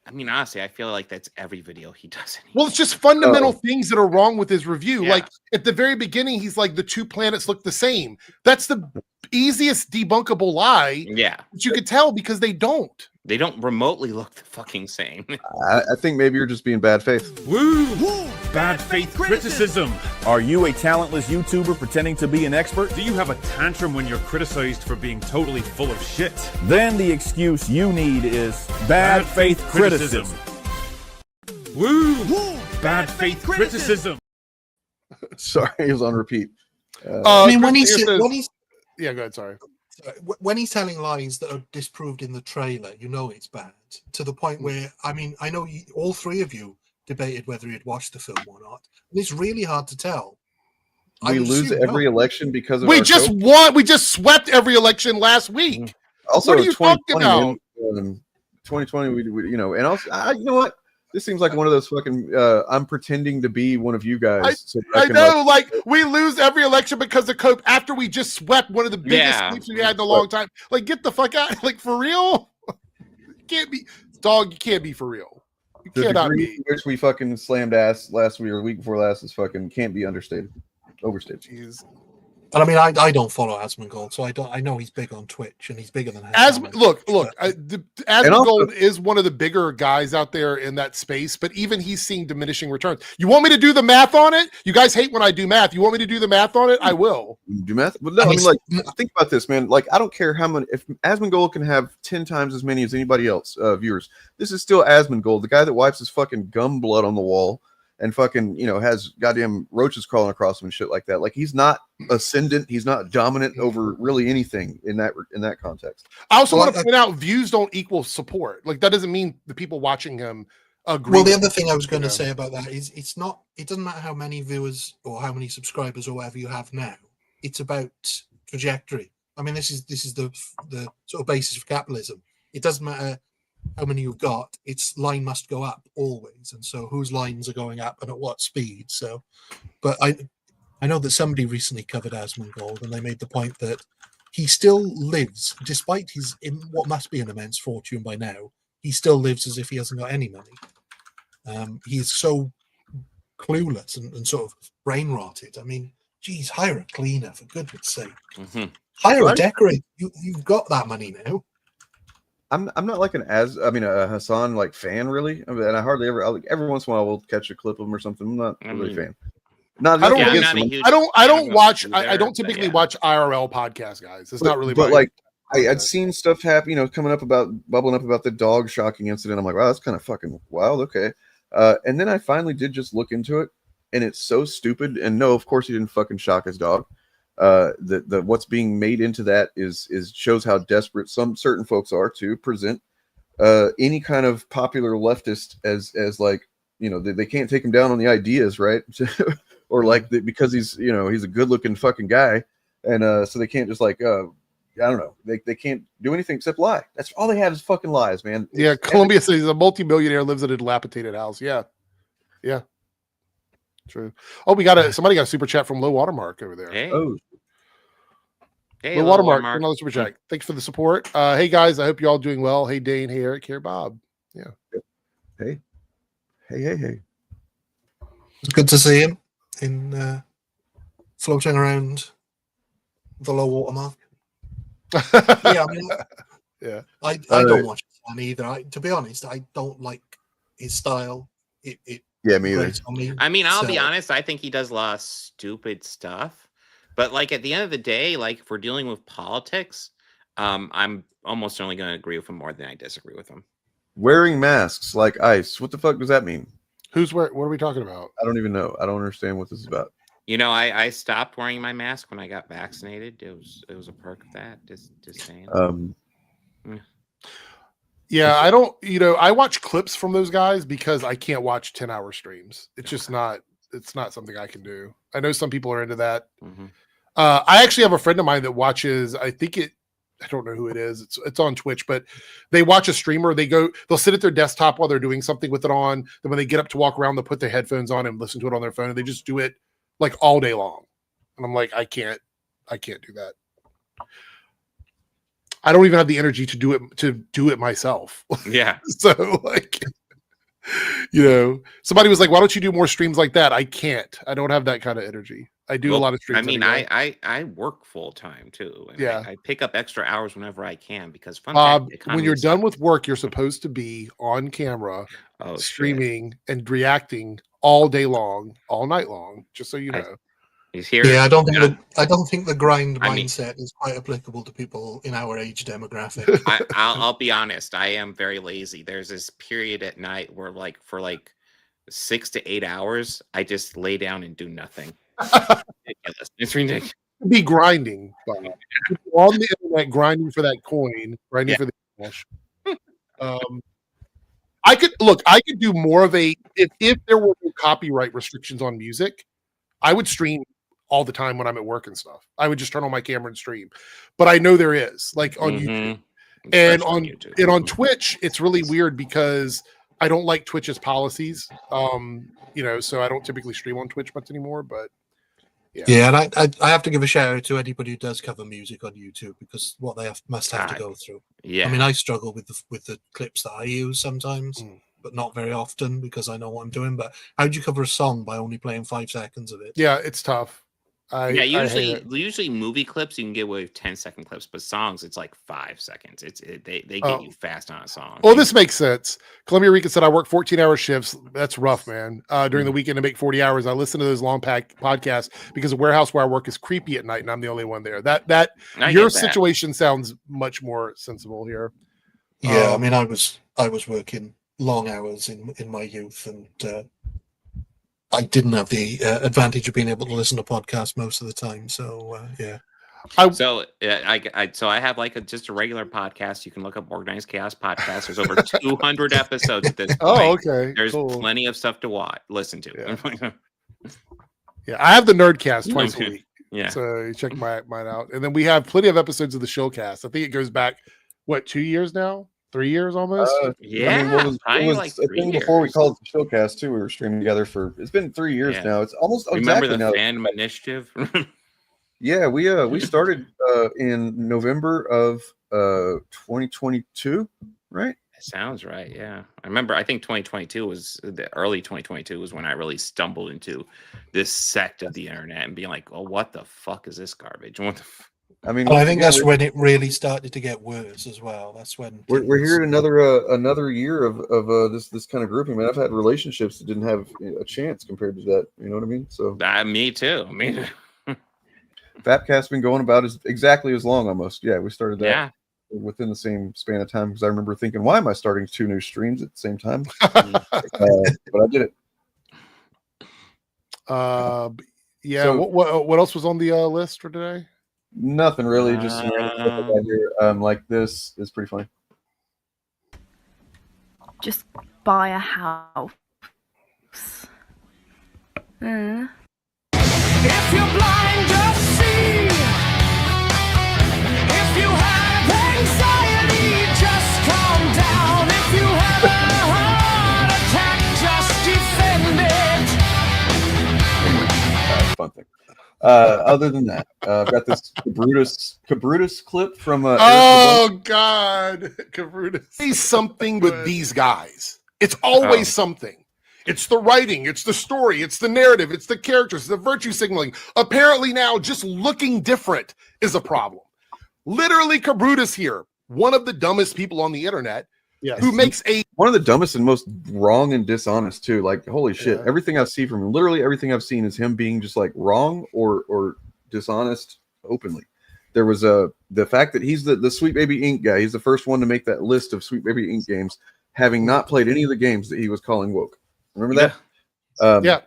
I mean, honestly, I feel like that's every video he does. Well, it's just fundamental things that are wrong with his review. Like at the very beginning, he's like, the two planets look the same. That's the easiest debunkable lie. Yeah. But you could tell because they don't. They don't remotely look the fucking same. I think maybe you're just being bad faith. Woo! Bad faith criticism. Are you a talentless YouTuber pretending to be an expert? Do you have a tantrum when you're criticized for being totally full of shit? Then the excuse you need is bad faith criticism. Woo! Bad faith criticism. Sorry, it was on repeat. I mean, when he's yeah, go ahead. Sorry. When he's telling lies that are disproved in the trailer, you know it's bad, to the point where, I mean, I know all three of you debated whether you'd watched the film or not, and it's really hard to tell. We lose every election because of we just swept every election last week. Also, what are you talking about? 2020, we you know, and also, you know what? This seems like one of those fucking. I'm pretending to be one of you guys. I know, like we lose every election because of Cope after we just swept one of the biggest sweeps we had in a long time. Like, get the fuck out! Like, for real? You can't be, dog. You can't be for real. You cannot be. Which we fucking slammed ass last week or the week before last is fucking can't be overstated. Jeez. And I mean, I don't follow Asmongold, so I know he's big on Twitch, and he's bigger than Look, Asmongold is one of the bigger guys out there in that space, but even he's seeing diminishing returns. You want me to do the math on it? You guys hate when I do math. You want me to do the math on it? I will. Do math? But no, I mean, like, think about this, man. Like, I don't care how many. If Asmongold can have 10 times as many as anybody else viewers, this is still Asmongold, the guy that wipes his fucking gum blood on the wall and fucking, has goddamn roaches crawling across him and shit like that. Like, he's not ascendant, he's not dominant over really anything in that context. I also want to point out, views don't equal support. Like, that doesn't mean the people watching him agree. Well, the other thing I was going to say about that is it doesn't matter how many viewers or how many subscribers or whatever you have now. It's about trajectory. I mean, this is the sort of basis of capitalism. It doesn't matter how many you've got, its line must go up always, and so whose lines are going up and at what speed. So, but I know that somebody recently covered Asmongold, and they made the point that he still lives, despite his what must be an immense fortune by now. He still lives as if he hasn't got any money. He's so clueless and sort of brain rotted. I mean, geez, hire a cleaner for goodness sake. Hire a decorator. You've got that money now. I'm not like a Hassan like fan really, and I hardly ever. Every once in a while we'll catch a clip of him or something. I'm not really a fan. I don't typically watch IRL podcasts, guys. It's not really. But like, I'd seen stuff happen, bubbling up about the dog shocking incident. I'm like, wow, that's kind of fucking wild. Okay, and then I finally did just look into it, and it's so stupid. And no, of course he didn't fucking shock his dog. The what's being made into that is shows how desperate some certain folks are to present any kind of popular leftist as like, they can't take him down on the ideas, right? Or like because he's a good looking fucking guy, and so they can't just like I don't know, they can't do anything except lie. That's all they have is fucking lies, man. Yeah, Columbia says he's a multi-millionaire, lives in a dilapidated house. Yeah. True. Oh, somebody got a super chat from Low Watermark over there. Hey. Oh. Hey, Low Watermark, another super chat. Thanks for the support. Hey guys, I hope you're all doing well. Hey Dane, hey Eric, here Bob. Yeah. Hey. It's good to see him in floating around the low water mark. Yeah, I mean, yeah. I don't watch him either. To be honest, I don't like his style. Yeah, me either. I mean, I'll be honest. I think he does a lot of stupid stuff, but like at the end of the day, like if we're dealing with politics, I'm almost certainly going to agree with him more than I disagree with him. Wearing masks like ICE. What the fuck does that mean? What are we talking about? I don't even know. I don't understand what this is about. I stopped wearing my mask when I got vaccinated. It was a perk of that. Just saying. Yeah, I don't. I watch clips from those guys because I can't watch 10-hour streams. It's just not. It's not something I can do. I know some people are into that. I actually have a friend of mine that watches. I don't know who it is. It's on Twitch, but they watch a streamer. They'll sit at their desktop while they're doing something with it on. Then when they get up to walk around, they'll put their headphones on and listen to it on their phone. And they just do it like all day long. And I'm like, I can't do that. I don't even have the energy to do it myself. Yeah. So like, somebody was like, why don't you do more streams like that? I can't. I don't have that kind of energy. I do a lot of streams. I mean, anyway. I work full time too. And yeah. I pick up extra hours whenever I can because when you're done with work, you're supposed to be on camera, streaming and reacting all day long, all night long, just so you know. He's here. Yeah, I don't think the grind mindset is quite applicable to people in our age demographic. I'll be honest. I am very lazy. There's this period at night where, like, for like 6 to 8 hours, I just lay down and do nothing. It's ridiculous. Be grinding, Bob. On the internet, grinding for that coin, grinding for the cash. I could do more of a if there were no copyright restrictions on music, I would stream all the time when I'm at work and stuff. I would just turn on my camera and stream. But I know there is, like on YouTube. And on Twitch, it's really weird because I don't like Twitch's policies. So I don't typically stream on Twitch much anymore, but yeah, and I have to give a shout out to anybody who does cover music on YouTube because what they must have to go through. Yeah, I mean, I struggle with the clips that I use sometimes, but not very often because I know what I'm doing. But how do you cover a song by only playing 5 seconds of it? Yeah, it's tough. Usually movie clips you can get away with 10-second clips, but songs it's like 5 seconds. They get you fast on a song. Well, this makes sense. Columbia Rican said I work 14-hour shifts. That's rough, man. During the weekend to make 40 hours. I listen to those long podcasts because the warehouse where I work is creepy at night, and I'm the only one there. That your situation sounds much more sensible here. Yeah, I mean, I was working long hours in my youth, and I didn't have the advantage of being able to listen to podcasts most of the time. So yeah. So I have like just a regular podcast. You can look up Organized Chaos podcast. There's over 200 episodes at this point. Oh, okay. There's Cool. plenty of stuff to watch, listen to. Yeah, I have the Nerdcast twice a week. Yeah. So you check mine out. And then we have plenty of episodes of the Shillcast. I think it goes back, 2 years now? 3 years almost? Yeah, I mean, probably it was like a 3 thing before we years. called it the Shillcast too. We were streaming together for it's been 3 years Yeah. now. It's almost Remember exactly the now. Fandom Initiative? Yeah, we started in November of 2022, right? It sounds right. Yeah, I remember. I think 2022 was the early 2022 was when I really stumbled into this sect of the internet and being like, "Oh, what the fuck is this garbage?" What the I mean, Well, I think that's when it really started to get worse as well. That's when we're here at another year of this kind of grouping. Man, I've had relationships that didn't have a chance compared to that. You know what I mean? So me too. I mean, Fapcast's been going about exactly as long almost. Yeah, we started that Yeah. within the same span of time because I remember thinking, why am I starting 2 new streams at the same time? But I did it. Yeah. So- what else was on the list for today? Nothing really, just some random stuff like I do. Like this is pretty funny. Just buy a house. If you're blind, just see. If you have anxiety, just calm down. If you have a heart attack, just defend it. Fun thing. Other than that, I've got this Cabrutus clip from. Oh God, Cabrutus! Say something with these guys. It's always something. It's the writing, it's the story, it's the narrative, it's the characters, the virtue signaling. Apparently now, just looking different is a problem. Literally, Cabrutus here, one of the dumbest people on the internet, who makes one of the dumbest and most wrong and dishonest too. Like, holy shit! Everything I see from him, literally everything I've seen, is him being just like wrong or dishonest openly. There was the fact that he's the Sweet Baby Inc. guy. He's the first one to make that list of Sweet Baby Inc. games, having not played any of the games that he was calling woke. Remember that? Yeah.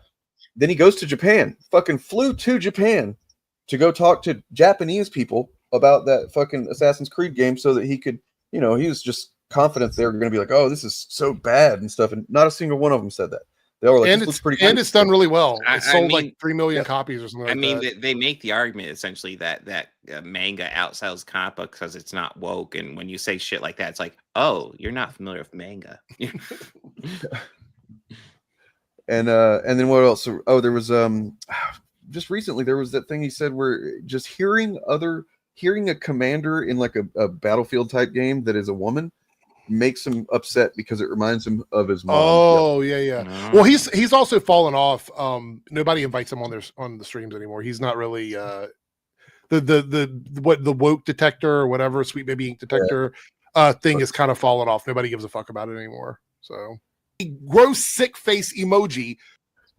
Then he goes to Japan. Fucking flew to Japan to go talk to Japanese people about that fucking Assassin's Creed game, so that he could, he was just confident they were going to be like, "Oh, this is so bad" and stuff. And not a single one of them said that. They were like, and "This looks pretty and good." it's done really well. I It sold mean, like 3 million copies or something. I like mean, that. they make the argument essentially that manga outsells comic book because it's not woke, and when you say shit like that, it's like, oh, you're not familiar with manga. And then what else? Oh, there was just recently there was that thing he said where just hearing a commander in like a Battlefield type game that is a woman makes him upset because it reminds him of his mom. Oh, yeah. Well, he's also fallen off. Nobody invites him on the streams anymore. He's not really the woke detector or whatever, Sweet Baby Ink detector thing has kind of fallen off. Nobody gives a fuck about it anymore. So gross sick face emoji.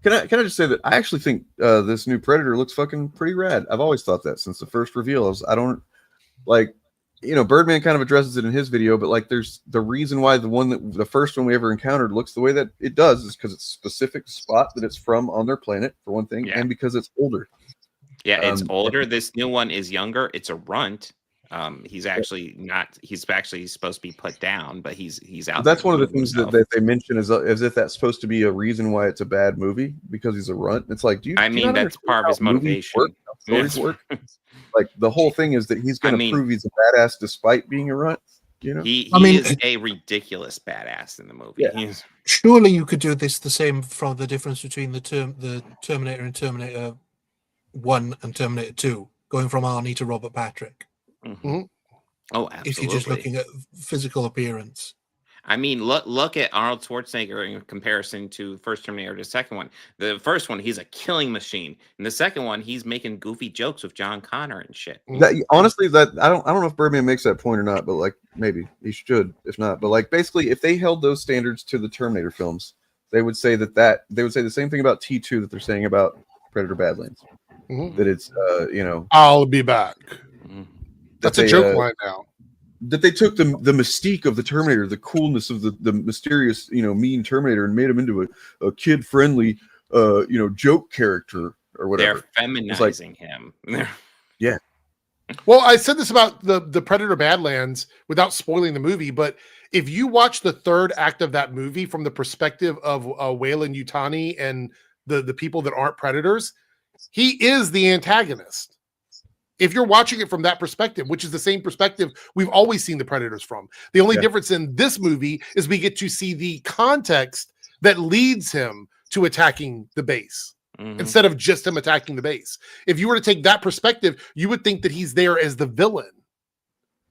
Can I just say that I actually think this new Predator looks fucking pretty rad. I've always thought that since the first reveal. I don't like, Birdman kind of addresses it in his video, but like there's the reason why the first one we ever encountered looks the way that it does is because it's a specific spot that it's from on their planet, for one thing, and because it's older. Yeah, it's older. This new one is younger. It's a runt. He's actually not. He's actually supposed to be put down, but he's out. That's one of the things that they mention is as if that's supposed to be a reason why it's a bad movie because he's a runt. It's like, that's part of his motivation. Stories work. Like the whole thing is that he's going to prove he's a badass despite being a runt. He is a ridiculous badass in the movie. Yeah. Surely you could do this the same from the difference between the Terminator and Terminator 1 and Terminator 2, going from Arnie to Robert Patrick. Mm-hmm. Oh, absolutely. If you're just looking at physical appearance. I mean, look at Arnold Schwarzenegger in comparison to first Terminator to the second one. The first one, he's a killing machine. And the second one, he's making goofy jokes with John Connor and shit. Honestly, I don't know if Birdman makes that point or not, but like maybe he should, if not. But like basically, if they held those standards to the Terminator films, they would say they would say the same thing about T2 that they're saying about Predator Badlands. Mm-hmm. That it's I'll be back. That's a joke line now. That they took the mystique of the Terminator, the coolness of the mysterious, mean Terminator, and made him into a kid-friendly, joke character or whatever. They're feminizing him. Yeah. Well, I said this about the Predator Badlands without spoiling the movie, but if you watch the third act of that movie from the perspective of Wayland Yutani and the people that aren't predators, he is the antagonist. If you're watching it from that perspective, which is the same perspective we've always seen the predators from. The only difference in this movie is we get to see the context that leads him to attacking the base. Instead of just him attacking the base. If you were to take that perspective, you would think that he's there as the villain.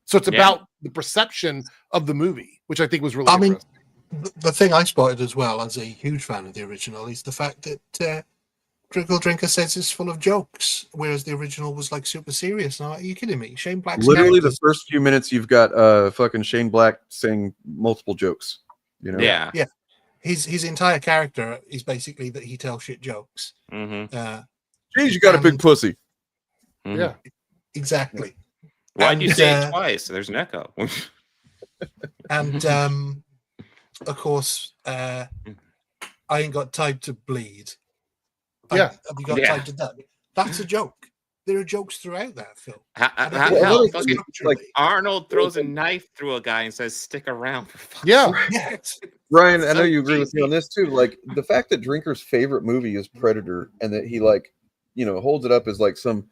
So it's about the perception of the movie, which I think was really interesting. The thing I spotted as well, as a huge fan of the original, is the fact that Trickle Drinker says it's full of jokes, whereas the original was like super serious. Now, are you kidding me? Shane Black's literally the first few minutes you've got fucking Shane Black saying multiple jokes. Yeah. His entire character is basically that he tells shit jokes. Jeez, you got a big pussy. Yeah, exactly. Why'd you say it twice? There's an echo. And of course, I ain't got time to bleed. Have you got time to die? That's a joke. There are jokes throughout that film. Like Arnold throws a knife through a guy and says, "Stick around." Ryan, I know you agree with me on this too. Like the fact that Drinker's favorite movie is Predator, and that he holds it up as like some,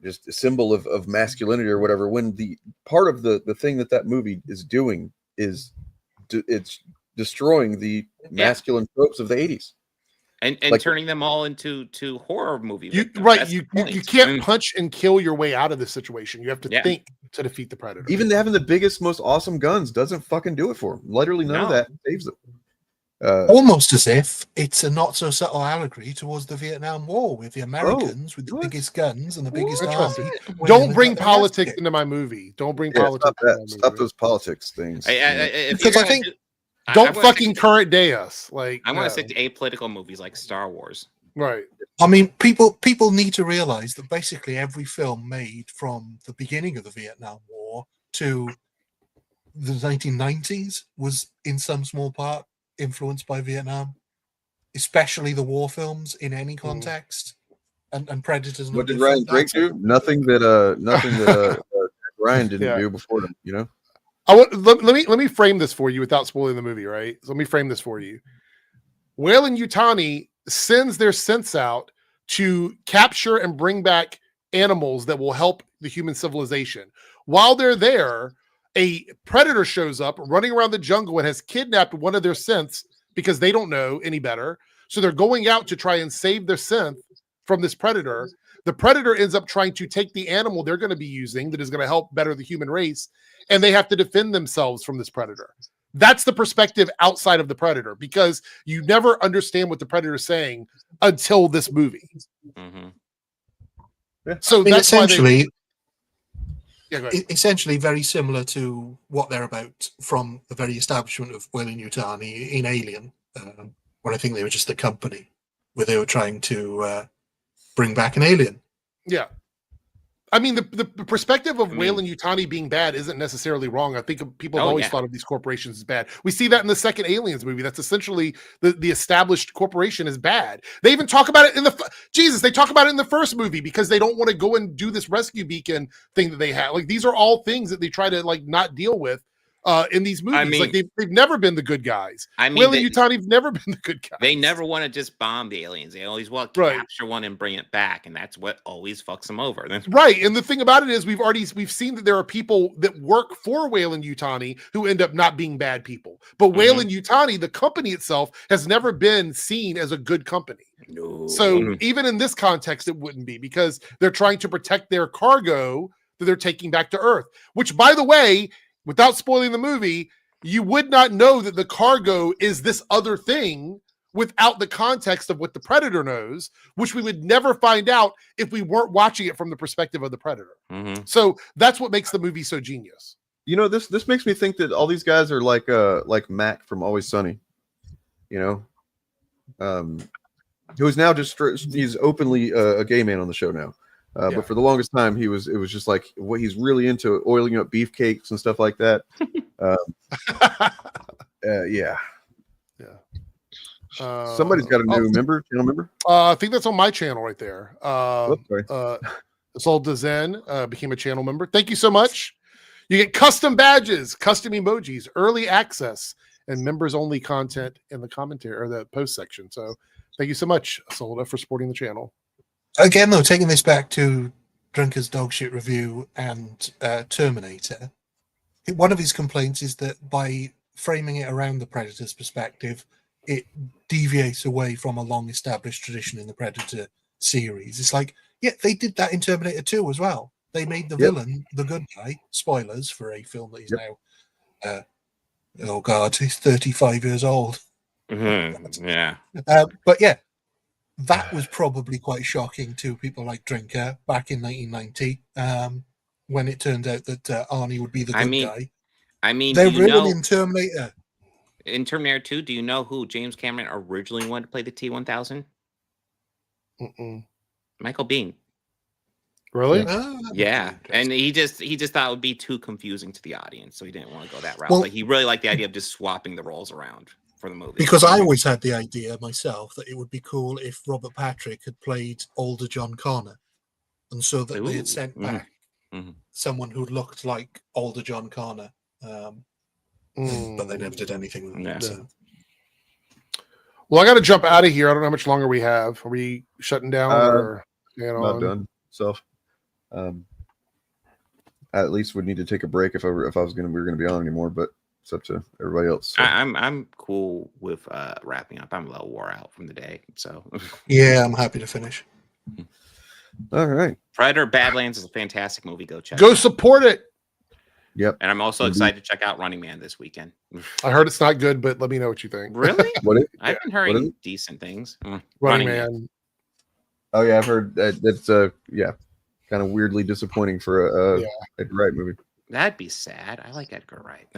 just a symbol of masculinity or whatever. When the part of the thing that movie is doing is it's destroying the masculine tropes of the 80s. And turning them all into horror movies. You can't punch and kill your way out of this situation. You have to think to defeat the predator. Even having the biggest, most awesome guns doesn't fucking do it for him. Literally none of that saves them. Almost as if it's a not so subtle allegory towards the Vietnam War with the Americans with the biggest guns and the biggest army. Don't bring politics into my movie. Don't bring politics. Stop those politics things. Because I think. Don't fucking current day us. Like I want to stick to apolitical movies like Star Wars. Right. I mean, people need to realize that basically every film made from the beginning of the Vietnam War to the 1990s was in some small part influenced by Vietnam, especially the war films in any context. And Predators. What did Ryan Drake do? Nothing that Ryan didn't do before him. Let me frame this for you without spoiling the movie, right? So let me frame this for you. Wayland Yutani sends their synths out to capture and bring back animals that will help the human civilization. While they're there, a predator shows up running around the jungle and has kidnapped one of their synths because they don't know any better. So they're going out to try and save their synth from this predator. The predator ends up trying to take the animal they're going to be using that is going to help better the human race, and they have to defend themselves from this predator. That's the perspective outside of the predator, because you never understand what the predator is saying until this movie. So that's essentially, essentially very similar to what they're about from the very establishment of Wayland Yutani in Alien, where I think they were just a company where they were trying to bring back an alien. Yeah. I mean, the perspective of Wayland Yutani being bad isn't necessarily wrong. I think people have always thought of these corporations as bad. We see that in the second Aliens movie. That's essentially the established corporation is bad. They even talk about it in they talk about it in the first movie because they don't want to go and do this rescue beacon thing that they have. Like, these are all things that they try to not deal with in these movies. I mean, they've never been the good guys. I mean, Wayland Yutani've never been the good guys. They never want to just bomb the aliens. They always want to capture one and bring it back, and that's what always fucks them over. Right, and the thing about it is we've seen that there are people that work for Wayland Yutani who end up not being bad people. But Wayland Yutani, the company itself, has never been seen as a good company. No. So even in this context, it wouldn't be, because they're trying to protect their cargo that they're taking back to Earth, which, by the way, without spoiling the movie, you would not know that the cargo is this other thing without the context of what the predator knows, which we would never find out if we weren't watching it from the perspective of the predator. So that's what makes the movie so genius. This makes me think that all these guys are like Mac from Always Sunny, who's now he's openly a gay man on the show now. But for the longest time, it was just like what he's really into, oiling up beefcakes and stuff like that. Somebody's got a new channel member. I think that's on my channel right there. Whoops, sorry. Sol Dezen became a channel member. Thank you so much. You get custom badges, custom emojis, early access, and members only content in the commentary or the post section. So thank you so much, Solda, for supporting the channel. Again, though, taking this back to Drinker's Dogshit Review and Terminator, one of his complaints is that by framing it around the Predator's perspective, it deviates away from a long-established tradition in the Predator series. It's like, yeah, they did that in Terminator 2 as well. They made the villain the good guy. Spoilers for a film that he's now, oh God, he's 35 years old. Yeah. But yeah, that was probably quite shocking to people like Drinker back in 1990, when it turned out that Arnie would be the good guy. I mean, they're villain in Terminator. In Terminator 2, do you know who James Cameron originally wanted to play the T-1000? Michael Biehn. Really? Yeah, and he just thought it would be too confusing to the audience, so he didn't want to go that route. Well, but he really liked the idea of just swapping the roles around for the movie. Because I always had the idea myself that it would be cool if Robert Patrick had played older John Connor, and so that they had sent back someone who looked like older John Connor, but they never did anything with it. So. Well, I got to jump out of here. I don't know how much longer we have. Are we shutting down? Or not done. Self. At least would need to take a break if we were gonna be on anymore, but it's up to everybody else. So. I'm cool with wrapping up. I'm a little wore out from the day, so yeah, I'm happy to finish. All right, Predator Badlands is a fantastic movie. Go check. Go support it. Yep. And I'm also excited to check out Running Man this weekend. I heard it's not good, but let me know what you think. Really? I've been hearing What is it? decent things. Running Man. Oh yeah, I've heard that. That's kind of weirdly disappointing for a Edgar Wright movie. That'd be sad. I like Edgar Wright.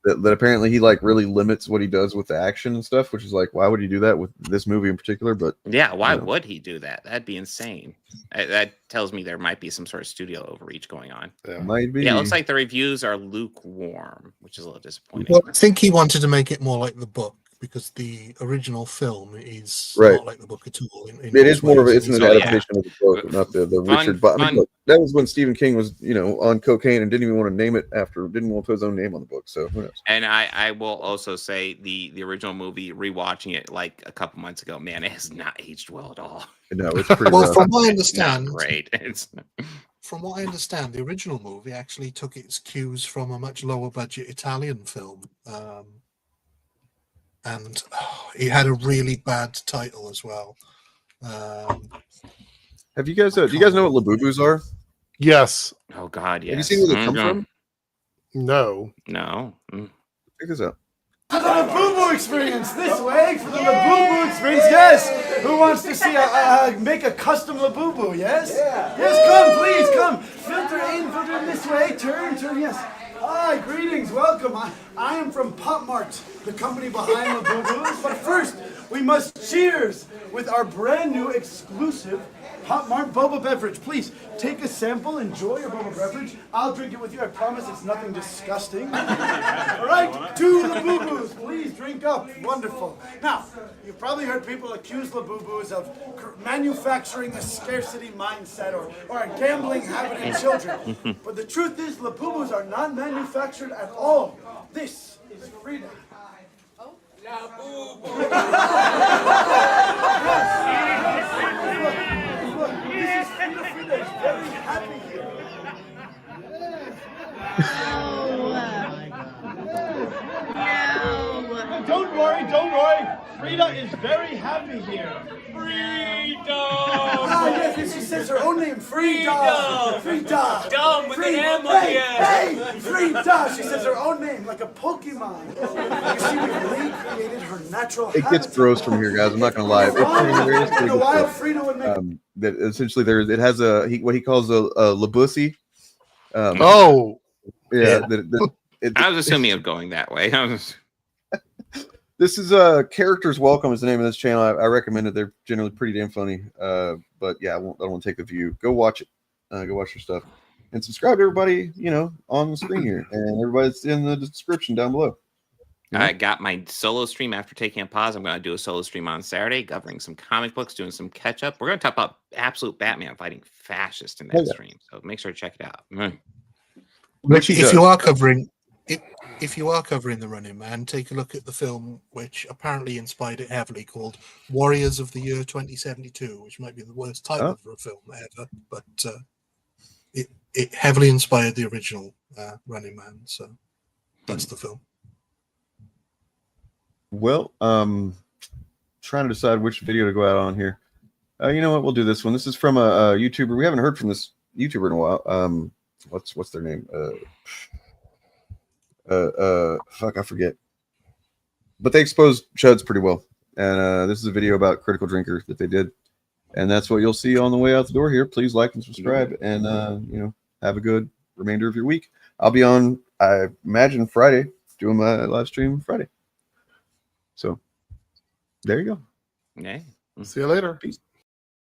That apparently he really limits what he does with the action and stuff, which is like, why would he do that with this movie in particular? But yeah, why would he do that? That'd be insane. That tells me there might be some sort of studio overreach going on. Might be. Yeah, it looks like the reviews are lukewarm, which is a little disappointing. Well, I think he wanted to make it more like the book, because the original film is not like the book at all. It is more of it's an adaptation of the book, not the Richard. But I mean, look, that was when Stephen King was on cocaine and didn't even want to name it didn't want to put his own name on the book. So who knows? And I will also say the original movie, rewatching it like a couple months ago, man, it has not aged well at all. No, it's pretty well. rough. From what I understand, great. From what I understand, the original movie actually took its cues from a much lower budget Italian film. And it had a really bad title as well. Have you guys? Do you guys know what Labubus are? Yes. Oh God, yes. Have you seen where they come from? No. Check this out. For the Labubu experience, this way. For the Labubu experience, yes. Who wants to see make a custom Labubu? Yes. Yeah. Yes, come, please, come. Filter in this way. Turn. Yes. Hi, greetings, welcome. I am from Pop Mart, the company behind Labubus. But first, we must cheers with our brand new exclusive Pop Mart boba beverage. Please take a sample, enjoy your boba beverage. I'll drink it with you. I promise it's nothing disgusting. All right, to Labubus, please drink up. Wonderful. Now, you've probably heard people accuse Labubus of manufacturing a scarcity mindset or a gambling habit in children. But the truth is, Labubus are not manufactured at all. This is freedom. This is Frida is very happy here. No. Don't worry. Frida is very happy here. Freedom! Yes, she says her own name, Frida. Frida. Dumb with an M on the end. Hey, Frida. She says her own name, like a Pokemon. You see, we recreated her natural It gets gross from here, guys. I'm not gonna lie. The wild Frida would make that essentially it has what he calls a labussy. Yeah. I was assuming of going that way. This is Characters Welcome is the name of this channel. I recommend it. They're generally pretty damn funny. But yeah, I don't want to take the view. Go watch it. Go watch your stuff. And subscribe to everybody, on the screen here. And everybody's in the description down below. I got my solo stream after taking a pause. I'm going to do a solo stream on Saturday, covering some comic books, doing some catch up. We're going to talk about absolute Batman fighting fascist in that stream. So make sure to check it out. If you are covering the Running Man, take a look at the film which apparently inspired it heavily, called Warriors of the Year 2072, which might be the worst title for a film ever, but it heavily inspired the original Running Man. So that's the film. Well, trying to decide which video to go out on here. You know what? We'll do this one. This is from a YouTuber. We haven't heard from this YouTuber in a while. What's their name? Fuck, I forget. But they exposed Chuds pretty well. And this is a video about Critical Drinker that they did. And that's what you'll see on the way out the door here. Please like and subscribe, and have a good remainder of your week. I'll be on, I imagine, Friday, doing my live stream Friday. So there you go. Yeah. See you later. Peace.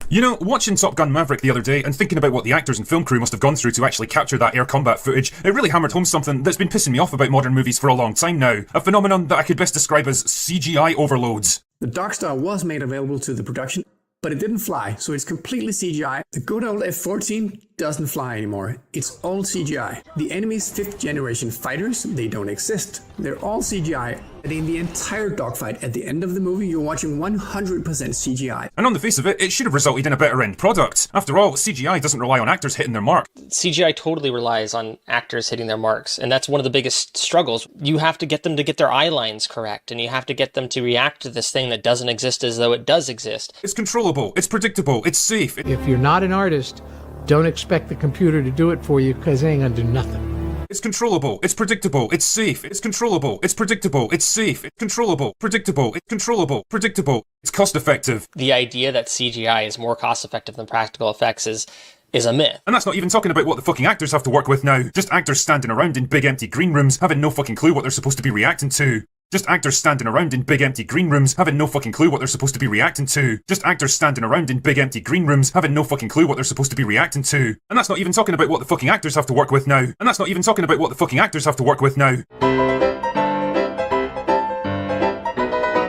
You know, watching Top Gun Maverick the other day and thinking about what the actors and film crew must have gone through to actually capture that air combat footage, it really hammered home something that's been pissing me off about modern movies for a long time now. A phenomenon that I could best describe as CGI overloads. The Dark Star was made available to the production, but it didn't fly, so it's completely CGI. The good old F-14 doesn't fly anymore. It's all CGI. The enemy's 5th generation fighters, they don't exist. They're all CGI. And in the entire dogfight at the end of the movie, you're watching 100% CGI. And on the face of it, it should have resulted in a better end product. After all, CGI doesn't rely on actors hitting their mark. CGI totally relies on actors hitting their marks, and that's one of the biggest struggles. You have to get them to get their eye lines correct, and you have to get them to react to this thing that doesn't exist as though it does exist. It's controllable, it's predictable, it's safe. If you're not an artist, don't expect the computer to do it for you, because it ain't gonna do nothing. It's controllable, it's predictable, it's safe, it's controllable, it's predictable, it's safe, it's controllable, predictable, it's controllable, predictable, it's cost effective. The idea that CGI is more cost effective than practical effects is a myth. And that's not even talking about what the fucking actors have to work with now. Just actors standing around in big empty green rooms having no fucking clue what they're supposed to be reacting to. Just actors standing around in big empty green rooms having no fucking clue what they're supposed to be reacting to. Just actors standing around in big empty green rooms having no fucking clue what they're supposed to be reacting to. And that's not even talking about what the fucking actors have to work with now. And that's not even talking about what the fucking actors have to work with now.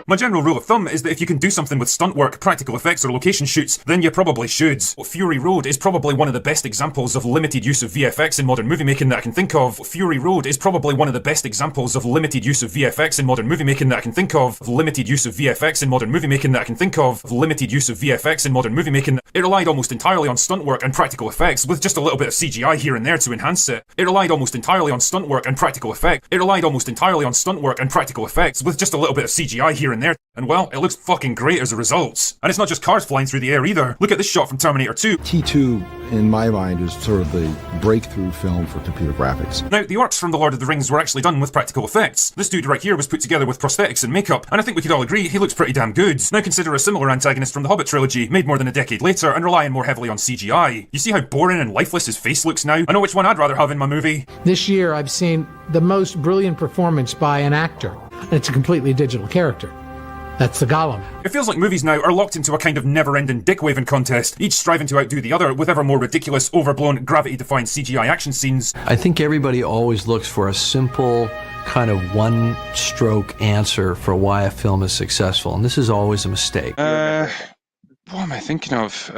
My general rule of thumb is that if you can do something with stunt work, practical effects, or location shoots, then you probably should. Fury Road is probably one of the best examples of limited use of VFX in modern movie making that I can think of. Fury Road is probably one of the best examples of limited use of VFX in modern movie making that I can think of. Limited use of VFX in modern movie making that I can think of. Limited use of VFX in modern movie making. It relied almost entirely on stunt work and practical effects, with just a little bit of CGI here and there to enhance it. It relied almost entirely on stunt work and practical effects. It relied almost entirely on stunt work and practical effects, with just a little bit of CGI here and there. And well, it looks fucking great as a result. And it's not just cars flying through the air either. Look at this shot from Terminator 2. T2, in my mind, is sort of the breakthrough film for computer graphics. Now, the orcs from The Lord of the Rings were actually done with practical effects. This dude right here was put together with prosthetics and makeup, and I think we could all agree he looks pretty damn good. Now consider a similar antagonist from the Hobbit trilogy, made more than a decade later and relying more heavily on CGI. You see how boring and lifeless his face looks now? I know which one I'd rather have in my movie. This year, I've seen the most brilliant performance by an actor, and it's a completely digital character. That's the Gollum. It feels like movies now are locked into a kind of never-ending dick-waving contest, each striving to outdo the other with ever more ridiculous, overblown, gravity-defying CGI action scenes. I think everybody always looks for a simple, kind of one-stroke answer for why a film is successful, and this is always a mistake. What am I thinking of?